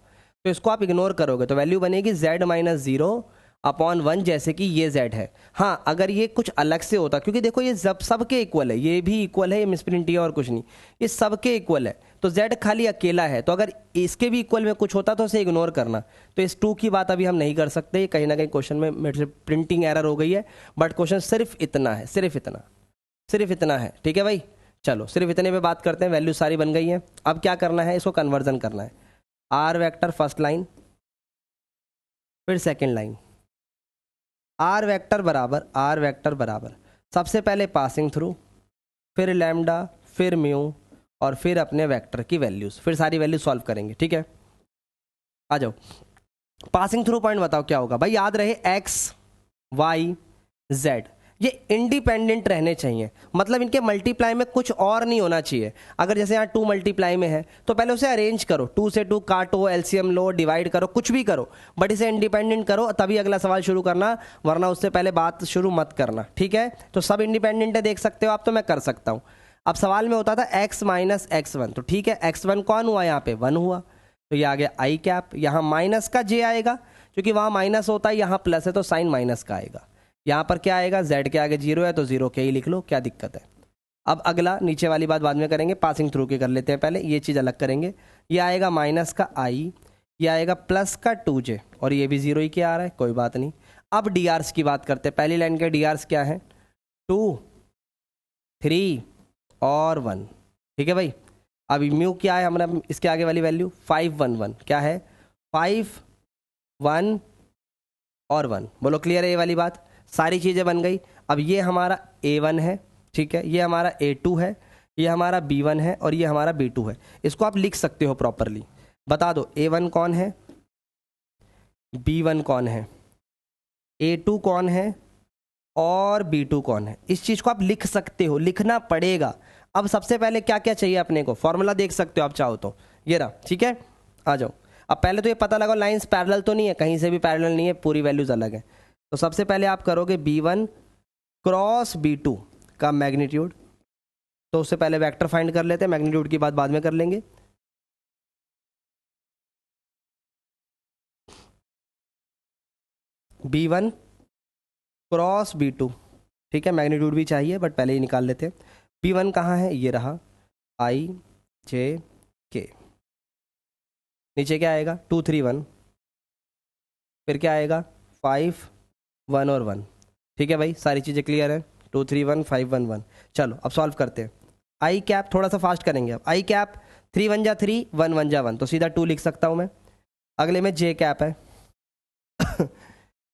Speaker 1: तो इसको आप इग्नोर करोगे तो वैल्यू बनेगी z माइनस 0/1, जैसे कि ये z है। हाँ अगर ये कुछ अलग से होता, क्योंकि देखो ये जब सबके इक्वल है, ये भी इक्वल है, ये मिसप्रिंट ही है और कुछ नहीं, ये सबके इक्वल है, तो z खाली अकेला है, तो अगर इसके भी इक्वल में कुछ होता तो उसे इग्नोर करना। तो इस 2 की बात अभी हम नहीं कर सकते, ये कहीं ना कहीं क्वेश्चन में मेरे से प्रिंटिंग एरर हो गई है, बट क्वेश्चन सिर्फ इतना है, सिर्फ इतना है। ठीक है भाई, चलो सिर्फ इतने पे बात करते हैं। वैल्यू सारी बन गई है, अब क्या करना है, इसको कन्वर्जन करना है। आर वेक्टर फर्स्ट लाइन, फिर सेकंड लाइन, आर वेक्टर बराबर सबसे पहले पासिंग थ्रू, फिर लैम्डा, फिर म्यू, और फिर अपने वेक्टर की वैल्यूज, फिर सारी वैल्यू सॉल्व करेंगे। ठीक है, आ जाओ। पासिंग थ्रू पॉइंट बताओ क्या होगा भाई। याद रहे x y z ये इंडिपेंडेंट रहने चाहिए, मतलब इनके मल्टीप्लाई में कुछ और नहीं होना चाहिए। अगर जैसे यहाँ 2 मल्टीप्लाई में है तो पहले उसे अरेंज करो, 2 से 2 काटो, एलसीएम लो, डिवाइड करो, कुछ भी करो, बट इसे इंडिपेंडेंट करो, तभी अगला सवाल शुरू करना, वरना उससे पहले बात शुरू मत करना। ठीक है, तो सब इंडिपेंडेंट है, देख सकते हो आप, तो मैं कर सकता हूँ। अब सवाल में होता था x माइनस x1, तो ठीक है x1 कौन हुआ, यहाँ पे 1 हुआ, तो ये आ गया आई कैप। यहाँ माइनस का j आएगा, क्योंकि वहाँ माइनस होता है, यहाँ प्लस है तो साइन माइनस का आएगा। यहाँ पर क्या आएगा, z के आगे 0 है तो 0 के ही लिख लो, क्या दिक्कत है। अब अगला, नीचे वाली बात बाद में करेंगे, पासिंग थ्रू की कर लेते हैं पहले, ये चीज़ अलग करेंगे। ये आएगा माइनस का i, ये आएगा प्लस का 2j, और ये भी 0 ही क्या आ रहा है, कोई बात नहीं। अब डी आर्स की बात करते हैं। पहली लाइन के डी आर्स क्या है, 2 3 और 1। ठीक है भाई, अब म्यू क्या है हमारा, इसके आगे वाली वैल्यू 5 1 1, क्या है 5 1 और 1। बोलो क्लियर है ये वाली बात, सारी चीज़ें बन गई। अब ये हमारा A1 है, ठीक है, ये हमारा A2 है, ये हमारा B1 है और ये हमारा B2 है। इसको आप लिख सकते हो प्रॉपरली, बता दो A1 कौन है, B1 कौन है, A2 कौन है और B2 कौन है। इस चीज़ को आप लिख सकते हो, लिखना पड़ेगा। अब सबसे पहले क्या क्या चाहिए अपने को, फॉर्मूला देख सकते हो आप चाहो तो, ये रहा। ठीक है, आ जाओ। अब पहले तो ये पता लगाओ लाइंस पैरेलल तो नहीं है, कहीं से भी पैरेलल नहीं है, पूरी वैल्यूज अलग है। तो सबसे पहले आप करोगे B1 क्रॉस B2 का मैग्नीट्यूड, तो उससे पहले वेक्टर फाइंड कर लेते हैं, मैग्नीट्यूड की बात बाद में कर लेंगे। B1 क्रॉस B2, ठीक है, मैग्नीट्यूड भी चाहिए बट पहले ही निकाल लेते हैं। B1 कहाँ है, ये रहा, I J K, नीचे क्या आएगा 2 3 1, फिर क्या आएगा 5 1 और 1। ठीक है भाई, सारी चीज़ें क्लियर है, 2 3 1 5 1 1। चलो अब सॉल्व करते हैं। आई कैप थोड़ा सा फास्ट करेंगे। अब आई कैप 3 1 जा 3, 1 1 जा 1, तो सीधा 2 लिख सकता हूँ मैं। अगले में जे कैप है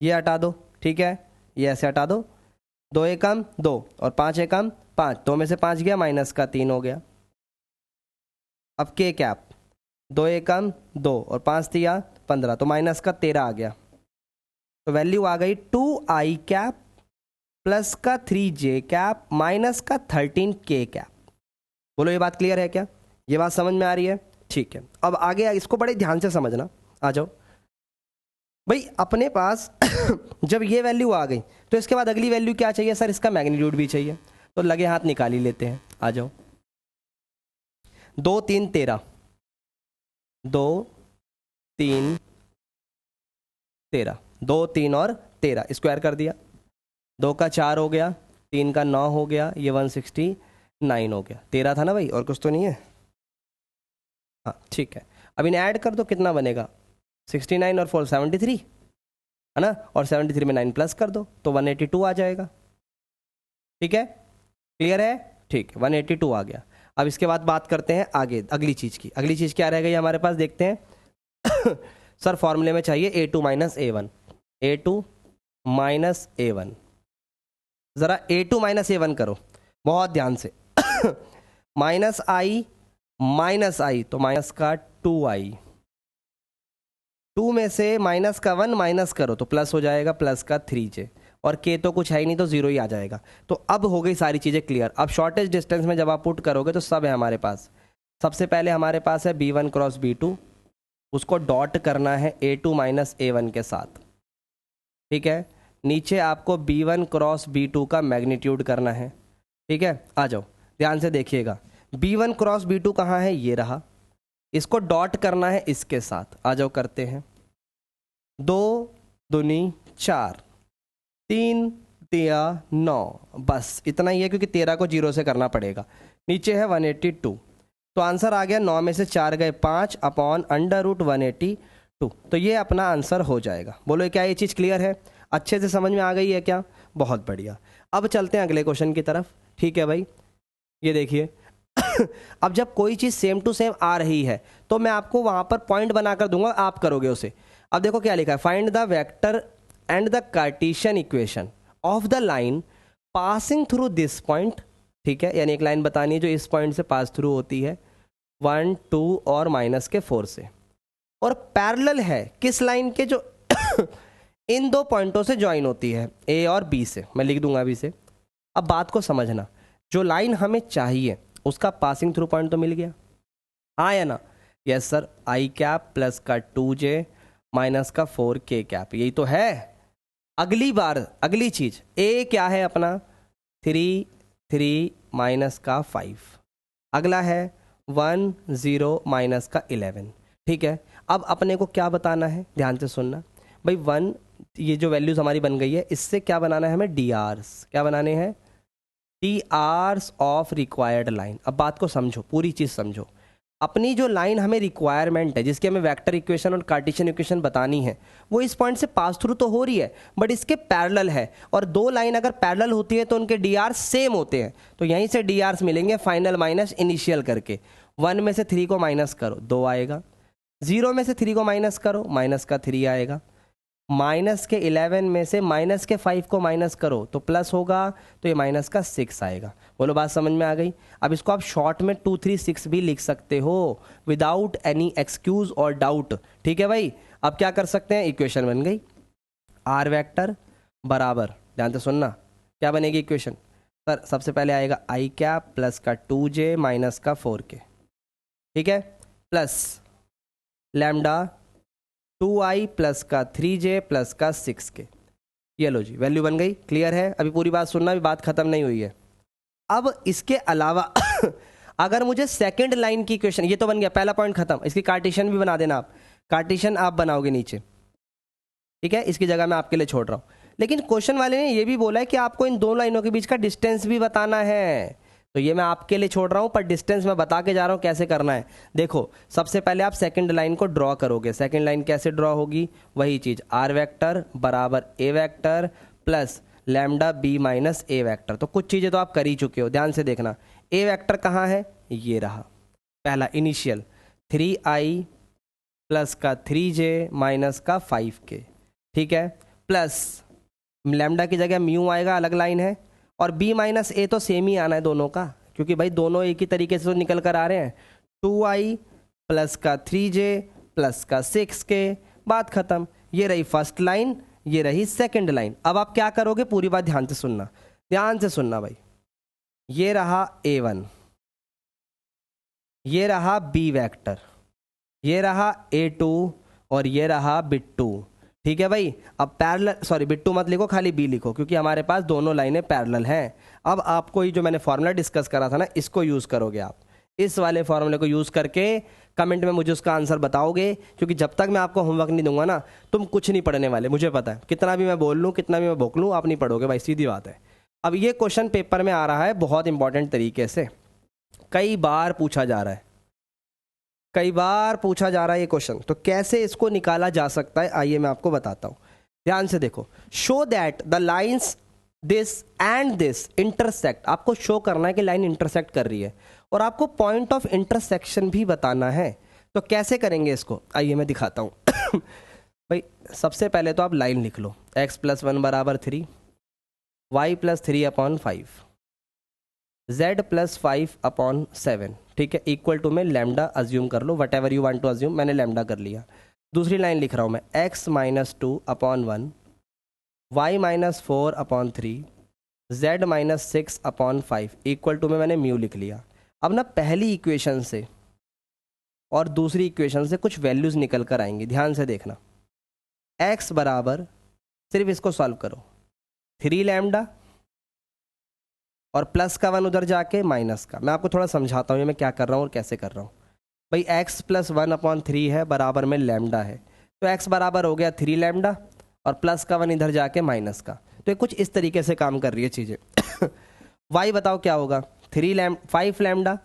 Speaker 1: ये हटा दो, ठीक है, ये ऐसे हटा दो, 2 एकम 2 और 5 एकम 5, 2 में से 5 गया, माइनस का 3 हो गया। अब के कैप 2 एकम 2 और 5 दिया 15, तो माइनस का 13 आ गया। तो वैल्यू आ गई 2 आई कैप प्लस का 3 जे कैप माइनस का 13 के कैप। बोलो ये बात क्लियर है क्या, ये बात समझ में आ रही है। ठीक है, अब आगे इसको बड़े ध्यान से समझना। आ जाओ भाई, अपने पास जब ये वैल्यू आ गई तो इसके बाद अगली वैल्यू क्या चाहिए, सर इसका मैग्नीट्यूड भी चाहिए, तो लगे हाथ निकाल ही लेते हैं। आ जाओ, 2 3 13, 2 3 13, 2 3 और 13 स्क्वायर कर दिया, 2 का 4 हो गया, 3 का 9 हो गया, ये 169 हो गया। 13 था ना भाई, और कुछ तो नहीं है। हाँ ठीक है, अब इन्हें ऐड कर दो, कितना बनेगा 69 और 4 73 है ना, और 73 में 9 प्लस कर दो तो 182 आ जाएगा। ठीक है, क्लियर है, ठीक है, 182 आ गया। अब इसके बाद बात करते हैं आगे अगली चीज़ की। अगली चीज़ क्या रह गई हमारे पास, देखते हैं सर फॉर्मूले में चाहिए A2 minus A1, A2 minus A1। ज़रा A2 माइनस A1 करो बहुत ध्यान से। माइनस आई माइनस आई तो माइनस का 2i, 2 में से माइनस का 1 माइनस करो तो प्लस हो जाएगा, प्लस का 3j, और k तो कुछ है ही नहीं तो जीरो ही आ जाएगा। तो अब हो गई सारी चीज़ें क्लियर। अब शॉर्टेज डिस्टेंस में जब आप पुट करोगे तो सब है हमारे पास। सबसे पहले हमारे पास है B1 क्रॉस B2, उसको डॉट करना है A2 माइनस A1 के साथ, ठीक है। नीचे आपको B1 क्रॉस B2 का मैग्नीट्यूड करना है, ठीक है। आ जाओ ध्यान से देखिएगा, B1 क्रॉस B2 कहाँ है, ये रहा, इसको डॉट करना है इसके साथ। आ जाओ करते हैं, 2 दूनी 4, 3 दिया 9, बस इतना ही है क्योंकि 13 को 0 से करना पड़ेगा। नीचे है 182, तो आंसर आ गया 9 में से 4 गए 5 अपॉन अंडर रूट 182। तो ये अपना आंसर हो जाएगा। बोलो क्या ये चीज़ क्लियर है, अच्छे से समझ में आ गई है क्या? बहुत बढ़िया। अब चलते हैं अगले क्वेश्चन की तरफ, ठीक है भाई। ये देखिए अब जब कोई चीज़ सेम टू सेम आ रही है तो मैं आपको वहाँ पर पॉइंट बनाकर दूंगा, आप करोगे उसे। अब देखो क्या लिखा है, find the vector and the Cartesian equation of the line passing through this point, ठीक है। यानी एक लाइन बतानी है जो इस पॉइंट से पास थ्रू होती है 1 2 और माइनस के 4 से, और पैरेलल है किस लाइन के, जो इन दो पॉइंटों से ज्वाइन होती है, ए और बी से। मैं लिख दूंगा अभी से। अब बात को समझना, जो लाइन हमें चाहिए उसका पासिंग थ्रू पॉइंट तो मिल गया, हाँ या ना? यस सर, आई कैप प्लस का 2j माइनस का 4k कैप, यही तो है। अगली बार अगली चीज, ए क्या है अपना 3 3 माइनस का 5, अगला है 1 0 माइनस का 11, ठीक है। अब अपने को क्या बताना है, ध्यान से सुनना भाई। 1 ये जो वैल्यूज हमारी बन गई है, इससे क्या बनाना है हमें, डी आर्स। क्या बनाने हैं, D hours of required line. अब बात को समझो, पूरी चीज़ समझो। अपनी जो लाइन हमें रिक्वायरमेंट है, जिसकी हमें वेक्टर इक्वेशन और कार्टेशियन इक्वेशन बतानी है, वो इस पॉइंट से पास थ्रू तो हो रही है बट इसके पैरेलल है, और दो लाइन अगर पैरेलल होती है तो उनके डी आर्स सेम होते हैं। तो यहीं से डी आर्स मिलेंगे फाइनल माइनस इनिशियल करके। 1 में से 3 को माइनस करो 2 आएगा, 0 में से 3 को माइनस करो माइनस का 3 आएगा, माइनस के 11 में से माइनस के 5 को माइनस करो तो प्लस होगा, तो ये माइनस का 6 आएगा। बोलो बात समझ में आ गई? अब इसको आप शॉर्ट में 2 3 6 भी लिख सकते हो विदाउट एनी एक्सक्यूज और डाउट, ठीक है भाई। अब क्या कर सकते हैं, इक्वेशन बन गई, आर वेक्टर बराबर, ध्यान से सुनना क्या बनेगी इक्वेशन सर। सबसे पहले आएगा आई कैप प्लस का 2j माइनस का 4k, ठीक है, प्लस लैम्डा 2i प्लस का 3j प्लस का 6k। ये लो जी, वैल्यू बन गई। क्लियर है? अभी पूरी बात सुनना, अभी बात खत्म नहीं हुई है। अब इसके अलावा अगर मुझे सेकंड लाइन की इक्वेशन, ये तो बन गया पहला पॉइंट खत्म, इसकी कार्टेशियन भी बना देना आप। कार्टेशियन आप बनाओगे नीचे, ठीक है, इसकी जगह मैं आपके लिए छोड़ रहा हूं। लेकिन क्वेश्चन वाले ने ये भी बोला है कि आपको इन दो लाइनों के बीच का डिस्टेंस भी बताना है, तो ये मैं आपके लिए छोड़ रहा हूं, पर डिस्टेंस मैं बता के जा रहा हूं कैसे करना है। देखो सबसे पहले आप सेकंड लाइन को ड्रॉ करोगे। सेकंड लाइन कैसे ड्रॉ होगी, वही चीज, आर वेक्टर बराबर A vector plus lambda B minus A vector. तो कुछ चीजें तो आप कर ही चुके हो, ध्यान से देखना। ए वेक्टर कहाँ है, ये रहा पहला इनिशियल 3i प्लस का 3j माइनस का 5k, ठीक है, प्लस लैम्डा की जगह म्यू आएगा, अलग लाइन है, और b माइनस ए तो सेम ही आना है दोनों का, क्योंकि भाई दोनों एक ही तरीके से तो निकल कर आ रहे हैं। 2i प्लस का 3j प्लस का 6k, बात खत्म। ये रही फर्स्ट लाइन, ये रही सेकंड लाइन। अब आप क्या करोगे, पूरी बात ध्यान से सुनना, ध्यान से सुनना भाई। ये रहा a1, ये रहा b वेक्टर, ये रहा a2 और ये रहा बिट्टू, ठीक है भाई। अब पैरेलल, सॉरी बिट्टू मत लिखो, खाली बी लिखो, क्योंकि हमारे पास दोनों लाइनें पैरेलल हैं। अब आपको ये जो मैंने फॉर्मूला डिस्कस करा था ना, इसको यूज़ करोगे आप। इस वाले फॉर्मूले को यूज़ करके कमेंट में मुझे उसका आंसर बताओगे, क्योंकि जब तक मैं आपको होमवर्क नहीं दूंगा ना, तुम कुछ नहीं पढ़ने वाले, मुझे पता है। कितना भी मैं बोल लूँ, कितना भी मैं भोंक लूँ, आप नहीं पढ़ोगे भाई, सीधी बात है। अब ये क्वेश्चन पेपर में आ रहा है बहुत इंपॉर्टेंट तरीके से, कई बार पूछा जा रहा है, कई बार पूछा जा रहा है ये क्वेश्चन। तो कैसे इसको निकाला जा सकता है, आइए मैं आपको बताता हूं। ध्यान से देखो, show that the lines this and this intersect. आपको शो करना है कि लाइन इंटरसेक्ट कर रही है, और आपको पॉइंट ऑफ इंटरसेक्शन भी बताना है। तो कैसे करेंगे इसको, आइए मैं दिखाता हूं। भाई सबसे पहले तो आप लाइन लिख लो, x प्लस 1 बराबर 3, y plus 3 upon 5, z plus 5 upon 7, ठीक है, इक्वल टू में लैम्डा अज्यूम कर लो, whatever you want to assume, मैंने लैम्डा कर लिया। दूसरी लाइन लिख रहा हूँ मैं, x minus 2 upon 1, y minus 4 upon 3, z minus 6 upon 5, equal to में मैंने म्यू लिख लिया। अब ना पहली इक्वेशन से और दूसरी इक्वेशन से कुछ वैल्यूज़ निकल कर आएंगी, ध्यान से देखना। x बराबर, सिर्फ इसको सॉल्व करो, 3 लैम्डा और प्लस का 1 उधर जाके माइनस का। मैं आपको थोड़ा समझाता हूँ ये मैं क्या कर रहा हूँ और कैसे कर रहा हूँ। भाई x प्लस 1 अपॉन 3 है, बराबर में लैम्डा है, तो x बराबर हो गया 3 लैम्डा और प्लस का 1 इधर जाके माइनस का। तो ये कुछ इस तरीके से काम कर रही है चीज़ें। y बताओ क्या होगा, 5 लैम्डा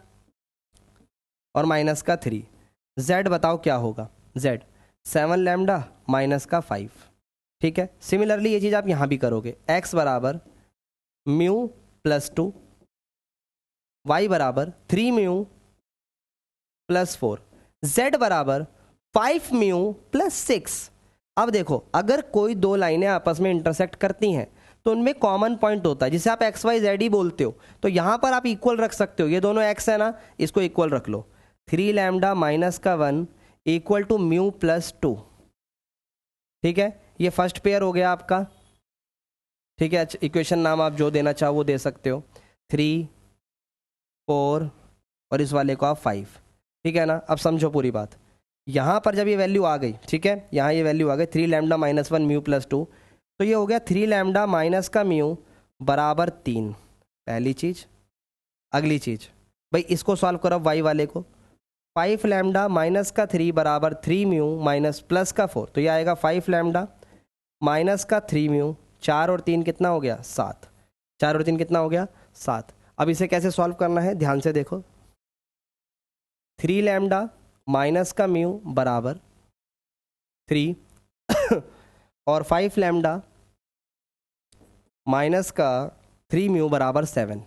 Speaker 1: और माइनस का 3। z बताओ क्या होगा, z 7 लैम्डा माइनस का 5, ठीक है। सिमिलरली ये चीज़ आप यहाँ भी करोगे, x बराबर म्यू प्लस 2, y बराबर 3 म्यू प्लस 4, z बराबर 5 म्यू प्लस 6। अब देखो, अगर कोई दो लाइनें आपस में इंटरसेक्ट करती हैं तो उनमें कॉमन पॉइंट होता है, जिसे आप एक्स वाई जेड ही बोलते हो, तो यहाँ पर आप इक्वल रख सकते हो। ये दोनों x है ना, इसको इक्वल रख लो, 3 लैम्डा माइनस का 1 इक्वल टू म्यू प्लस 2, ठीक है। ये फर्स्ट पेयर हो गया आपका, ठीक है। इक्वेशन नाम आप जो देना चाहो वो दे सकते हो, 3 4 और इस वाले को आप 5, ठीक है ना। अब समझो पूरी बात, यहाँ पर जब ये वैल्यू आ गई, ठीक है, यहाँ ये वैल्यू आ गई 3 लैम्डा माइनस 1 म्यू प्लस 2, तो ये हो गया 3 लैम्डा माइनस का म्यू बराबर 3, पहली चीज़। अगली चीज़, भाई इसको सॉल्व करो वाई वाले को, 5 लैम्डा माइनस का 3 बराबर 3 म्यू माइनस प्लस का 4, तो ये आएगा 5 लैम्डा माइनस का 3 म्यू, 4 और 3 कितना हो गया 7, 4 और 3 कितना हो गया 7। अब इसे कैसे सॉल्व करना है, ध्यान से देखो, 3 लैम्डा माइनस का म्यू बराबर 3 और 5 लैम्डा माइनस का 3 म्यू बराबर 7।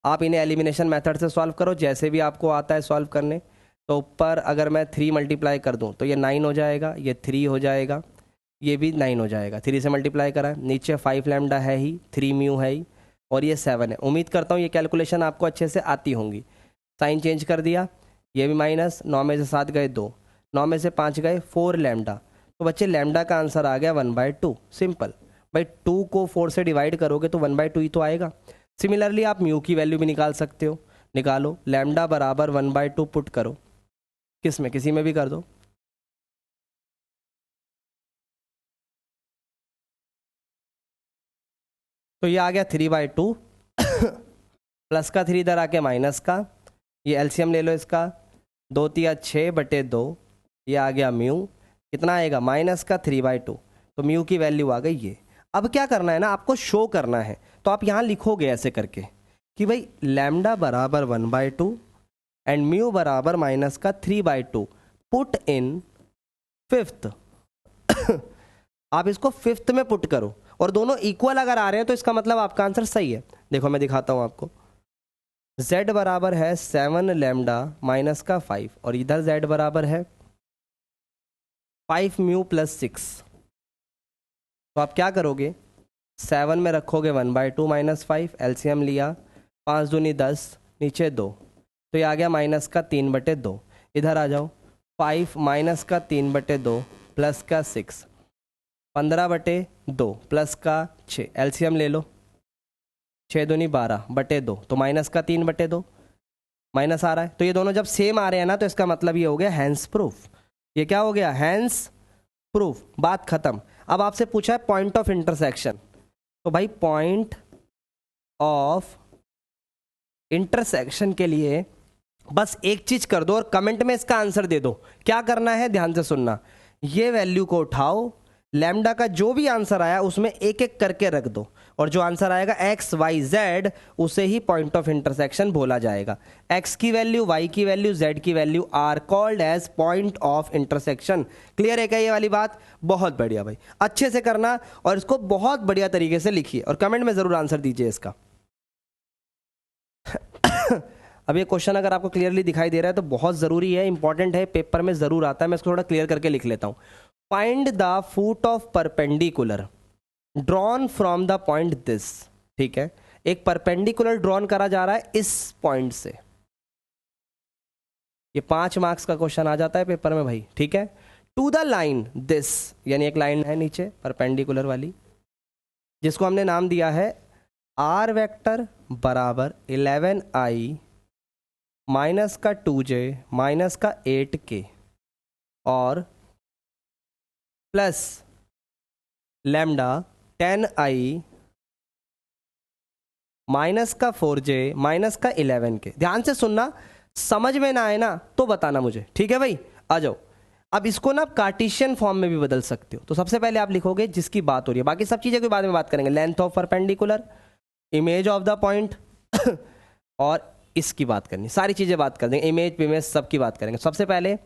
Speaker 1: आप इन्हें एलिमिनेशन मेथड से सॉल्व करो, जैसे भी आपको आता है सॉल्व करने। तो ऊपर अगर मैं 3 मल्टीप्लाई कर दूं तो ये 9 हो जाएगा, ये 3 हो जाएगा, ये भी 9 हो जाएगा, 3 से मल्टीप्लाई करा है। नीचे 5 लैम्डा है ही, 3 म्यू है ही, और ये 7 है। उम्मीद करता हूँ ये कैलकुलेशन आपको अच्छे से आती होंगी। साइन चेंज कर दिया, ये भी माइनस, 9 में से 7 गए 2, 9 में से 5 गए 4 लैम्डा। तो बच्चे लैम्डा का आंसर आ गया 1/2, सिंपल। भाई 2 को 4 से डिवाइड करोगे तो 1/2 ही तो आएगा। सिमिलरली आप म्यू की वैल्यू भी निकाल सकते हो, निकालो, लैम्डा बराबर 1/2 पुट करो, किस में, किसी में भी कर दो। तो ये आ गया 3/2 प्लस का 3 इधर आके माइनस का, ये एलसीएम ले लो इसका, 2 तिया 6/2, ये आ गया म्यू, कितना आएगा माइनस का 3/2, तो म्यू की वैल्यू आ गई ये। अब क्या करना है ना, आपको शो करना है, तो आप यहाँ लिखोगे ऐसे करके कि भाई लैम्डा बराबर 1/2 एंड म्यू बराबर माइनस का 3/2, पुट इन फिफ्थ। आप इसको फिफ्थ में पुट करो और दोनों इक्वल अगर आ रहे हैं तो इसका मतलब आपका आंसर सही है। देखो मैं दिखाता हूं आपको, z बराबर है 7 लैम्डा माइनस का 5 और इधर z बराबर है 5 म्यू प्लस 6। तो आप क्या करोगे, 7 में रखोगे 1/2 माइनस 5, एलसीएम लिया, 5 दूनी 10, नीचे 2, तो ये आ गया माइनस का 3/2। इधर आ जाओ, 5 माइनस का 3/2 प्लस का 6, 15/2 प्लस का 6, एलसीएम ले लो, 6 दूनी 12/2, तो माइनस का 3/2 माइनस आ रहा है। तो ये दोनों जब सेम आ रहे हैं ना, तो इसका मतलब ये हो गया हैंस प्रूफ। ये क्या हो गया, हैंस प्रूफ, बात खत्म। अब आपसे पूछा है पॉइंट ऑफ इंटरसेक्शन, तो भाई पॉइंट ऑफ इंटरसेक्शन के लिए बस एक चीज कर दो और कमेंट में इसका आंसर दे दो। क्या करना है, ध्यान से सुनना, ये वैल्यू को उठाओ, लैम्डा का जो भी आंसर आया उसमें एक एक करके रख दो, और जो आंसर आएगा एक्स वाई जेड उसे ही पॉइंट ऑफ इंटरसेक्शन बोला जाएगा। एक्स की वैल्यू, वाई की वैल्यू, जेड की value are called as point of intersection. Clear है क्या ये वाली बात? बहुत बढ़िया भाई, अच्छे से करना और इसको बहुत बढ़िया तरीके से लिखिए और कमेंट में जरूर आंसर दीजिए इसका। अब ये क्वेश्चन अगर आपको क्लियरली दिखाई दे रहा है तो बहुत ज़रूरी है, इंपॉर्टेंट है, पेपर में ज़रूर आता है। मैं इसको थोड़ा क्लियर करके लिख लेता हूँ। Find the foot of perpendicular drawn from the point this. ठीक है, एक परपेंडिकुलर ड्रॉन करा जा रहा है इस पॉइंट से। ये 5 मार्क्स का क्वेश्चन आ जाता है पेपर में भाई। ठीक है, टू द लाइन दिस, यानी एक लाइन है नीचे परपेंडिकुलर वाली, जिसको हमने नाम दिया है आर वेक्टर बराबर 11i माइनस का 2j माइनस का 8k और प्लस लैम्डा 10i माइनस का 4j माइनस का 11k। ध्यान से सुनना, समझ में ना आए ना तो बताना मुझे। ठीक है भाई, आ जाओ। अब इसको ना आप कार्टेशियन फॉर्म में भी बदल सकते हो। तो सबसे पहले आप लिखोगे जिसकी बात हो रही है, बाकी सब चीज़ें के बाद में बात करेंगे। Length of perpendicular, image of the point और इसकी बात करनी, सारी चीज़ें बात कर देंगे, इमेज सबकी बात करेंगे। सबसे पहले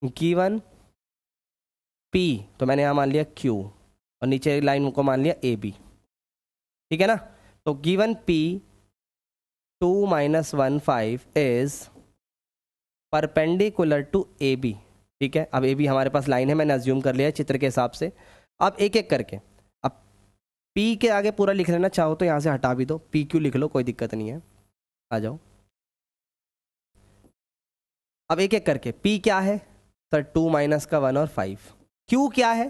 Speaker 1: गिवन P, तो मैंने यहाँ मान लिया Q और नीचे लाइन को मान लिया AB। ठीक है ना, तो given P 2 - 1 5 is perpendicular to AB। ठीक है, अब AB हमारे पास लाइन है, मैंने अज्यूम कर लिया है चित्र के हिसाब से। अब एक एक करके, अब P के आगे पूरा लिख लेना, चाहो तो यहाँ से हटा भी दो, PQ लिख लो, कोई दिक्कत नहीं है। आ जाओ, अब एक एक करके। P क्या है सर? 2 - का 1 और 5। Q क्या है?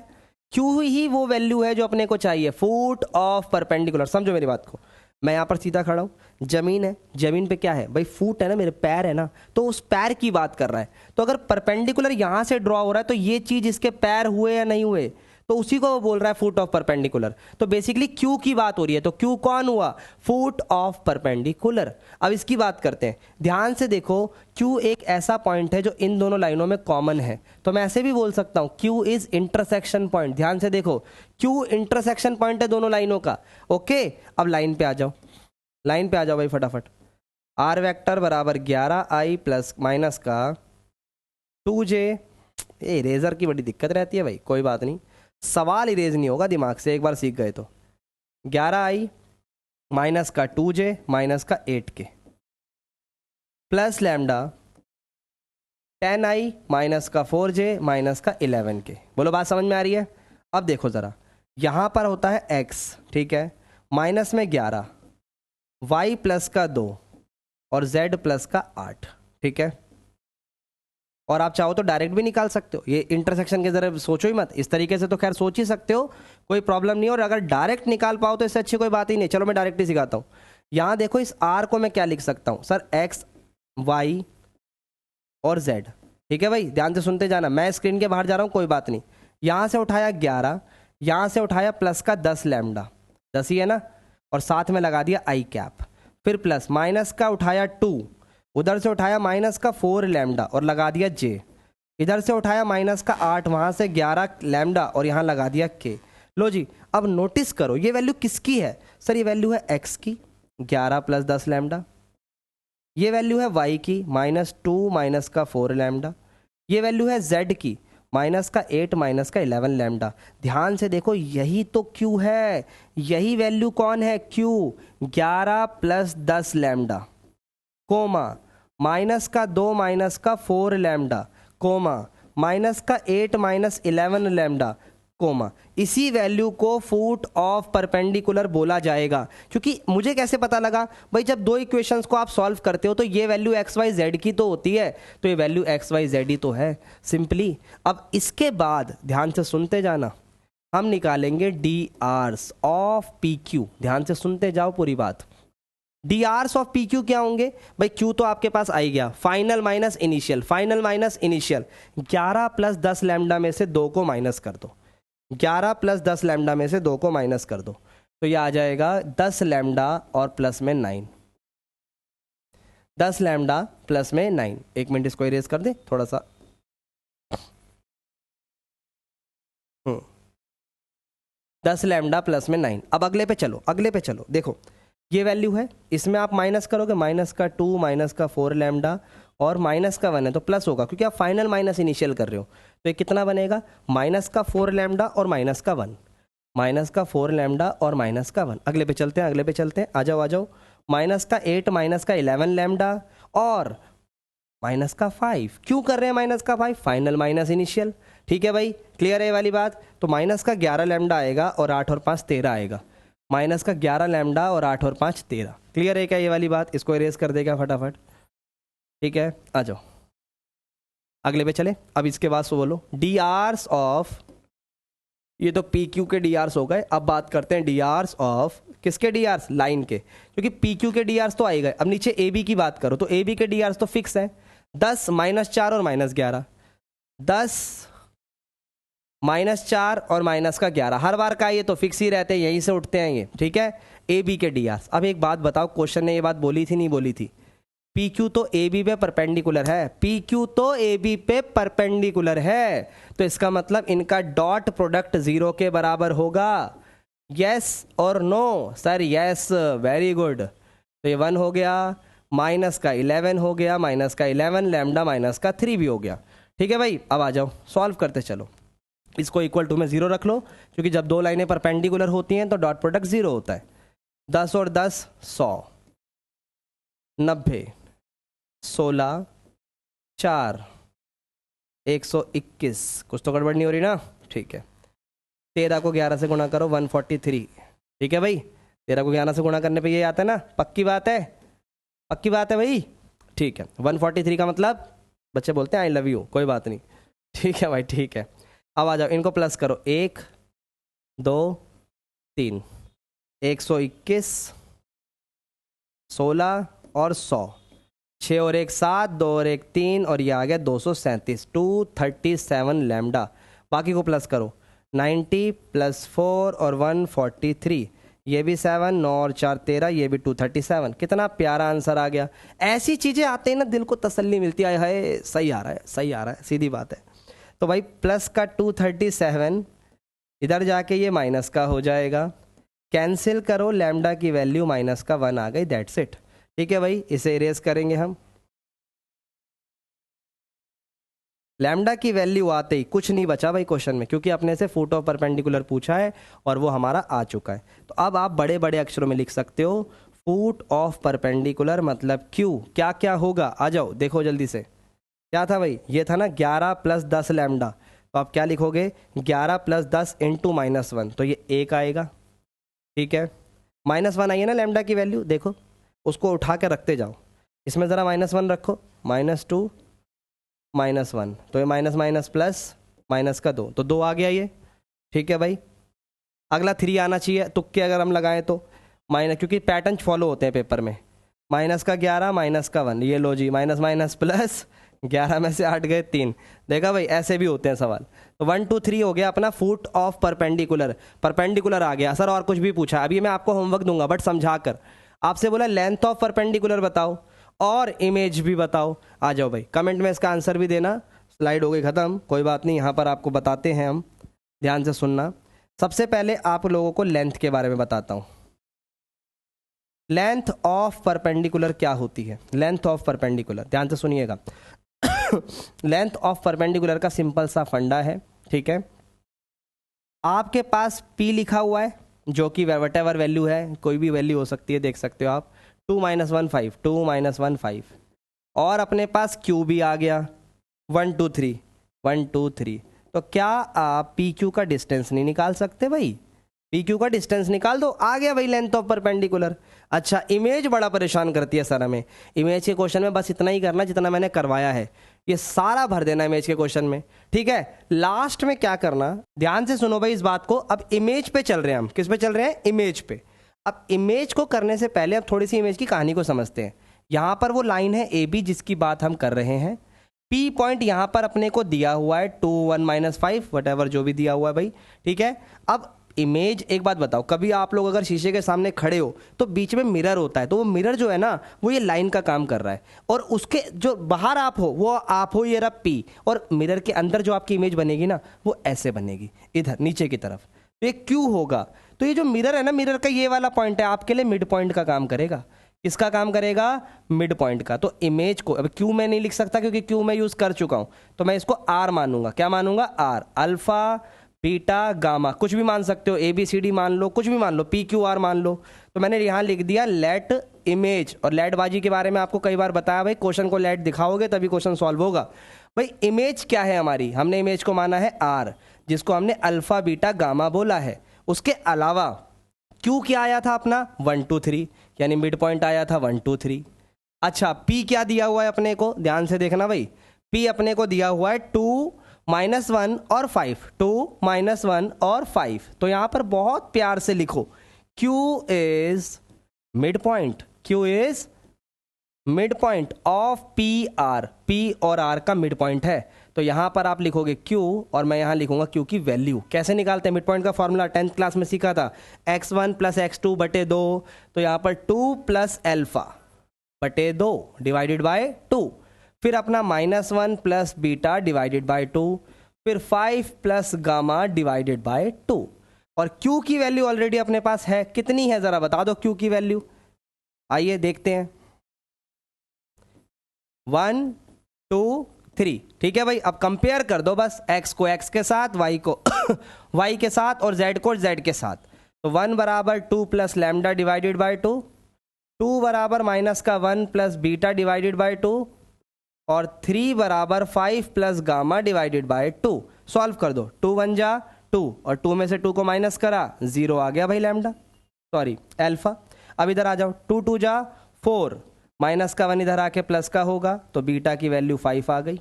Speaker 1: Q ही वो वैल्यू है जो अपने को चाहिए, फुट ऑफ परपेंडिकुलर। समझो मेरी बात को, मैं यहाँ पर सीधा खड़ा हूँ, जमीन है, जमीन पे क्या है भाई? फुट है ना, मेरे पैर है ना, तो उस पैर की बात कर रहा है। तो अगर परपेंडिकुलर यहाँ से ड्रॉ हो रहा है तो ये चीज़ इसके पैर हुए या नहीं हुए, तो उसी को वो बोल रहा है फुट ऑफ परपेंडिकुलर। तो बेसिकली Q की बात हो रही है, तो Q कौन हुआ? Foot of perpendicular. अब इसकी बात करते हैं, ध्यान से देखो। Q एक ऐसा पॉइंट है जो इन दोनों लाइनों में कॉमन है, तो मैं ऐसे भी बोल सकता हूँ Q इज इंटरसेक्शन पॉइंट। ध्यान से देखो, Q इंटरसेक्शन पॉइंट है दोनों लाइनों का। ओके, अब लाइन पे आ जाओ, लाइन पे आ जाओ भाई फटाफट। आर वेक्टर बराबर 11i प्लस माइनस का 2j। ये इरेजर की बड़ी दिक्कत रहती है भाई, कोई बात नहीं, सवाल इरेज नहीं होगा दिमाग से, एक बार सीख गए तो। 11i माइनस का 2j माइनस का 8k plus lambda 10i minus का 4j माइनस का 11k। बोलो बात समझ में आ रही है? अब देखो ज़रा, यहाँ पर होता है x, ठीक है, माइनस में 11, y प्लस का 2 और z प्लस का 8। ठीक है, और आप चाहो तो डायरेक्ट भी निकाल सकते हो, ये इंटरसेक्शन के जरा सोचो ही मत, इस तरीके से तो खैर सोच ही सकते हो, कोई प्रॉब्लम नहीं है। और अगर डायरेक्ट निकाल पाओ तो इससे अच्छी कोई बात ही नहीं। चलो मैं डायरेक्ट ही सिखाता हूँ। यहाँ देखो, इस r को मैं क्या लिख सकता हूँ सर? x, y और z। ठीक है भाई, ध्यान से सुनते जाना, मैं स्क्रीन के बाहर जा रहा हूँ, कोई बात नहीं। यहाँ से उठाया 11, यहाँ से उठाया प्लस का 10 लैम्डा, 10 ही है ना, और साथ में लगा दिया आई कैप, फिर प्लस माइनस का उठाया 2, उधर से उठाया माइनस का 4 लैम्डा और लगा दिया जे, इधर से उठाया माइनस का 8, वहाँ से 11 लैम्डा और यहाँ लगा दिया के। लो जी, अब नोटिस करो ये वैल्यू किसकी है सर? ये वैल्यू है x की 11 प्लस 10 लैम्डा, ये वैल्यू है y की -2 माइनस का 4 लैम्डा, ये वैल्यू है z की माइनस का 8 माइनस का 11 लैम्डा। ध्यान से देखो, यही तो Q है, यही वैल्यू कौन है? Q 11 plus 10 lambda comma minus का 2 माइनस का 4 लैम्डा कोमा माइनस का 8 माइनस 11 लैम्डा कोमा। इसी वैल्यू को फुट ऑफ परपेंडिकुलर बोला जाएगा। क्योंकि मुझे कैसे पता लगा भाई? जब दो इक्वेशंस को आप सॉल्व करते हो तो ये वैल्यू एक्स वाई जेड की तो होती है, तो ये वैल्यू एक्स वाई जेड ही तो है सिंपली। अब इसके बाद ध्यान से सुनते जाना, हम निकालेंगे D hours of P Q. ध्यान से सुनते जाओ पूरी बात। D hours of P Q क्या होंगे भाई? क्यू तो आपके पास आ ही गया, final minus initial, final minus initial. 11 plus 10 lambda में से 2 को माइनस कर दो, 11 प्लस 10 लैम्डा में से 2 को माइनस कर दो, तो ये आ जाएगा 10 लैम्डा और प्लस में 9, 10 लैम्डा प्लस में 9। एक मिनट इसको इरेज कर दे थोड़ा सा। 10 लैम्डा प्लस में 9। अब अगले पे चलो, अगले पे चलो। देखो ये वैल्यू है, इसमें आप माइनस करोगे, माइनस का 2 माइनस का 4 लैम्डा और माइनस का 1 है तो प्लस होगा, क्योंकि आप फाइनल माइनस इनिशियल कर रहे हो। तो ये कितना बनेगा? माइनस का 4 लैम्डा और माइनस का 1, माइनस का 4 लैम्डा और माइनस का 1। अगले पे चलते हैं, अगले पे चलते हैं, आ जाओ आ जाओ। माइनस का 8 माइनस का 11 लैम्डा और माइनस का 5। क्यों कर रहे हैं माइनस का 5? Final minus initial. ठीक है भाई, क्लियर है ये वाली बात। तो माइनस का 11 लैम्डा आएगा और 8 और 5 13 आएगा। माइनस का 11 लैम्डा और 8 और 5 13। क्लियर है क्या ये वाली बात? इसको इरेज कर देगा फटाफट। ठीक है, आ जाओ अगले पे चले। अब इसके बाद सो बोलो डी आर्स ऑफ, ये तो पी क्यू के डी आर्स हो गए। अब बात करते हैं डी आर्स ऑफ, किसके डी आर्स? लाइन के, क्योंकि पी क्यू के डी आर्स तो आएगा। अब नीचे ए बी की बात करो तो ए बी के डी आर्स तो फिक्स है, 10 -4 और -11। 10 -4 और माइनस का 11 हर बार का ये तो फिक्स ही रहते हैं, यहीं से उठते हैं ये। ठीक है, ए बी के डी आर्स। अब एक बात बताओ, क्वेश्चन ने ये बात बोली थी नहीं बोली थी? पी क्यू तो ए बी पे परपेंडिकुलर है, पी क्यू तो ए बी पे परपेंडिकुलर है, तो इसका मतलब इनका डॉट प्रोडक्ट 0 के बराबर होगा। यस और no? Sir yes, very good. तो ये 1 हो गया, माइनस का 11 हो गया, माइनस का 11 लैम्डा माइनस का 3 भी हो गया। ठीक है भाई, अब आ जाओ सॉल्व करते चलो। इसको इक्वल टू में 0 रख लो, क्योंकि जब दो लाइनें परपेंडिकुलर होती हैं तो डॉट प्रोडक्ट 0 होता है। 10 और 10 100, 90, 16, 4, 121। कुछ तो गड़बड़ नहीं हो रही ना? ठीक है, 13 को 11 से गुणा करो, 143। ठीक है भाई, 13 को 11 से गुणा करने पे ये आता है ना? पक्की बात है, पक्की बात है भाई। ठीक है, 143 का मतलब बच्चे बोलते हैं आई लव यू, कोई बात नहीं। ठीक है भाई, ठीक है। अब आ जाओ, इनको प्लस करो, 1 2 3, 121, 16 और 100, 6 और 1 7, 2 और 1 3, और ये आ गया 237, 237 लैम्डा। बाकी को प्लस करो, 90 + 4 और 143, ये भी 7, 9 और 4 13, ये भी 237। कितना प्यारा आंसर आ गया। ऐसी चीज़ें आते हैं ना, दिल को तसल्ली मिलती है, हाय सही आ रहा है, सही आ रहा है, सीधी बात है। तो भाई प्लस का 237 इधर जाके ये माइनस का हो जाएगा, कैंसिल करो, लैम्डा की वैल्यू माइनस का 1 आ गई, दैट्स इट। ठीक है भाई, इसे इरेज करेंगे हम। लैम्डा की वैल्यू आते ही कुछ नहीं बचा भाई क्वेश्चन में, क्योंकि अपने से फुट ऑफ परपेंडिकुलर पूछा है और वो हमारा आ चुका है। तो अब आप बड़े बड़े अक्षरों में लिख सकते हो, फुट ऑफ परपेंडिकुलर मतलब क्यू। क्या क्या होगा, आ जाओ देखो जल्दी से। क्या था भाई? ये था ना 11 + 10 लैम्डा। तो आप क्या लिखोगे? 11 + 10 × -1, तो ये 1 आएगा। ठीक है, -1 आई है ना लैम्डा की वैल्यू, देखो उसको उठा के रखते जाओ। इसमें ज़रा -1 रखो, -2 -1, तो ये माइनस माइनस प्लस, माइनस का 2, तो 2 आ गया ये। ठीक है भाई, अगला 3 आना चाहिए, तुक्के अगर हम लगाएं तो माइनस, क्योंकि पैटर्न फॉलो होते हैं पेपर में। माइनस का 11 माइनस का 1, ये लो जी, माइनस माइनस प्लस, 11 में से 8 गए 3। देखा भाई, ऐसे भी होते हैं सवाल। तो 1 2 3 हो गया अपना फुट ऑफ परपेंडिकुलर। परपेंडिकुलर आ गया सर, और कुछ भी पूछा? अभी मैं आपको होमवर्क दूंगा बट समझा कर। आपसे बोला लेंथ ऑफ परपेंडिकुलर बताओ और इमेज भी बताओ। आ जाओ भाई, कमेंट में इसका आंसर भी देना। स्लाइड हो गई ख़त्म, कोई बात नहीं, यहाँ पर आपको बताते हैं हम, ध्यान से सुनना। सबसे पहले आप लोगों को लेंथ के बारे में बताता हूँ। लेंथ ऑफ परपेंडिकुलर क्या होती है? लेंथ ऑफ परपेंडिकुलर, ध्यान से सुनिएगा। लेंथ ऑफ परपेंडिकुलर का सिंपल सा फंडा है। ठीक है, आपके पास P लिखा हुआ है, जो कि वट एवर वैल्यू है, कोई भी वैल्यू हो सकती है, देख सकते हो आप। 2 - 1 5, 2 - 1 5, और अपने पास Q भी आ गया, 1 2 3, 1 2 3। तो क्या आप PQ का डिस्टेंस नहीं निकाल सकते भाई? PQ का डिस्टेंस निकाल दो, आ गया भाई लेंथ ऑफ परपेंडिकुलर। अच्छा, इमेज बड़ा परेशान करती है सर हमें। इमेज के क्वेश्चन में बस इतना ही करना जितना मैंने करवाया है, ये सारा भर देना इमेज के क्वेश्चन में। ठीक है, लास्ट में क्या करना, ध्यान से सुनो भाई इस बात को। अब इमेज पे चल रहे हैं हम, किस पे चल रहे हैं? इमेज पे। अब इमेज को करने से पहले अब थोड़ी सी इमेज की कहानी को समझते हैं। यहाँ पर वो लाइन है AB जिसकी बात हम कर रहे हैं। P पॉइंट यहाँ पर अपने को दिया हुआ है 2 1 - 5, वट एवर जो भी दिया हुआ है भाई। ठीक है, अब इमेज, एक बात बताओ, कभी आप लोग अगर शीशे के सामने खड़े हो तो बीच में मिरर होता है, तो वो मिरर जो है ना, वो ये लाइन का काम कर रहा है, और उसके जो बाहर आप हो वो आप हो, ये रहा P, और मिरर के अंदर जो आपकी इमेज बनेगी ना, वो ऐसे बनेगी इधर नीचे की तरफ, तो ये Q होगा। तो ये जो मिरर है ना, मिरर का ये वाला पॉइंट है आपके लिए मिड पॉइंट का काम करेगा। किसका काम करेगा? मिड पॉइंट का। तो इमेज को अब Q में नहीं लिख सकता क्योंकि Q मैं यूज कर चुका हूं, तो मैं इसको R मानूंगा। क्या मानूंगा? R। अल्फा बीटा गामा कुछ भी मान सकते हो, ABCD मान लो, कुछ भी मान लो, PQR मान लो। तो मैंने यहाँ लिख दिया लेट इमेज। और लेट बाजी के बारे में आपको कई बार बताया भाई, क्वेश्चन को लेट दिखाओगे तभी क्वेश्चन सॉल्व होगा। भाई इमेज क्या है हमारी, हमने इमेज को माना है R, जिसको हमने अल्फा बीटा गामा बोला है। उसके अलावा Q क्या आया था अपना 1 2 3, यानी मिड पॉइंट आया था 1 2 3। अच्छा P क्या दिया हुआ है अपने को, ध्यान से देखना भाई, P अपने को दिया हुआ है 2 -1 और 5, 2 -1 और 5। तो यहां पर बहुत प्यार से लिखो Q is mid point, Q is mid point of P R, P और R का मिड पॉइंट है। तो यहां पर आप लिखोगे Q और मैं यहां लिखूंगा Q की वैल्यू। कैसे निकालते हैं मिड पॉइंट का फॉर्मूला, 10th क्लास में सीखा था, x1 + x2 बटे 2। तो यहां पर 2 + अल्फा बटे 2 डिवाइडेड बाय 2, फिर अपना -1 + बीटा डिवाइडेड बाय 2, फिर 5 + गामा डिवाइडेड बाय 2। और Q की वैल्यू ऑलरेडी अपने पास है, कितनी है जरा बता दो Q की वैल्यू, आइए देखते हैं। 1 2 3, ठीक है भाई। अब कंपेयर कर दो बस, x को x के साथ, y को y के साथ और z को z के साथ। तो 1 बराबर 2 + लैम्डा डिवाइडेड बाय 2, 2 बराबर -1 + बीटा डिवाइडेड बाय 2, और 3 बराबर 5 + गामा डिवाइडेड बाय 2। सॉल्व कर दो, 2 1 जा 2 और 2 में से 2 को माइनस करा, 0 आ गया भाई लैम्डा, सॉरी अल्फा। अब इधर आ जाओ, 2 2 जा 4, माइनस का 1 इधर आके प्लस का होगा, तो बीटा की वैल्यू 5 आ गई।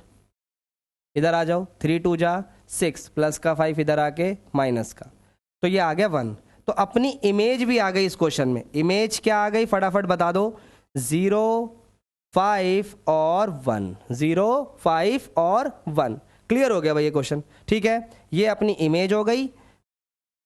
Speaker 1: इधर आ जाओ, 3 2 जा 6, प्लस का 5 इधर आके माइनस का, तो ये आ गया 1। तो अपनी इमेज भी आ गई इस क्वेश्चन में। इमेज क्या आ गई फटाफट बता दो, 0 5 और 1, 0 5 और 1। क्लियर हो गया भाई ये क्वेश्चन, ठीक है। ये अपनी इमेज हो गई,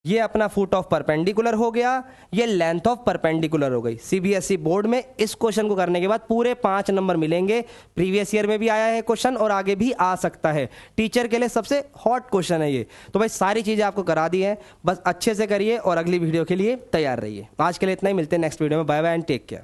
Speaker 1: ये अपना फुट ऑफ परपेंडिकुलर हो गया, ये लेंथ ऑफ परपेंडिकुलर हो गई। सीबीएसई बोर्ड में इस क्वेश्चन को करने के बाद पूरे 5 नंबर मिलेंगे। प्रीवियस ईयर में भी आया है क्वेश्चन और आगे भी आ सकता है। टीचर के लिए सबसे हॉट क्वेश्चन है ये। तो भाई सारी चीजें आपको करा दी है, बस अच्छे से करिए और अगली वीडियो के लिए तैयार रहिए। आज के लिए इतना ही, मिलते हैं नेक्स्ट वीडियो में। Bye bye and take care.